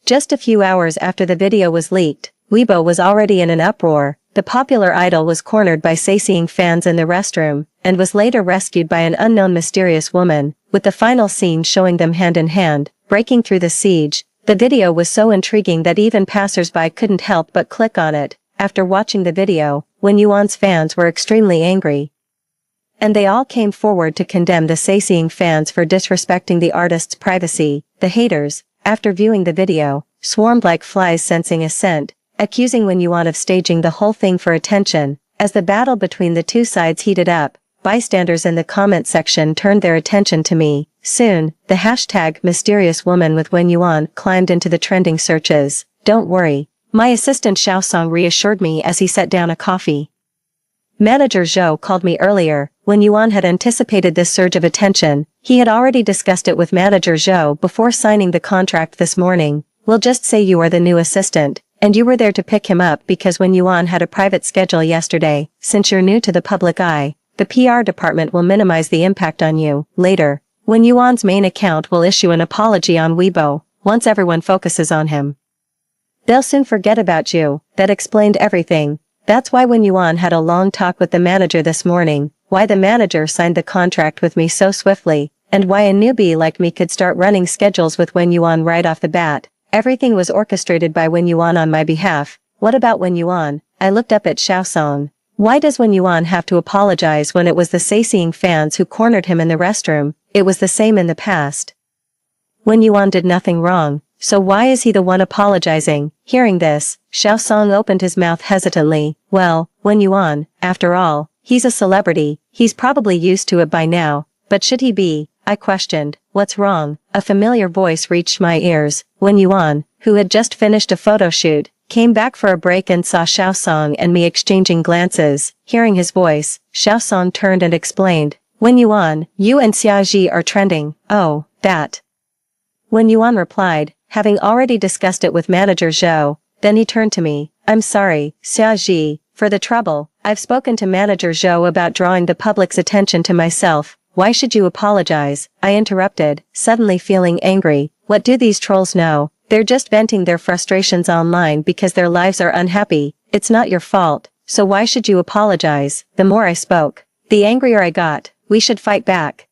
Just a few hours after the video was leaked, Weibo was already in an uproar. The popular idol was cornered by Seixiang fans in the restroom, and was later rescued by an unknown mysterious woman, with the final scene showing them hand in hand, breaking through the siege. The video was so intriguing that even passers-by couldn't help but click on it. After watching the video, Wen Yuan's fans were extremely angry, and they all came forward to condemn the Seixiang fans for disrespecting the artist's privacy. The haters, after viewing the video, swarmed like flies sensing a scent, accusing Wen Yuan of staging the whole thing for attention. As the battle between the two sides heated up, bystanders in the comment section turned their attention to me. Soon, the hashtag mysterious woman with Wen Yuan climbed into the trending searches. Don't worry, my assistant Xiaosong reassured me as he set down a coffee. Manager Zhou called me earlier. Wen Yuan had anticipated this surge of attention. He had already discussed it with Manager Zhou before signing the contract this morning. We'll just say you are the new assistant, and you were there to pick him up because Wen Yuan had a private schedule yesterday. Since you're new to the public eye, the PR department will minimize the impact on you. Later, Wen Yuan's main account will issue an apology on Weibo. Once everyone focuses on him, they'll soon forget about you. That explained everything. That's why Wen Yuan had a long talk with the manager this morning, why the manager signed the contract with me so swiftly, and why a newbie like me could start running schedules with Wen Yuan right off the bat. Everything was orchestrated by Wen Yuan on my behalf. What about Wen Yuan? I looked up at Xiaosong. Why does Wen Yuan have to apologize when it was the Saising fans who cornered him in the restroom? It was the same in the past. Wen Yuan did nothing wrong, so why is he the one apologizing? Hearing this, Xiaosong opened his mouth hesitantly. Well, Wen Yuan, after all, he's a celebrity, he's probably used to it by now, but should he be? I questioned. What's wrong? A familiar voice reached my ears. Wen Yuan, who had just finished a photo shoot, came back for a break and saw Xiaosong and me exchanging glances. Hearing his voice, Xiaosong turned and explained. Wen Yuan, you and Xiaoji are trending. Oh, that. Wen Yuan replied, having already discussed it with manager Zhou. Then he turned to me. I'm sorry, Xiaoji, for the trouble. I've spoken to manager Zhou about drawing the public's attention to myself. Why should you apologize? I interrupted, suddenly feeling angry. What do these trolls know? They're just venting their frustrations online because their lives are unhappy. It's not your fault, so why should you apologize? The more I spoke, the angrier I got. We should fight back.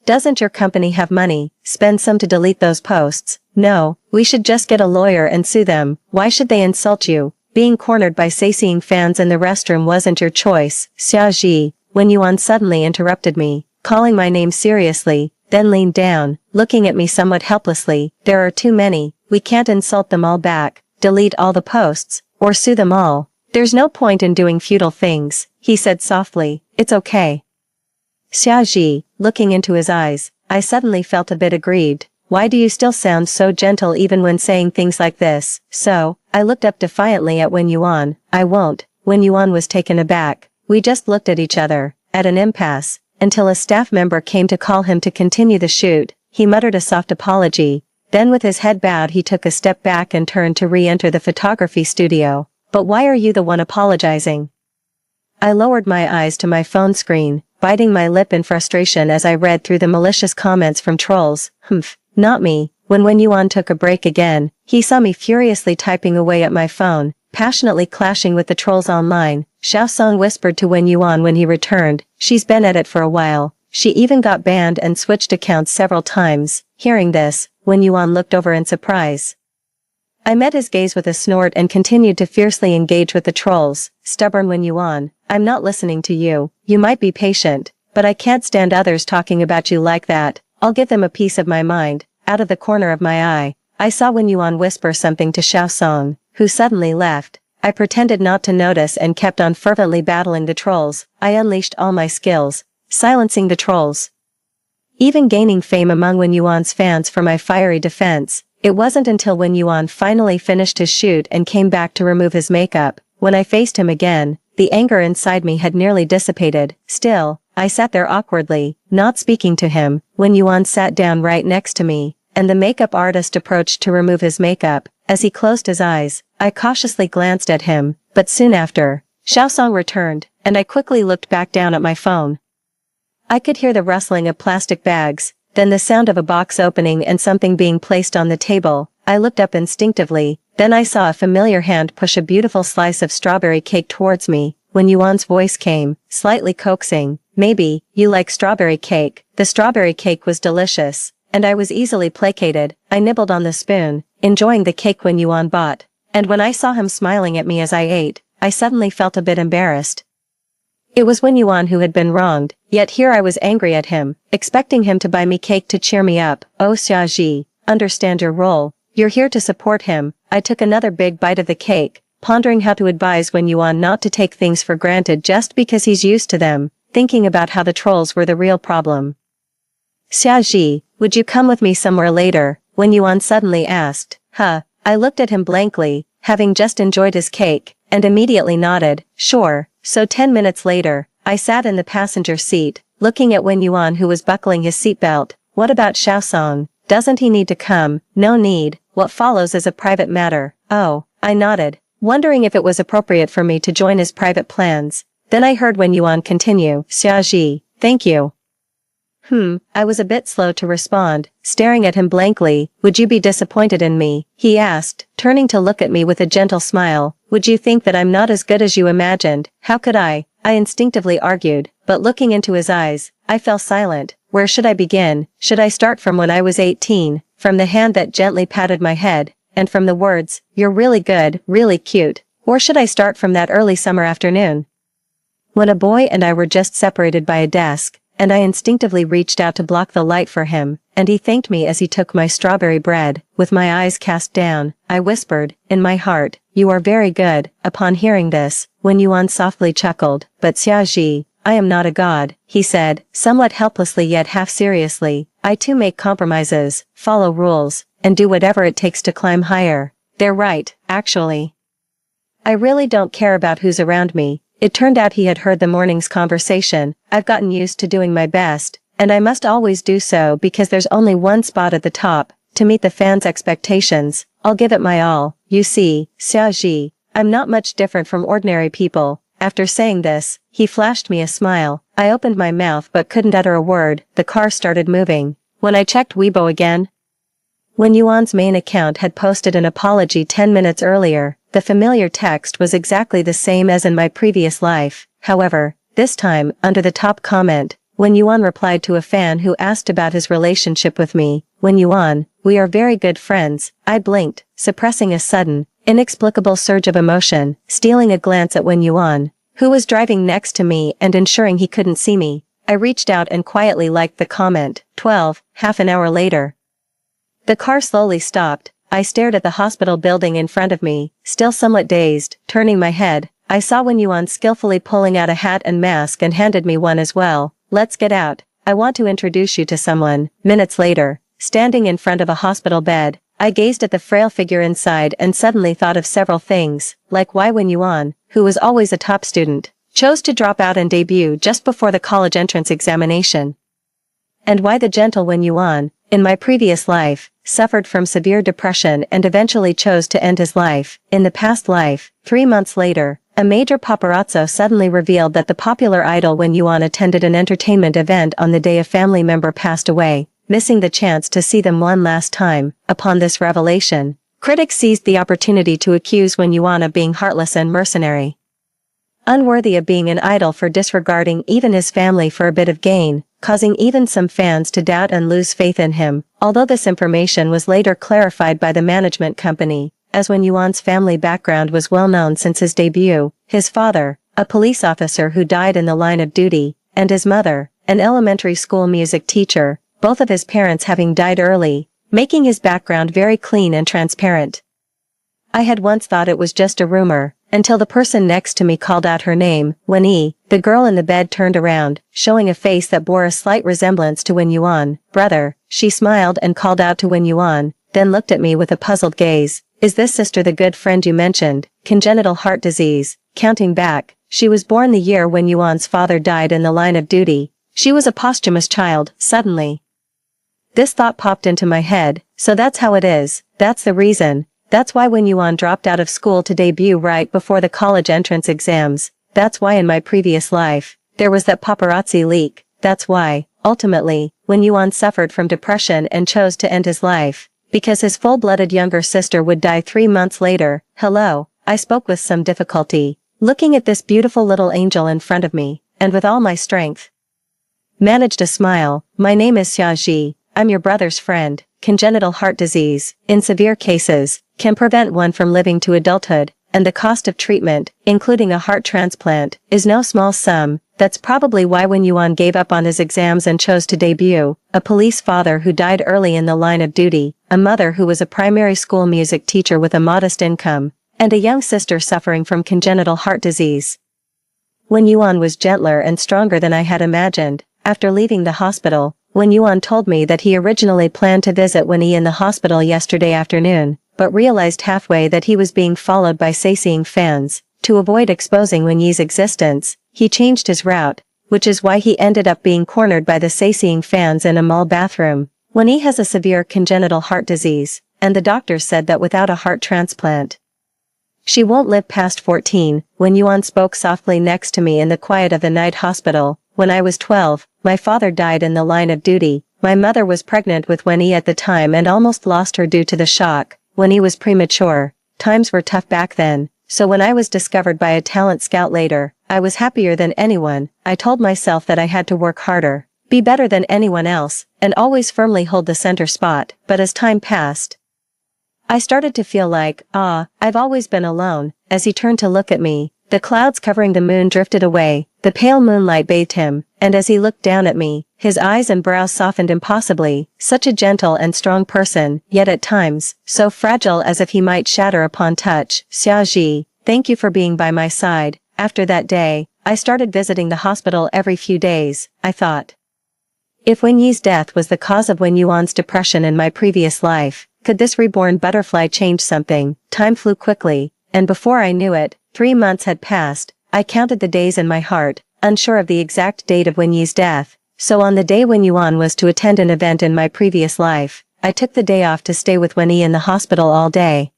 Doesn't your company have money? Spend some to delete those posts. No, we should just get a lawyer and sue them. Why should they insult you? Being cornered by Saising fans in the restroom wasn't your choice. Xiaoji, Wen Yuan suddenly interrupted me, calling my name seriously, then leaned down, looking at me somewhat helplessly. There are too many, we can't insult them all back, delete all the posts, or sue them all. There's no point in doing futile things, he said softly. It's okay. Xiaoji, looking into his eyes, I suddenly felt a bit aggrieved. Why do you still sound so gentle even when saying things like this? So, I looked up defiantly at Wen Yuan. I won't. Wen Yuan was taken aback. We just looked at each other, at an impasse, until a staff member came to call him to continue the shoot. He muttered a soft apology. Then with his head bowed he took a step back and turned to re-enter the photography studio. But why are you the one apologizing? I lowered my eyes to my phone screen, biting my lip in frustration as I read through the malicious comments from trolls. Not me. When Wen Yuan took a break again, he saw me furiously typing away at my phone, passionately clashing with the trolls online. Xiaosong whispered to Wen Yuan when he returned. She's been at it for a while. She even got banned and switched accounts several times. Hearing this, Wen Yuan looked over in surprise. I met his gaze with a snort and continued to fiercely engage with the trolls. Stubborn Wen Yuan, I'm not listening to you. You might be patient, but I can't stand others talking about you like that. I'll give them a piece of my mind. Out of the corner of my eye, I saw Wen Yuan whisper something to Xiaosong, who suddenly left. I pretended not to notice and kept on fervently battling the trolls. I unleashed all my skills, silencing the trolls, even gaining fame among Wen Yuan's fans for my fiery defense. It wasn't until Wen Yuan finally finished his shoot and came back to remove his makeup, when I faced him again, the anger inside me had nearly dissipated. Still, I sat there awkwardly, not speaking to him. Wen Yuan sat down right next to me, and the makeup artist approached to remove his makeup. As he closed his eyes, I cautiously glanced at him, but soon after, Xiaosong returned, and I quickly looked back down at my phone. I could hear the rustling of plastic bags, then the sound of a box opening and something being placed on the table. I looked up instinctively, then I saw a familiar hand push a beautiful slice of strawberry cake towards me. When Yuan's voice came, slightly coaxing, maybe, you like strawberry cake. The strawberry cake was delicious, and I was easily placated. I nibbled on the spoon, enjoying the cake Wen Yuan bought, and when I saw him smiling at me as I ate, I suddenly felt a bit embarrassed. It was Wen Yuan who had been wronged, yet here I was angry at him, expecting him to buy me cake to cheer me up. Oh Xiaoji, understand your role. You're here to support him. I took another big bite of the cake, pondering how to advise Wen Yuan not to take things for granted just because he's used to them, thinking about how the trolls were the real problem. Xiaoji, would you come with me somewhere later? Wen Yuan suddenly asked. I looked at him blankly, having just enjoyed his cake, and immediately nodded. Sure. So 10 minutes later, I sat in the passenger seat, looking at Wen Yuan who was buckling his seatbelt. What about Xiaosong? Doesn't he need to come? No need. What follows is a private matter. Oh, I nodded, wondering if it was appropriate for me to join his private plans. Then I heard Wen Yuan continue. Xiaoji, thank you. I was a bit slow to respond, staring at him blankly. Would you be disappointed in me? He asked, turning to look at me with a gentle smile. Would you think that I'm not as good as you imagined? How could I? I instinctively argued, but looking into his eyes, I fell silent. Where should I begin? Should I start from when I was 18, from the hand that gently patted my head, and from the words, "You're really good, really cute." Or should I start from that early summer afternoon, when a boy and I were just separated by a desk, and I instinctively reached out to block the light for him, and he thanked me as he took my strawberry bread. With my eyes cast down, I whispered, in my heart, "You are very good." Upon hearing this, Wen Yuan softly chuckled, "But Xiaoji, I am not a god," he said, somewhat helplessly yet half seriously. "I too make compromises, follow rules, and do whatever it takes to climb higher." They're right, actually. I really don't care about who's around me. It turned out he had heard the morning's conversation. I've gotten used to doing my best, and I must always do so because there's only one spot at the top. To meet the fans' expectations, I'll give it my all. You see, Xiaoji, I'm not much different from ordinary people. After saying this, he flashed me a smile. I opened my mouth but couldn't utter a word. The car started moving. When I checked Weibo again, Wen Yuan's main account had posted an apology 10 minutes earlier. The familiar text was exactly the same as in my previous life. However, this time, under the top comment, Wen Yuan replied to a fan who asked about his relationship with me. "Wen Yuan, we are very good friends." I blinked, suppressing a sudden, inexplicable surge of emotion, stealing a glance at Wen Yuan, who was driving next to me and ensuring he couldn't see me. I reached out and quietly liked the comment. 12, half an hour later. The car slowly stopped. I stared at the hospital building in front of me, still somewhat dazed. Turning my head, I saw Wen Yuan skillfully pulling out a hat and mask and handed me one as well. "Let's get out. I want to introduce you to someone." Minutes later, standing in front of a hospital bed, I gazed at the frail figure inside and suddenly thought of several things, like why Wen Yuan, who was always a top student, chose to drop out and debut just before the college entrance examination. And why the gentle Wen Yuan, in my previous life, suffered from severe depression and eventually chose to end his life. In the past life, 3 months later, a major paparazzo suddenly revealed that the popular idol Wen Yuan attended an entertainment event on the day a family member passed away, missing the chance to see them one last time. Upon this revelation, critics seized the opportunity to accuse Wen Yuan of being heartless and mercenary, unworthy of being an idol for disregarding even his family for a bit of gain, causing even some fans to doubt and lose faith in him. Although this information was later clarified by the management company, as Wen Yuan's family background was well known since his debut, his father, a police officer who died in the line of duty, and his mother, an elementary school music teacher, both of his parents having died early, making his background very clean and transparent. I had once thought it was just a rumor, until the person next to me called out her name. Wen Yi. The girl in the bed turned around, showing a face that bore a slight resemblance to Wen Yuan. "Brother," she smiled and called out to Wen Yuan, then looked at me with a puzzled gaze. "Is this sister the good friend you mentioned? Congenital heart disease." Counting back, she was born the year Wen Yuan's father died in the line of duty. She was a posthumous child. Suddenly, this thought popped into my head. So that's how it is. That's the reason. That's why Wen Yuan dropped out of school to debut right before the college entrance exams. That's why in my previous life, there was that paparazzi leak. That's why, ultimately, Wen Yuan suffered from depression and chose to end his life, because his full-blooded younger sister would die 3 months later. "Hello," I spoke with some difficulty, looking at this beautiful little angel in front of me, and with all my strength, managed a smile. "My name is Xiaoji. I'm your brother's friend. Congenital heart disease, in severe cases, can prevent one from living to adulthood, and the cost of treatment, including a heart transplant, is no small sum. That's probably why Wen Yuan gave up on his exams and chose to debut. A police father who died early in the line of duty, a mother who was a primary school music teacher with a modest income, and a young sister suffering from congenital heart disease." Wen Yuan was gentler and stronger than I had imagined. After leaving the hospital, Wen Yuan told me that he originally planned to visit Wen Yi in the hospital yesterday afternoon, but realized halfway that he was being followed by sightseeing fans. To avoid exposing Wen Yi's existence, he changed his route, which is why he ended up being cornered by the sightseeing fans in a mall bathroom. Wen Yi has a severe congenital heart disease, and the doctors said that without a heart transplant, she won't live past 14. Wen Yuan spoke softly next to me in the quiet of the night hospital. "When I was 12, my father died in the line of duty. My mother was pregnant with Wen Yi at the time and almost lost her due to the shock. Wen Yi was premature. Times were tough back then, so when I was discovered by a talent scout later, I was happier than anyone. I told myself that I had to work harder, be better than anyone else, and always firmly hold the center spot. But as time passed, I started to feel like, I've always been alone. As he turned to look at me, the clouds covering the moon drifted away, the pale moonlight bathed him, and as he looked down at me, his eyes and brows softened impossibly. Such a gentle and strong person, yet at times, so fragile as if he might shatter upon touch. Xiaoji, thank you for being by my side. After that day, I started visiting the hospital every few days. I thought, if Wen Yi's death was the cause of Wen Yuan's depression in my previous life, could this reborn butterfly change something? Time flew quickly, and before I knew it, 3 months had passed. I counted the days in my heart, unsure of the exact date of Wen Yi's death. So on the day Wen Yuan was to attend an event in my previous life, I took the day off to stay with Wen Yi in the hospital all day.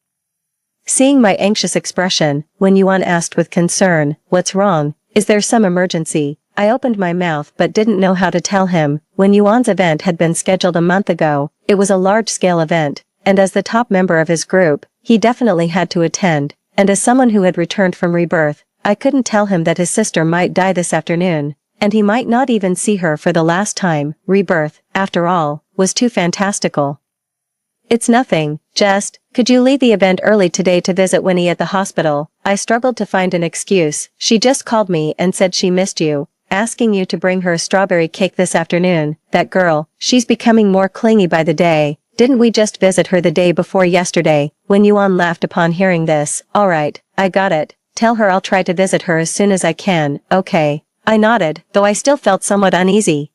Seeing my anxious expression, Wen Yuan asked with concern, "What's wrong? Is there some emergency?" I opened my mouth but didn't know how to tell him. Wen Yuan's event had been scheduled a month ago. It was a large-scale event, and as the top member of his group, he definitely had to attend, and as someone who had returned from Rebirth, I couldn't tell him that his sister might die this afternoon, and he might not even see her for the last time. Rebirth, after all, was too fantastical. "It's nothing, just, could you leave the event early today to visit Winnie at the hospital?" I struggled to find an excuse. "She just called me and said she missed you, asking you to bring her a strawberry cake this afternoon. That girl, she's becoming more clingy by the day. Didn't we just visit her the day before yesterday?" Wen Yuan laughed upon hearing this. "Alright, I got it. Tell her I'll try to visit her as soon as I can." "Okay." I nodded, though I still felt somewhat uneasy.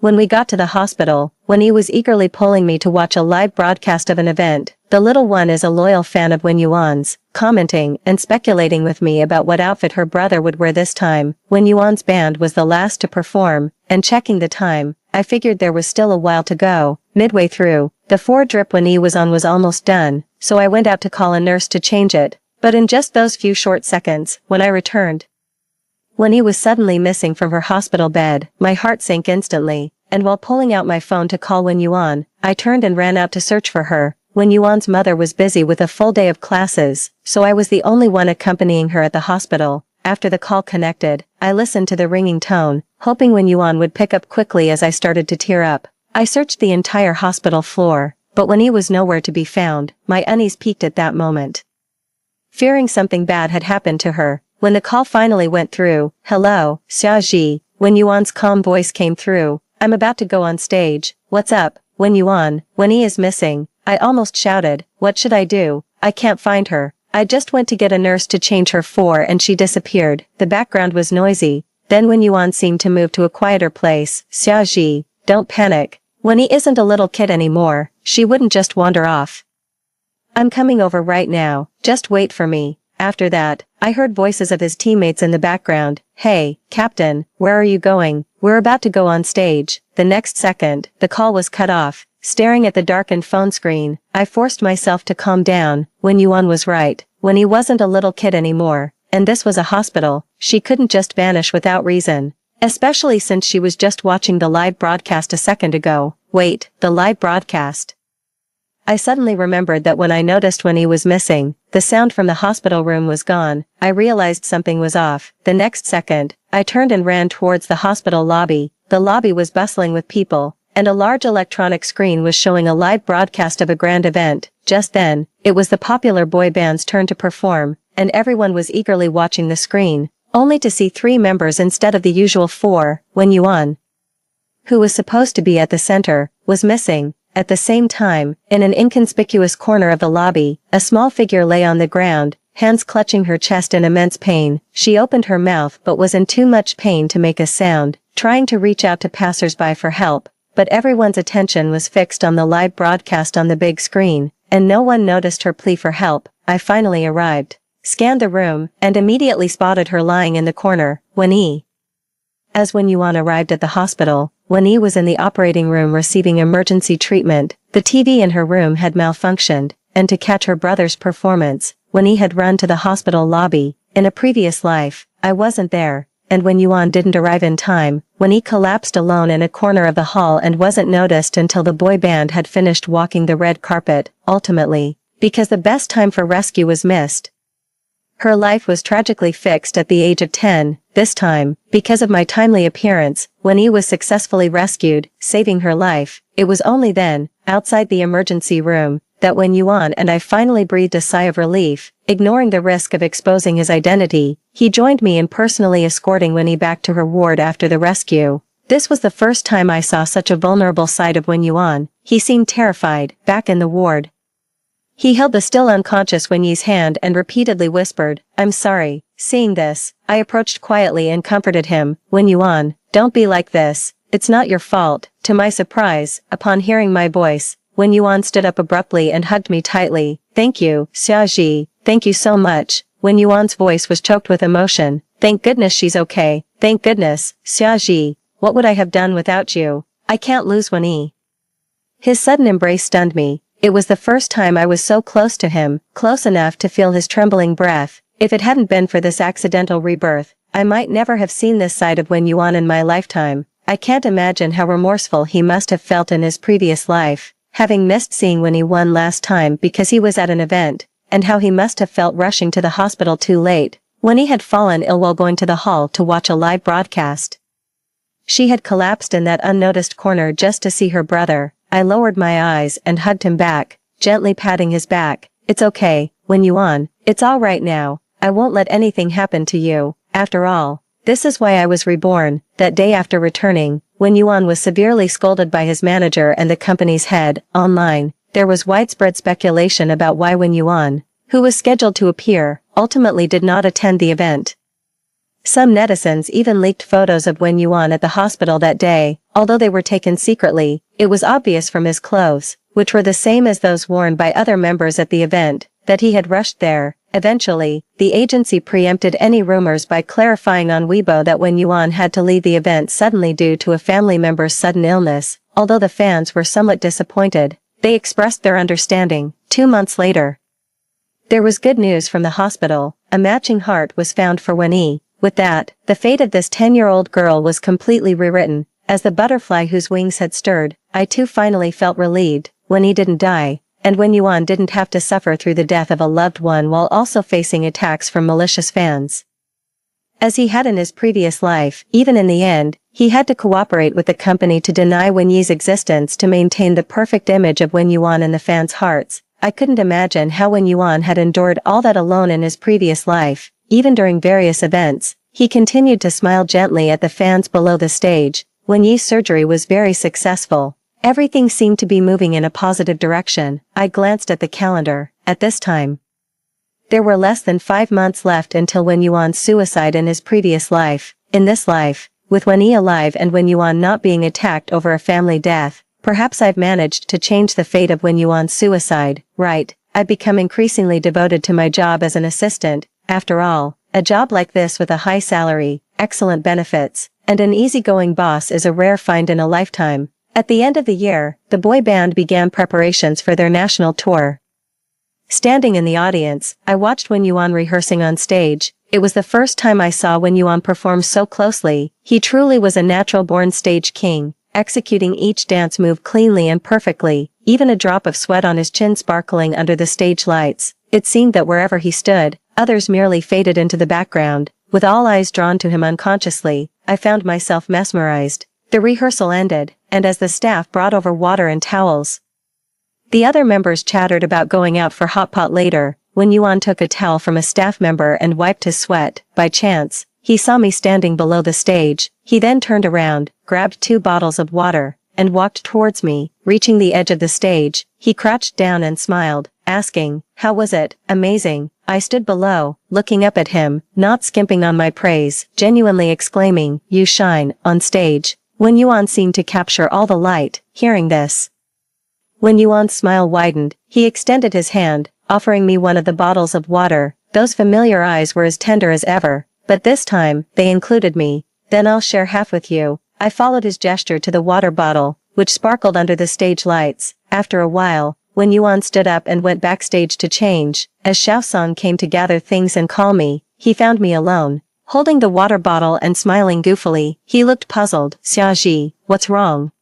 When we got to the hospital, Wen Yi was eagerly pulling me to watch a live broadcast of an event. The little one is a loyal fan of Wen Yuan's, commenting and speculating with me about what outfit her brother would wear this time. Wen Yuan's band was the last to perform, and checking the time, I figured there was still a while to go. Midway through, the 4-drip Wen Yi was on was almost done, so I went out to call a nurse to change it. But in just those few short seconds, when I returned, Wen Yi was suddenly missing from her hospital bed. My heart sank instantly, and while pulling out my phone to call Wen Yuan, I turned and ran out to search for her. Wen Yuan's mother was busy with a full day of classes, so I was the only one accompanying her at the hospital. After the call connected, I listened to the ringing tone, hoping Wen Yuan would pick up quickly as I started to tear up. I searched the entire hospital floor, but Wen Yi was nowhere to be found. My unease peaked at that moment, fearing something bad had happened to her. When the call finally went through, "Hello, Xiaoji," Wen Yuan's calm voice came through. "I'm about to go on stage." "What's up, Wen Yuan?" "Wen Yi is missing." I almost shouted. "What should I do? I can't find her. I just went to get a nurse to change her for and she disappeared." The background was noisy. Then Wen Yuan seemed to move to a quieter place. "Xiaoji, don't panic. Wen Yi isn't a little kid anymore. She wouldn't just wander off. I'm coming over right now. Just wait for me." After that, I heard voices of his teammates in the background. "Hey, Captain, where are you going? We're about to go on stage." The next second, the call was cut off. Staring at the darkened phone screen, I forced myself to calm down. Wen Yuan was right. Wen Yi wasn't a little kid anymore, and this was a hospital. She couldn't just vanish without reason, especially since she was just watching the live broadcast a second ago. Wait, the live broadcast? I suddenly remembered that when I noticed Wen Yi was missing, the sound from the hospital room was gone. I realized something was off. The next second, I turned and ran towards the hospital lobby. The lobby was bustling with people, and a large electronic screen was showing a live broadcast of a grand event. Just then, it was the popular boy band's turn to perform, and everyone was eagerly watching the screen, only to see 3 members instead of the usual 4. Wen Yuan, who was supposed to be at the center, was missing. At the same time, in an inconspicuous corner of the lobby, a small figure lay on the ground, hands clutching her chest in immense pain. She opened her mouth but was in too much pain to make a sound, trying to reach out to passers-by for help, but everyone's attention was fixed on the live broadcast on the big screen, and no one noticed her plea for help. I finally arrived, scanned the room, and immediately spotted her lying in the corner. Wen Yi. As Wen Yuan arrived at the hospital, Wen Yi was in the operating room receiving emergency treatment. The TV in her room had malfunctioned, and to catch her brother's performance, Wen Yi had run to the hospital lobby. In a previous life, I wasn't there, and when Yuan didn't arrive in time, Wen Yi collapsed alone in a corner of the hall and wasn't noticed until the boy band had finished walking the red carpet. Ultimately, because the best time for rescue was missed, Her life was tragically fixed at the age of 10, this time, because of my timely appearance, when he was successfully rescued, saving her life. It was only then, outside the emergency room, that Wen Yuan and I finally breathed a sigh of relief. Ignoring the risk of exposing his identity, he joined me in personally escorting Winnie back to her ward after the rescue. This was the first time I saw such a vulnerable side of Wen Yuan. He seemed terrified, back in the ward. He held the still unconscious Wen Yi's hand and repeatedly whispered, "I'm sorry." Seeing this, I approached quietly and comforted him. "Wen Yuan, don't be like this. It's not your fault." To my surprise, upon hearing my voice, Wen Yuan stood up abruptly and hugged me tightly. "Thank you, Xiaoji. Thank you so much." Wen Yuan's voice was choked with emotion. "Thank goodness she's okay. Thank goodness, Xiaoji. What would I have done without you? I can't lose Wen Yi." His sudden embrace stunned me. It was the first time I was so close to him, close enough to feel his trembling breath. If it hadn't been for this accidental rebirth, I might never have seen this side of Wen Yuan in my lifetime. I can't imagine how remorseful he must have felt in his previous life, having missed seeing Wen Yi one last time because he was at an event, and how he must have felt rushing to the hospital too late, when he had fallen ill while going to the hall to watch a live broadcast. She had collapsed in that unnoticed corner just to see her brother. I lowered my eyes and hugged him back, gently patting his back. "It's okay, Wen Yuan, it's all right now. I won't let anything happen to you. After all, this is why I was reborn." That day after returning, Wen Yuan was severely scolded by his manager and the company's head. Online, there was widespread speculation about why Wen Yuan, who was scheduled to appear, ultimately did not attend the event. Some netizens even leaked photos of Wen Yuan at the hospital that day. Although they were taken secretly, it was obvious from his clothes, which were the same as those worn by other members at the event, that he had rushed there. Eventually, the agency preempted any rumors by clarifying on Weibo that Wen Yuan had to leave the event suddenly due to a family member's sudden illness. Although the fans were somewhat disappointed, they expressed their understanding. 2 months later, there was good news from the hospital. A matching heart was found for Wen Yi. With that, the fate of this 10-year-old girl was completely rewritten. As the butterfly whose wings had stirred, I too finally felt relieved. Wen Yi didn't die, and Wen Yuan didn't have to suffer through the death of a loved one while also facing attacks from malicious fans. As he had in his previous life, even in the end, he had to cooperate with the company to deny Wen Yi's existence to maintain the perfect image of Wen Yuan in the fans' hearts. I couldn't imagine how Wen Yuan had endured all that alone in his previous life. Even during various events, he continued to smile gently at the fans below the stage. Wen Yi's surgery was very successful. Everything seemed to be moving in a positive direction. I glanced at the calendar. At this time, there were less than 5 months left until Wen Yuan's suicide in his previous life. In this life, with Wen Yi alive and Wen Yuan not being attacked over a family death, perhaps I've managed to change the fate of Wen Yuan's suicide. Right, I've become increasingly devoted to my job as an assistant. After all, a job like this with a high salary, excellent benefits, and an easygoing boss is a rare find in a lifetime. At the end of the year, the boy band began preparations for their national tour. Standing in the audience, I watched Wen Yuan rehearsing on stage. It was the first time I saw Wen Yuan perform so closely. He truly was a natural-born stage king, executing each dance move cleanly and perfectly, even a drop of sweat on his chin sparkling under the stage lights. It seemed that wherever he stood, others merely faded into the background. With all eyes drawn to him unconsciously, I found myself mesmerized. The rehearsal ended, and as the staff brought over water and towels, the other members chattered about going out for hot pot later. Wen Yuan took a towel from a staff member and wiped his sweat. By chance, he saw me standing below the stage. He then turned around, grabbed 2 bottles of water, and walked towards me. Reaching the edge of the stage, he crouched down and smiled, asking, "How was it?" "Amazing." I stood below, looking up at him, not skimping on my praise, genuinely exclaiming, "You shine." On stage, Wen Yuan seemed to capture all the light. Hearing this, Wen Yuan's smile widened. He extended his hand, offering me one of the bottles of water. Those familiar eyes were as tender as ever, but this time, they included me. "Then I'll share half with you." I followed his gesture to the water bottle, which sparkled under the stage lights. After a while, Wen Yuan stood up and went backstage to change. As Xiaosong came to gather things and call me, he found me alone, holding the water bottle and smiling goofily. He looked puzzled. "Xiaoji, what's wrong?"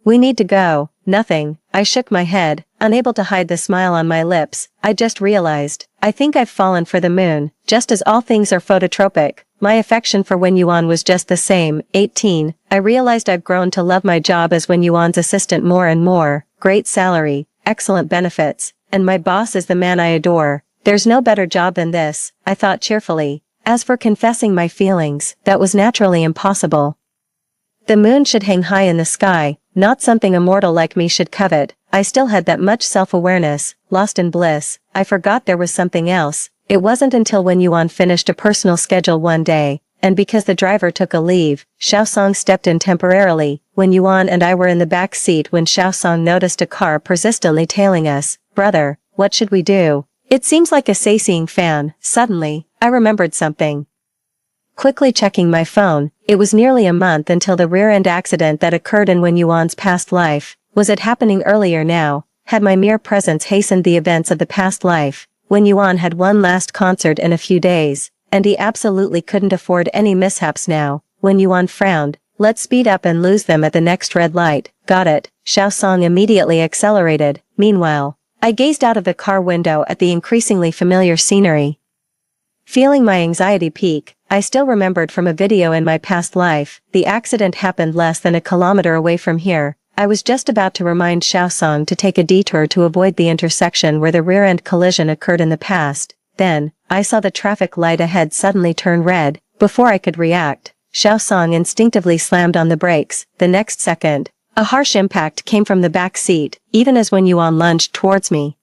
"We need to go." "Nothing." I shook my head. Unable to hide the smile on my lips, I just realized, I think I've fallen for the moon, just as all things are phototropic. My affection for Wen Yuan was just the same. 18. I realized I've grown to love my job as Wen Yuan's assistant more and more. Great salary, excellent benefits, and my boss is the man I adore. There's no better job than this, I thought cheerfully. As for confessing my feelings, that was naturally impossible. The moon should hang high in the sky, not something a mortal like me should covet. I still had that much self-awareness, lost in bliss. I forgot there was something else. It wasn't until Wen Yuan finished a personal schedule one day, and because the driver took a leave, Xiaosong stepped in temporarily. Wen Yuan and I were in the back seat when Xiaosong noticed a car persistently tailing us. Brother, what should we do? It seems like a sightseeing fan. Suddenly, I remembered something. Quickly checking my phone, it was nearly a month until the rear-end accident that occurred in Wen Yuan's past life. Was it happening earlier now? Had my mere presence hastened the events of the past life? Wen Yuan had one last concert in a few days, and he absolutely couldn't afford any mishaps now. Wen Yuan frowned. Let's speed up and lose them at the next red light. Got it. Xiaosong immediately accelerated. Meanwhile, I gazed out of the car window at the increasingly familiar scenery. Feeling my anxiety peak, I still remembered from a video in my past life. The accident happened less than a kilometer away from here. I was just about to remind Xiaosong to take a detour to avoid the intersection where the rear-end collision occurred in the past. Then, I saw the traffic light ahead suddenly turn red. Before I could react, Xiaosong instinctively slammed on the brakes. The next second, a harsh impact came from the back seat, even as Wen Yuan lunged towards me.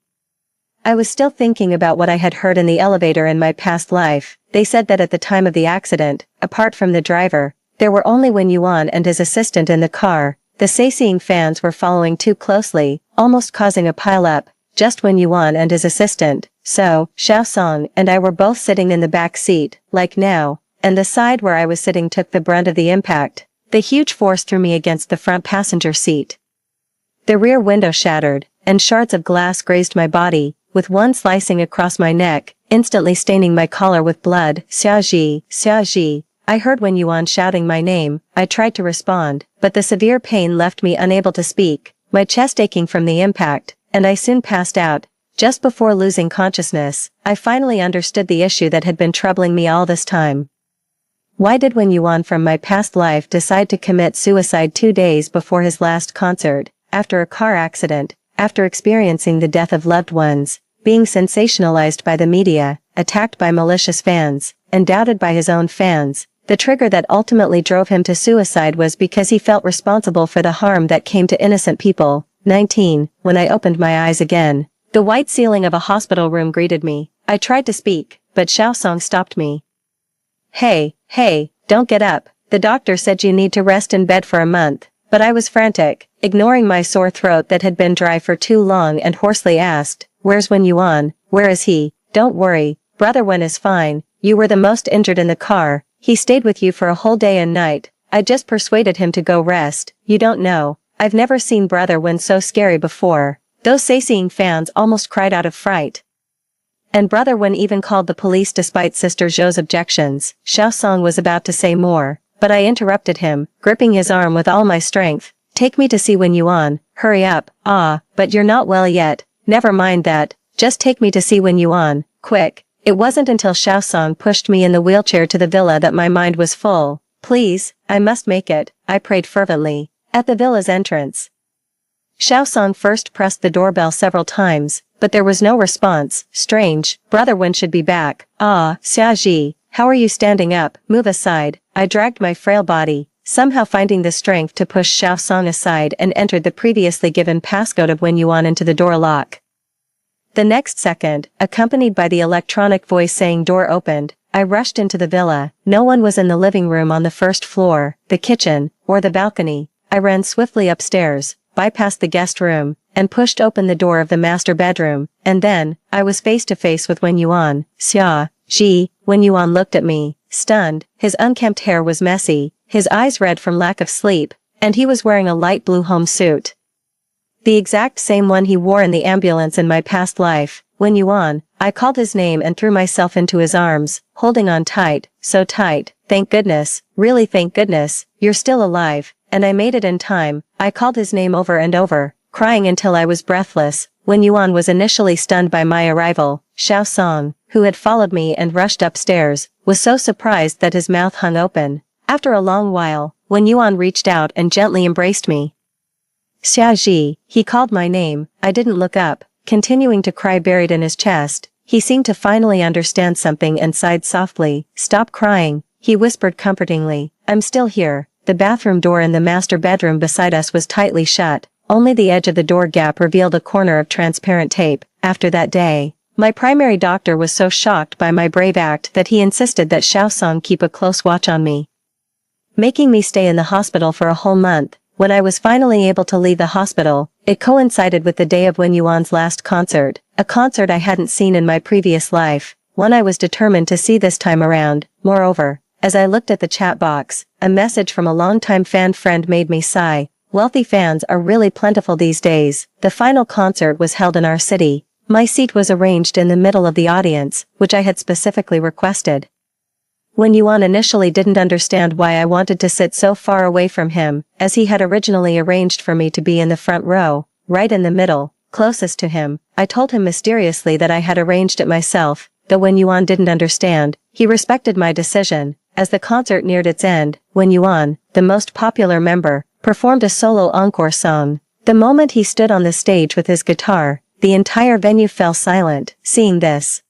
I was still thinking about what I had heard in the elevator in my past life. They said that at the time of the accident, apart from the driver, there were only Wen Yuan and his assistant in the car. The sightseeing fans were following too closely, almost causing a pile-up. Just Wen Yuan and his assistant. So, Xiaosong and I were both sitting in the back seat, like now, and the side where I was sitting took the brunt of the impact. The huge force threw me against the front passenger seat. The rear window shattered, and shards of glass grazed my body, with one slicing across my neck, instantly staining my collar with blood. Xiaoji, Xiaoji. I heard Wen Yuan shouting my name. I tried to respond, but the severe pain left me unable to speak, my chest aching from the impact, and I soon passed out. Just before losing consciousness, I finally understood the issue that had been troubling me all this time. Why did Wen Yuan from my past life decide to commit suicide 2 days before his last concert, after a car accident, after experiencing the death of loved ones, being sensationalized by the media, attacked by malicious fans, and doubted by his own fans? The trigger that ultimately drove him to suicide was because he felt responsible for the harm that came to innocent people. 19. When I opened my eyes again, the white ceiling of a hospital room greeted me. I tried to speak, but Xiaosong stopped me. Hey, don't get up. The doctor said you need to rest in bed for a month. But I was frantic, ignoring my sore throat that had been dry for too long, and hoarsely asked, "Where's Wen Yuan? Where is he?" "Don't worry, Brother Wen is fine. You were the most injured in the car. He stayed with you for a whole day and night. I just persuaded him to go rest. You don't know. I've never seen Brother Wen so scary before." Those sightseeing fans almost cried out of fright. And Brother Wen even called the police despite Sister Zhou's objections. Xiaosong was about to say more, but I interrupted him, gripping his arm with all my strength. "Take me to see Wen Yuan. Hurry up." "Ah, but you're not well yet." "Never mind that. Just take me to see Wen Yuan. Quick." It wasn't until Xiaosong pushed me in the wheelchair to the villa that my mind was full. "Please, I must make it," I prayed fervently. At the villa's entrance, Xiaosong first pressed the doorbell several times, but there was no response. Strange, Brother Wen should be back. "Ah, Xiaoji, how are you standing up? Move aside." I dragged my frail body, somehow finding the strength to push Xiaosong aside, and entered the previously given passcode of Wen Yuan into the door lock. The next second, accompanied by the electronic voice saying "door opened," I rushed into the villa. No one was in the living room on the first floor, the kitchen, or the balcony. I ran swiftly upstairs, bypassed the guest room, and pushed open the door of the master bedroom, and then, I was face to face with Wen Yuan. "Xia, Wen Yuan looked at me, stunned. His unkempt hair was messy, his eyes red from lack of sleep, and he was wearing a light blue home suit. The exact same one he wore in the ambulance in my past life. "Wen Yuan," I called his name and threw myself into his arms, holding on tight, so tight. "Thank goodness, really thank goodness, you're still alive." And I made it in time. I called his name over and over, crying until I was breathless. Wen Yuan was initially stunned by my arrival. Xiao Song, who had followed me and rushed upstairs, was so surprised that his mouth hung open. After a long while, Wen Yuan reached out and gently embraced me. Xiaoji, he called my name. I didn't look up, continuing to cry buried in his chest. He seemed to finally understand something and sighed softly. Stop crying, he whispered comfortingly. I'm still here. The bathroom door in the master bedroom beside us was tightly shut. Only the edge of the door gap revealed a corner of transparent tape. After that day, my primary doctor was so shocked by my brave act that he insisted that Xiao Song keep a close watch on me, making me stay in the hospital for a whole month. When I was finally able to leave the hospital, it coincided with the day of Wen Yuan's last concert, a concert I hadn't seen in my previous life, one I was determined to see this time around. Moreover, as I looked at the chat box, a message from a longtime fan friend made me sigh. Wealthy fans are really plentiful these days. The final concert was held in our city. My seat was arranged in the middle of the audience, which I had specifically requested. Wen Yuan initially didn't understand why I wanted to sit so far away from him, as he had originally arranged for me to be in the front row, right in the middle, closest to him. I told him mysteriously that I had arranged it myself. Though Wen Yuan didn't understand, he respected my decision. As the concert neared its end, Wen Yuan, the most popular member, performed a solo encore song. The moment he stood on the stage with his guitar, the entire venue fell silent. Seeing this,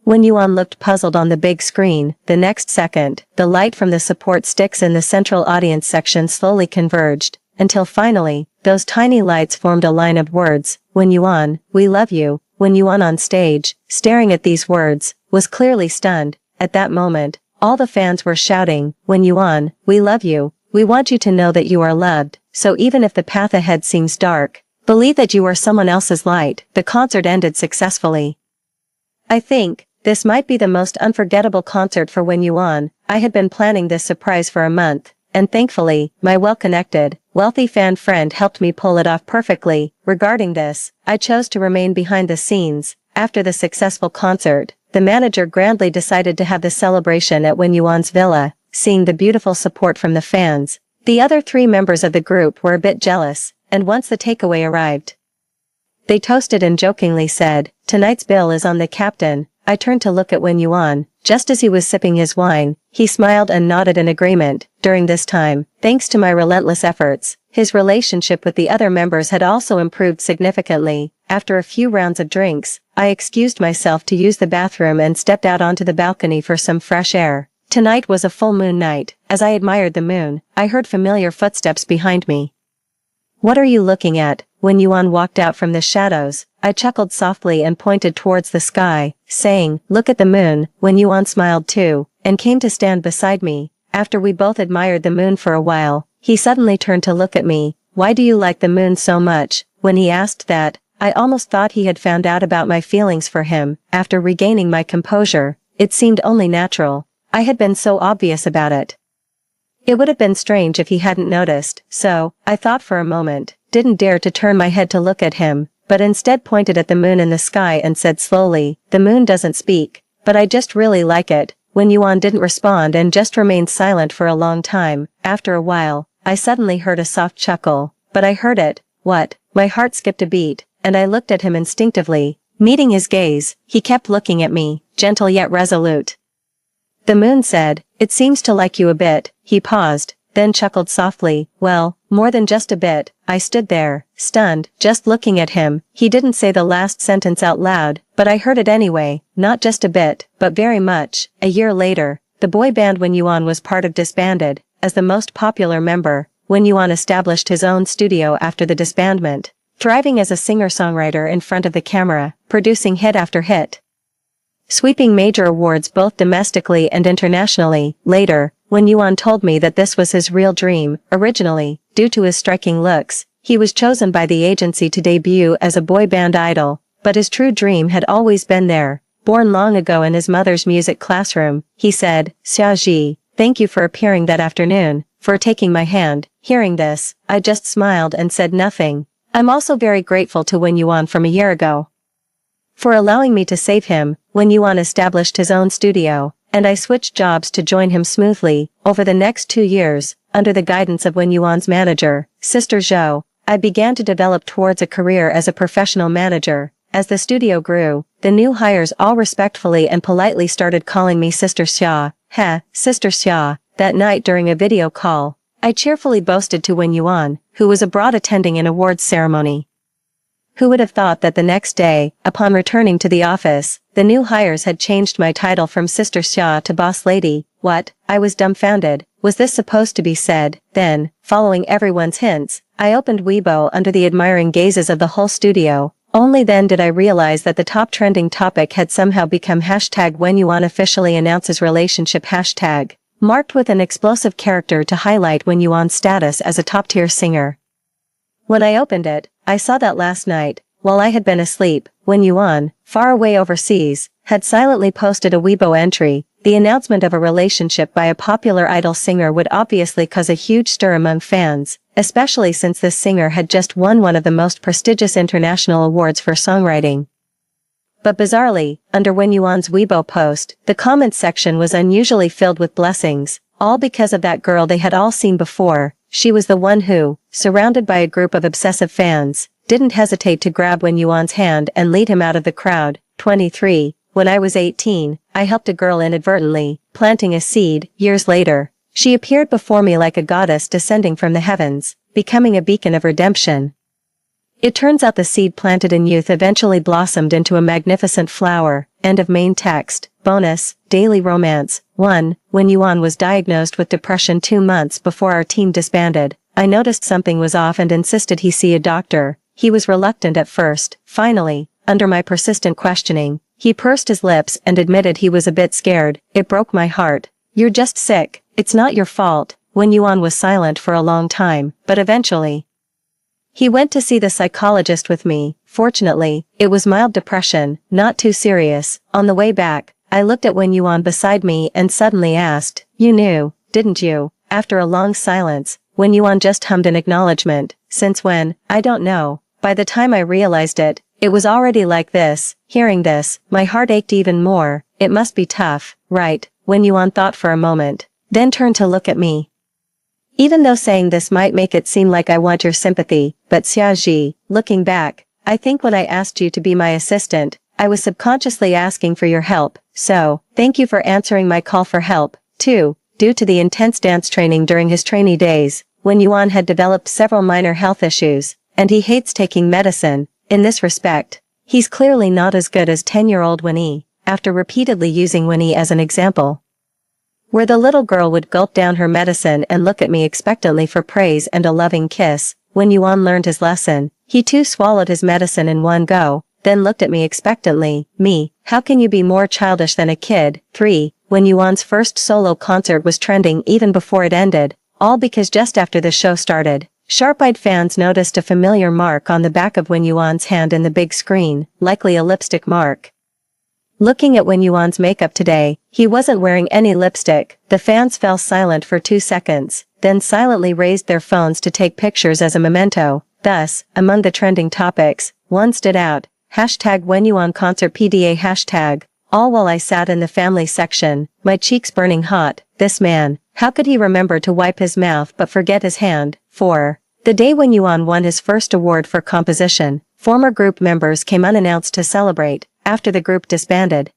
Wen Yuan looked puzzled on the big screen. The next second, the light from the support sticks in the central audience section slowly converged, until finally, those tiny lights formed a line of words. Wen Yuan, we love you. Wen Yuan on stage, staring at these words, was clearly stunned. At that moment, all the fans were shouting, Wen Yuan, we love you. We want you to know that you are loved, so even if the path ahead seems dark, believe that you are someone else's light. The concert ended successfully. I think this might be the most unforgettable concert for Wen Yuan. I had been planning this surprise for a month, and thankfully, my well-connected, wealthy fan friend helped me pull it off perfectly. Regarding this, I chose to remain behind the scenes. After the successful concert, the manager grandly decided to have the celebration at Wen Yuan's villa. Seeing the beautiful support from the fans, the other 3 members of the group were a bit jealous, and once the takeaway arrived, they toasted and jokingly said, tonight's bill is on the captain. I turned to look at Wen Yuan. Just as he was sipping his wine, he smiled and nodded in agreement. During this time, thanks to my relentless efforts, his relationship with the other members had also improved significantly. After a few rounds of drinks, I excused myself to use the bathroom and stepped out onto the balcony for some fresh air. Tonight was a full moon night. As I admired the moon, I heard familiar footsteps behind me. What are you looking at? Wen Yuan walked out from the shadows. I chuckled softly and pointed towards the sky, saying, look at the moon. Wen Yuan smiled too, and came to stand beside me. After we both admired the moon for a while, he suddenly turned to look at me. Why do you like the moon so much? When he asked that, I almost thought he had found out about my feelings for him. After regaining my composure, it seemed only natural. I had been so obvious about it. It would have been strange if he hadn't noticed, so, I thought for a moment, didn't dare to turn my head to look at him, but instead pointed at the moon in the sky and said slowly, the moon doesn't speak, but I just really like it. Wen Yuan didn't respond and just remained silent for a long time. After a while, I suddenly heard a soft chuckle, but I heard it. What? My heart skipped a beat, and I looked at him instinctively. Meeting his gaze, he kept looking at me, gentle yet resolute. The moon said, it seems to like you a bit. He paused, then chuckled softly. Well, more than just a bit. I stood there, stunned, just looking at him. He didn't say the last sentence out loud, but I heard it anyway. Not just a bit, but very much. A year later, the boy band Wen Yuan was part of disbanded. As the most popular member, Wen Yuan established his own studio after the disbandment, thriving as a singer-songwriter in front of the camera, producing hit after hit, sweeping major awards both domestically and internationally. Later, Wen Yuan told me that this was his real dream. Originally, due to his striking looks, he was chosen by the agency to debut as a boy band idol, but his true dream had always been there. Born long ago in his mother's music classroom, he said, Xiaoji, thank you for appearing that afternoon, for taking my hand. Hearing this, I just smiled and said nothing. I'm also very grateful to Wen Yuan from a year ago for allowing me to save him. Wen Yuan established his own studio, and I switched jobs to join him smoothly. Over the next 2 years, under the guidance of Wen Yuan's manager, Sister Zhou, I began to develop towards a career as a professional manager. As the studio grew, the new hires all respectfully and politely started calling me Sister Xia. Sister Xia. That night during a video call, I cheerfully boasted to Wen Yuan, who was abroad attending an awards ceremony. Who would have thought that the next day, upon returning to the office, the new hires had changed my title from Sister Xia to Boss Lady? What? I was dumbfounded. Was this supposed to be said? Then, following everyone's hints, I opened Weibo under the admiring gazes of the whole studio. Only then did I realize that the top trending topic had somehow become hashtag Wen Yuan officially announces relationship hashtag, marked with an explosive character to highlight Wen Yuan's status as a top-tier singer. When I opened it, I saw that last night, while I had been asleep, Wen Yuan, far away overseas, had silently posted a Weibo entry. The announcement of a relationship by a popular idol singer would obviously cause a huge stir among fans, especially since this singer had just won one of the most prestigious international awards for songwriting. But bizarrely, under Wen Yuan's Weibo post, the comments section was unusually filled with blessings, all because of that girl they had all seen before. She was the one who, surrounded by a group of obsessive fans, didn't hesitate to grab Wen Yuan's hand and lead him out of the crowd. 23. When I was 18, I helped a girl inadvertently, planting a seed. Years later, she appeared before me like a goddess descending from the heavens, becoming a beacon of redemption. It turns out the seed planted in youth eventually blossomed into a magnificent flower. End of main text. Bonus, daily romance. 1. When Yuan was diagnosed with depression 2 months before our team disbanded, I noticed something was off and insisted he see a doctor. He was reluctant at first. Finally, under my persistent questioning, he pursed his lips and admitted he was a bit scared. It broke my heart. You're just sick. It's not your fault. Wen Yuan was silent for a long time, but eventually, he went to see the psychologist with me. Fortunately, it was mild depression, not too serious. On the way back, I looked at Wen Yuan beside me and suddenly asked, "You knew, didn't you?" After a long silence, Wen Yuan just hummed an acknowledgement. Since when? I don't know. By the time I realized it, it was already like this. Hearing this, my heart ached even more. It must be tough, right? Wen Yuan thought for a moment, then turned to look at me. Even though saying this might make it seem like I want your sympathy, but Xiaoji, looking back, I think when I asked you to be my assistant, I was subconsciously asking for your help, so, thank you for answering my call for help. 2. Due to the intense dance training during his trainee days, Wen Yuan had developed several minor health issues, and he hates taking medicine. In this respect, he's clearly not as good as 10-year-old Wen Yi, after repeatedly using Wen Yi as an example, where the little girl would gulp down her medicine and look at me expectantly for praise and a loving kiss. When Yuan learned his lesson, he too swallowed his medicine in one go, then looked at me expectantly. Me, how can you be more childish than a kid? 3. When Yuan's first solo concert was trending even before it ended, all because just after the show started, sharp-eyed fans noticed a familiar mark on the back of Wen Yuan's hand in the big screen, likely a lipstick mark. Looking at Wen Yuan's makeup today, he wasn't wearing any lipstick. The fans fell silent for 2 seconds, then silently raised their phones to take pictures as a memento. Thus, among the trending topics, one stood out, hashtag Wen Yuan concert PDA hashtag, all while I sat in the family section, my cheeks burning hot. This man, how could he remember to wipe his mouth but forget his hand? 4. The day Wen Yuan won his first award for composition, former group members came unannounced to celebrate. After the group disbanded,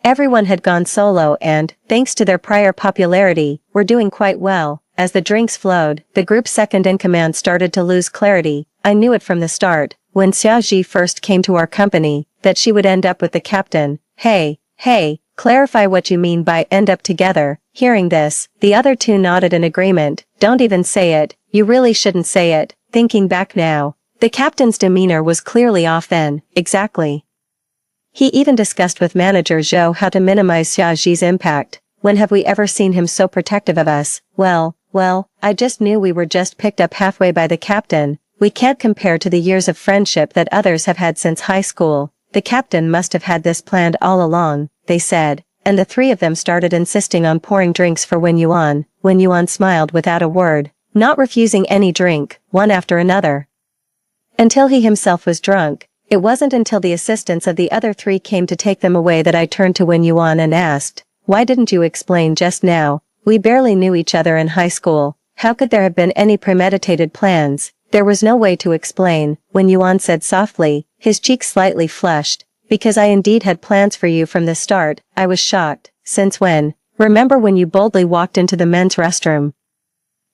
everyone had gone solo and, thanks to their prior popularity, were doing quite well. As the drinks flowed, the group's second-in-command started to lose clarity. I knew it from the start, when Xiaoji first came to our company, that she would end up with the captain. Hey, clarify what you mean by end up together. Hearing this, the other two nodded in agreement. Don't even say it, you really shouldn't say it. Thinking back now, the captain's demeanor was clearly off then. Exactly. He even discussed with manager Zhou how to minimize Xiaoji's impact. When have we ever seen him so protective of us? Well, I just knew we were just picked up halfway by the captain. We can't compare to the years of friendship that others have had since high school. The captain must have had this planned all along, they said, and the three of them started insisting on pouring drinks for Wen Yuan. Wen Yuan smiled without a word, not refusing any drink, one after another, until he himself was drunk. It wasn't until the assistants of the other three came to take them away that I turned to Wen Yuan and asked, "Why didn't you explain just now? We barely knew each other in high school. How could there have been any premeditated plans?" There was no way to explain, when Yuan said softly, his cheeks slightly flushed, because I indeed had plans for you from the start. I was shocked. Since when? Remember when you boldly walked into the men's restroom?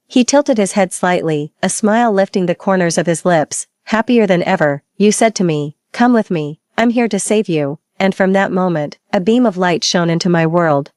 He tilted his head slightly, a smile lifting the corners of his lips. Happier than ever, you said to me, come with me, I'm here to save you, and from that moment, a beam of light shone into my world.